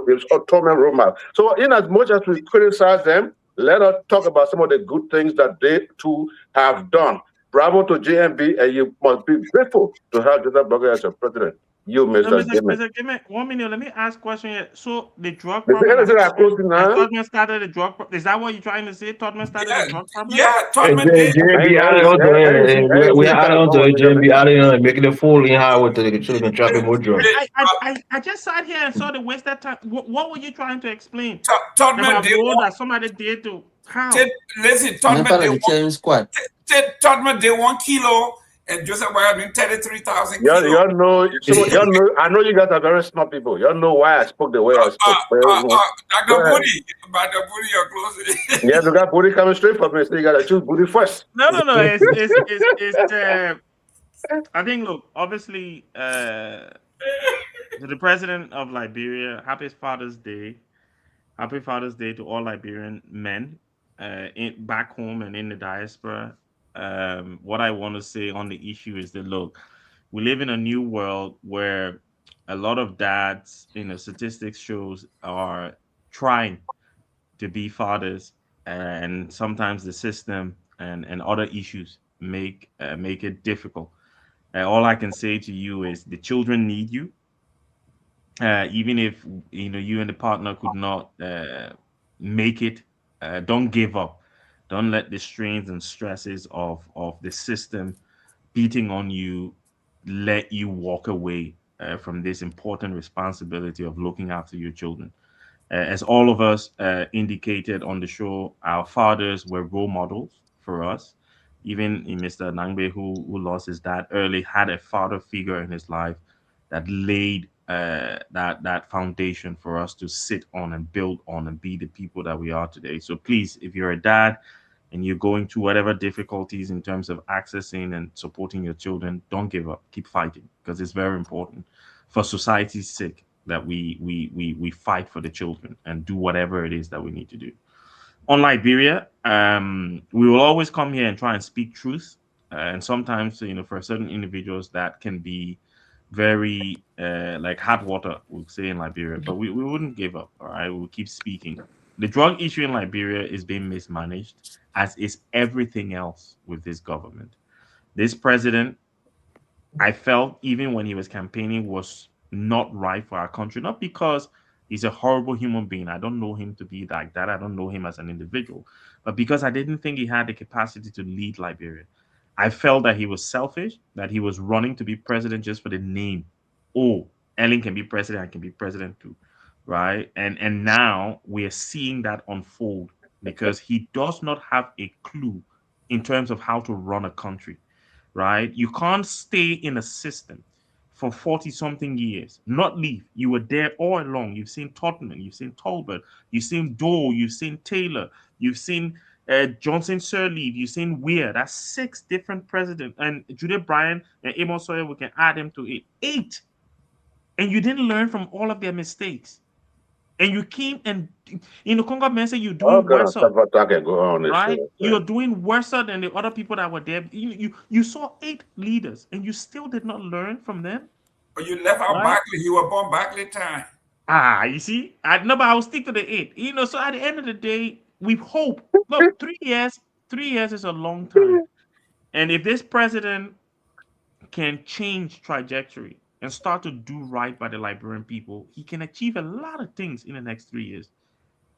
Tubman roadmap. So in as much as we criticize them, Let us talk about some of the good things that they too have done. Bravo to JMB, and you must be grateful to have Joseph Boakai as your president. You, No, Mr. Gamer. Give me 1 minute. Let me ask a question here. So the drug Mr. problem Anderson, I quote you has now. Todman started the drug problem? Is that what you're trying to say? Todman started the Yeah, drug problem? yeah, Hey, Todman did. JB added on to it. We You added can't on come to with it. me, JB added on it, making it full in highway so they can traffic more drugs. I just sat here and saw the wasted time. What were you trying to explain? Todman About did role one. that somebody did to how? Listen, I'm part of the cheering squad. Todman did 1 kilo, and Joseph Boakai did 33,000 y'all, kilos. y'all know, y'all know, I know you guys are very smart people. Y'all know why I spoke the way I spoke. Go Dr. ahead. Booty, Dr. Booty, you're close. Yeah, you got booty coming straight from me, so you gotta choose booty first. No. I think, look, obviously, the president of Liberia, happy Father's Day. Happy Father's Day to all Liberian men back home and in the diaspora. What I want to say on the issue is that, look, we live in a new world where a lot of dads, statistics shows are trying to be fathers, and sometimes the system and other issues make it difficult. All I can say to you is the children need you. Even if you and the partner could not make it, don't give up. Don't let the strains and stresses of the system beating on you let you walk away from this important responsibility of looking after your children. As all of us indicated on the show, our fathers were role models for us. Even in Mr. Nangbe, who lost his dad early, had a father figure in his life that laid that foundation for us to sit on and build on and be the people that we are today. So please, if you're a dad and you're going through whatever difficulties in terms of accessing and supporting your children, don't give up. Keep fighting, because it's very important for society's sake that we fight for the children and do whatever it is that we need to do. On Liberia, we will always come here and try and speak truth. And sometimes, for certain individuals, that can be very like hot water, we'll say in Liberia. But we wouldn't give up. All right, we'll keep speaking. The drug issue in Liberia is being mismanaged, as is everything else with this government. This president, I felt, even when he was campaigning, was not right for our country. Not because he's a horrible human being. I don't know him to be like that. I don't know him as an individual. But because I didn't think he had the capacity to lead Liberia. I felt that he was selfish, that he was running to be president just for the name. Oh, Ellen can be president, I can be president too. Right? And now we're seeing that unfold because he does not have a clue in terms of how to run a country, right? You can't stay in a system for 40 something years, not leave. You were there all along. You've seen Tottenham, you've seen Tolbert, you've seen Dole, you've seen Taylor, you've seen Johnson Sirleaf, you've seen Weir. That's 6 different presidents. And Judith Bryan and Amos Sawyer, we can add them to it. 8. And you didn't learn from all of their mistakes. And you came and Congo man said you're All doing kind of worse. stuff I can go on this Right? show. You're doing worse than the other people that were there. You saw 8 leaders and you still did not learn from them. But you left out Right? Barkley. You were born Barkley time. You see, but I will stick to the 8. So at the end of the day, we hope. Look, 3 years is a long time. And if this president can change trajectory and start to do right by the Liberian people, he can achieve a lot of things in the next 3 years.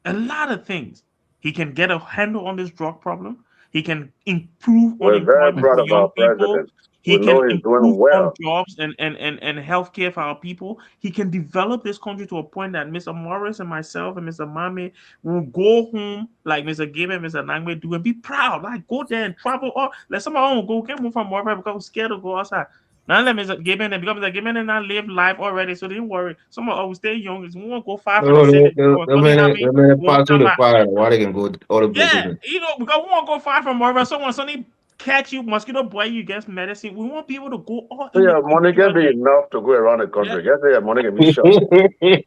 A lot of things. He can get a handle on this drug problem. He can improve We're very unemployment proud for of our young people. president. He We can know he's improve doing on well. jobs and healthcare for our people. He can develop this country to a point that Mr. Morris and myself and Mr. Mame will go home like Mr. Gabe and Mr. Nangwe do and be proud. Like go there and travel. Or let someone go can't move from Morris because we're scared to go outside. Now let Mr. Gaben and because Mr. Gaben and I live life already, so don't worry. Some of us stay young. We won't go far for the No, city. the Funny how minute me the minute won't part to come the back. fire, why they can go all the places. Yeah, because we won't go far from wherever someone suddenly catch you, mosquito bite you, get medicine. We won't be able to go all So your money can be individually. enough to go around the Yeah. country. Just say your money can be short.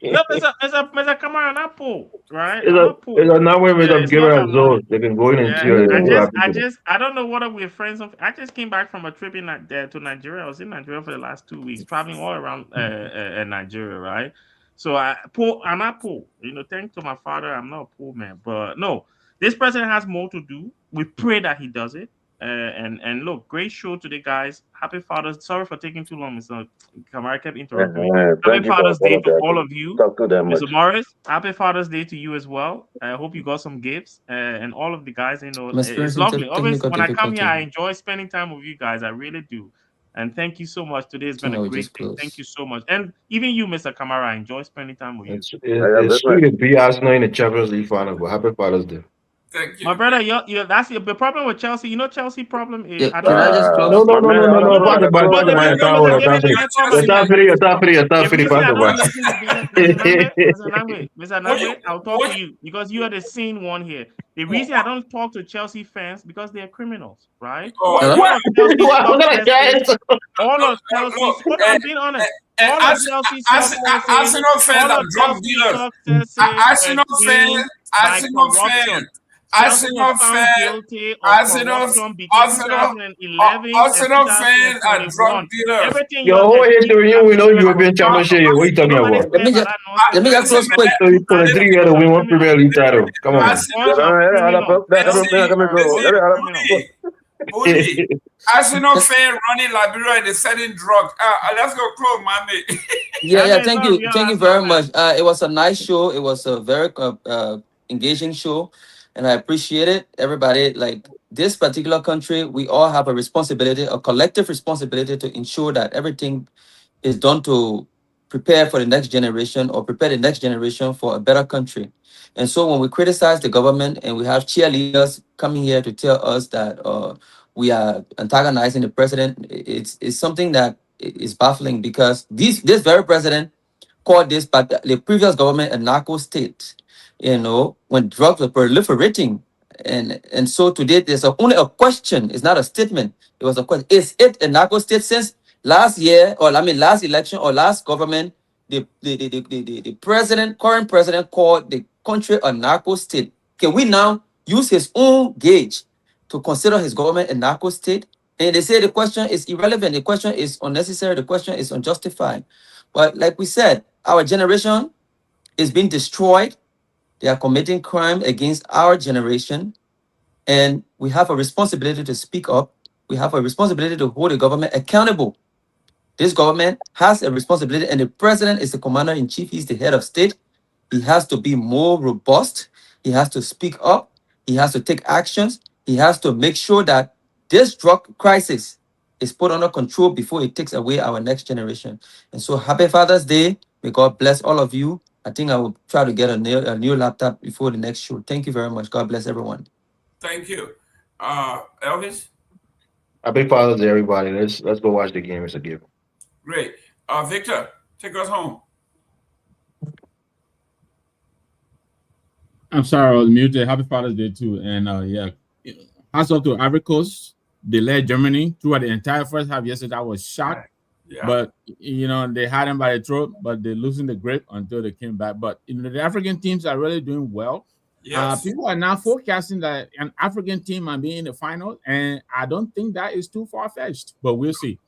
No, Mr. Kamara, not poor, right? It's I'm a not poor. it's a now where Yeah, with it's not given my as money. those they can go in and Yeah, see what I don't know what we're friends of. I just came back from a trip to Nigeria. I was in Nigeria for the last 2 weeks, traveling all around Nigeria, right? So I'm not poor. Thanks to my father, I'm not a poor man. But no, this president has more to do. We pray that he does it. And look, great show today, guys. Happy Father's. Sorry for taking too long, Mr. Kamara kept interrupting me. Thank Happy you for Father's Day to all apologizing. of you. Talk to them much. Mr. Morris, happy Father's Day to you as well. I hope you got some gifts and all of the guys. You know, I'm it's experiencing lovely. Always technical when I come here, I difficulty. enjoy spending time with you guys. I really do. And thank you so much. Today has I been think I a will great just day. Thank close. you so much. And even you, Mr. Kamara, I enjoy spending time with you. It's, Yeah, it's that's sweet right. to be Arsenal in the Champions League final, but happy Father's Day. Thank My you. brother, that's the problem with Chelsea. You know, Chelsea problem is Yeah, I don't can I know. just No, close? no, no, no, no, No, no. no, Pass the ball, but pass the the ball. reason, It's all Mr. right, David, it's all free. let come It's all free, it's all free, it's all the free. reason Pass I the don't ball. listen to Mr. Nangwe, I'll talk to you because you are the sane one here. The reason I don't talk to Chelsea fans because they are criminals, right? Oh, Hello? All of Chelsea's What kind of guy successes, is that? all look, of Chelsea's. look, Hold on, I'm being honest. All of Chelsea's successes, Arsenal fans all are of drug Chelsea's dealers. successes were Arsenal seen fans, by Arsenal corruption. fans, Chelsea was Arsenal found fans, guilty of Arsenal, corruption between Arsenal, 2011 and Arsenal fans are drug 2021. dealers. Everything Yo, you who have here achieved, to you you? have We to know celebrate. European Championship. What are you talking Nobody about? Let me cares just about that nonsense. let me just Everything Listen, close you have quick. So you achieved, put a guys, are a 3 year bunch to of win one Premier criminals. League title. Come You're on, a man. Arsenal, bunch of criminals. All of you are a bunch of criminals. Booty, Arsenal fan running Liberia and they're selling drugs. Let's go close, my mate. Yeah, I yeah. mean, it's not real Thank you Arsenal very fans. much. It was a nice show. It was a very engaging show, and I appreciate it. Everybody, like this particular country, we all have a responsibility, a collective responsibility to ensure that everything is done to prepare for the next generation or prepare the next generation for a better country. And so when we criticize the government and we have cheerleaders coming here to tell us that we are antagonizing the president, it's something that is baffling because this very president called this, but the previous government a narco state, when drugs were proliferating. And so today there's only a question, it's not a statement. It was a question. Is it a narco state since last year, or I mean last election or last government, the current president called the country a narco state? Can we now use his own gauge to consider his government a narco state? And they say the question is irrelevant, the question is unnecessary, the question is unjustified. But like we said, our generation is being destroyed. They are committing crime against our generation. And we have a responsibility to speak up. We have a responsibility to hold the government accountable. This government has a responsibility, and the president is the commander in chief. He's the head of state. He has to be more robust. He has to speak up. He has to take actions. He has to make sure that this drug crisis is put under control before it takes away our next generation. And so, happy Father's Day. May God bless all of you. I think I will try to get a new laptop before the next show. Thank you very much. God bless everyone. Thank you. Elvis, Happy Father's Day, everybody. Let's go watch the game. It's a gift. great. Victor, take us home. I'm sorry, I was muted. Happy Father's Day too. And yeah, hats off to Ivory Coast. They led Germany throughout the entire first half. Yesterday, I was shocked. Yeah. But they had them by the throat, but they losing the grip until they came back. But the African teams are really doing well. Yes. People are now forecasting that an African team might be in the final, and I don't think that is too far-fetched, but we'll see.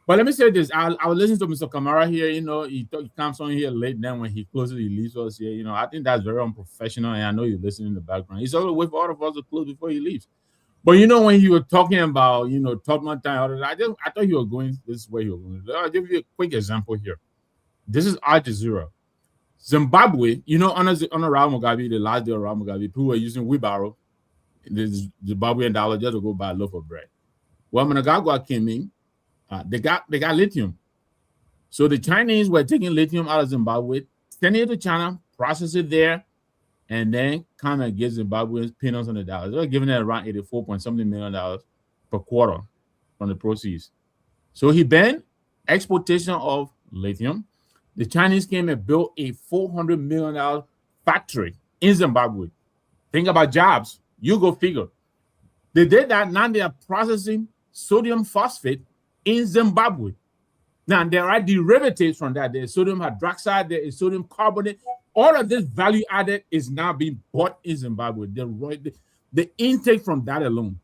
But let me say this. I was listening to Mr. Kamara here. He comes on here late. Then when he closes, he leaves us here. I think that's very unprofessional, and I know you're listening in the background. He's always wait for all of us to close before he leaves. But when you were talking about, Tottenham time, I thought you were going this way. You were going. I'll give you a quick example here. This is Al Jazeera. Zimbabwe, on Raul Mugabe, the last day of Raul Mugabe, people were using wheelbarrow, the Zimbabwean dollar, just to go buy a loaf of bread. Well, Mnangagwa came in, they got lithium. So the Chinese were taking lithium out of Zimbabwe, sending it to China, process it there, and then come and give Zimbabweans peanuts on the dollars. They were giving it around $84-something million per quarter from the proceeds. So he banned exportation of lithium. The Chinese came and built a $400 million factory in Zimbabwe. Think about jobs. You go figure. They did that. Now they are processing sodium phosphate in Zimbabwe. Now, there are derivatives from that. There's sodium hydroxide, there is sodium carbonate. All of this value added is now being bought in Zimbabwe. The intake from that alone.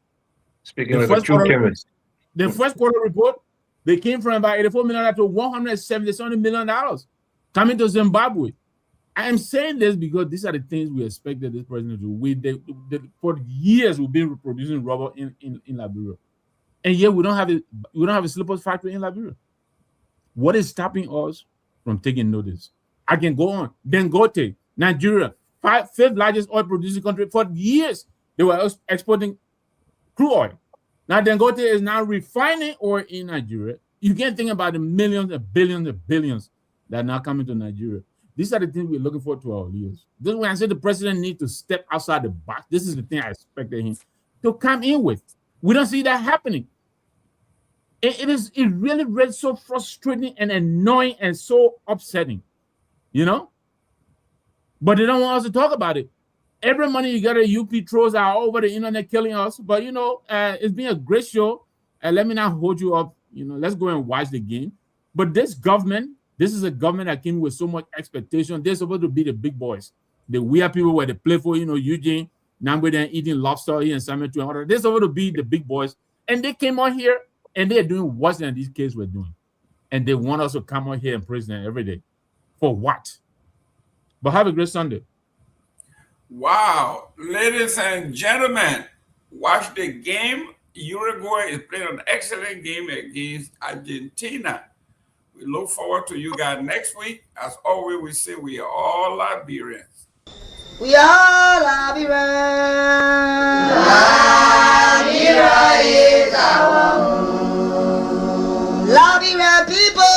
Speaking of a true chemist. The first quarter report, they came from about $84 million to $177 million coming to Zimbabwe. I am saying this because these are the things we expected this president to do. For years we've been reproducing rubber in Liberia, and yet we don't have a slippers factory in Liberia. What is stopping us from taking notice? I can go on. Dangote, Nigeria, fifth largest oil producing country. For years they were exporting crude oil. Now Dangote is now refining oil in Nigeria. You can't think about the millions and billions that are now coming to Nigeria. These are the things we're looking for to our leaders. This is when I say the president needs to step outside the box. This is the thing I expected him to come in with. We don't see that happening. It really so frustrating and annoying and so upsetting, you know? But they don't want us to talk about it. Every money you get at UP trolls are all over the internet killing us. But, you know, it's been a great show. Let me not hold you up. You know, let's go and watch the game. But this is a government that came with so much expectation. They're supposed to be the big boys. The weird people where they play for, you know, Eugene, now we're there eating lobster here in Cemetery and all that. They're supposed to be the big boys. And they came on here and they're doing worse than these kids were doing. And they want us to come on here and praise them every day. For what? But have a great Sunday. Wow. Ladies and gentlemen, watch the game. Uruguay is playing an excellent game against Argentina. We look forward to you guys next week. As always, we say we are all Liberians. We are Liberia. Liberia is our home. Liberia people.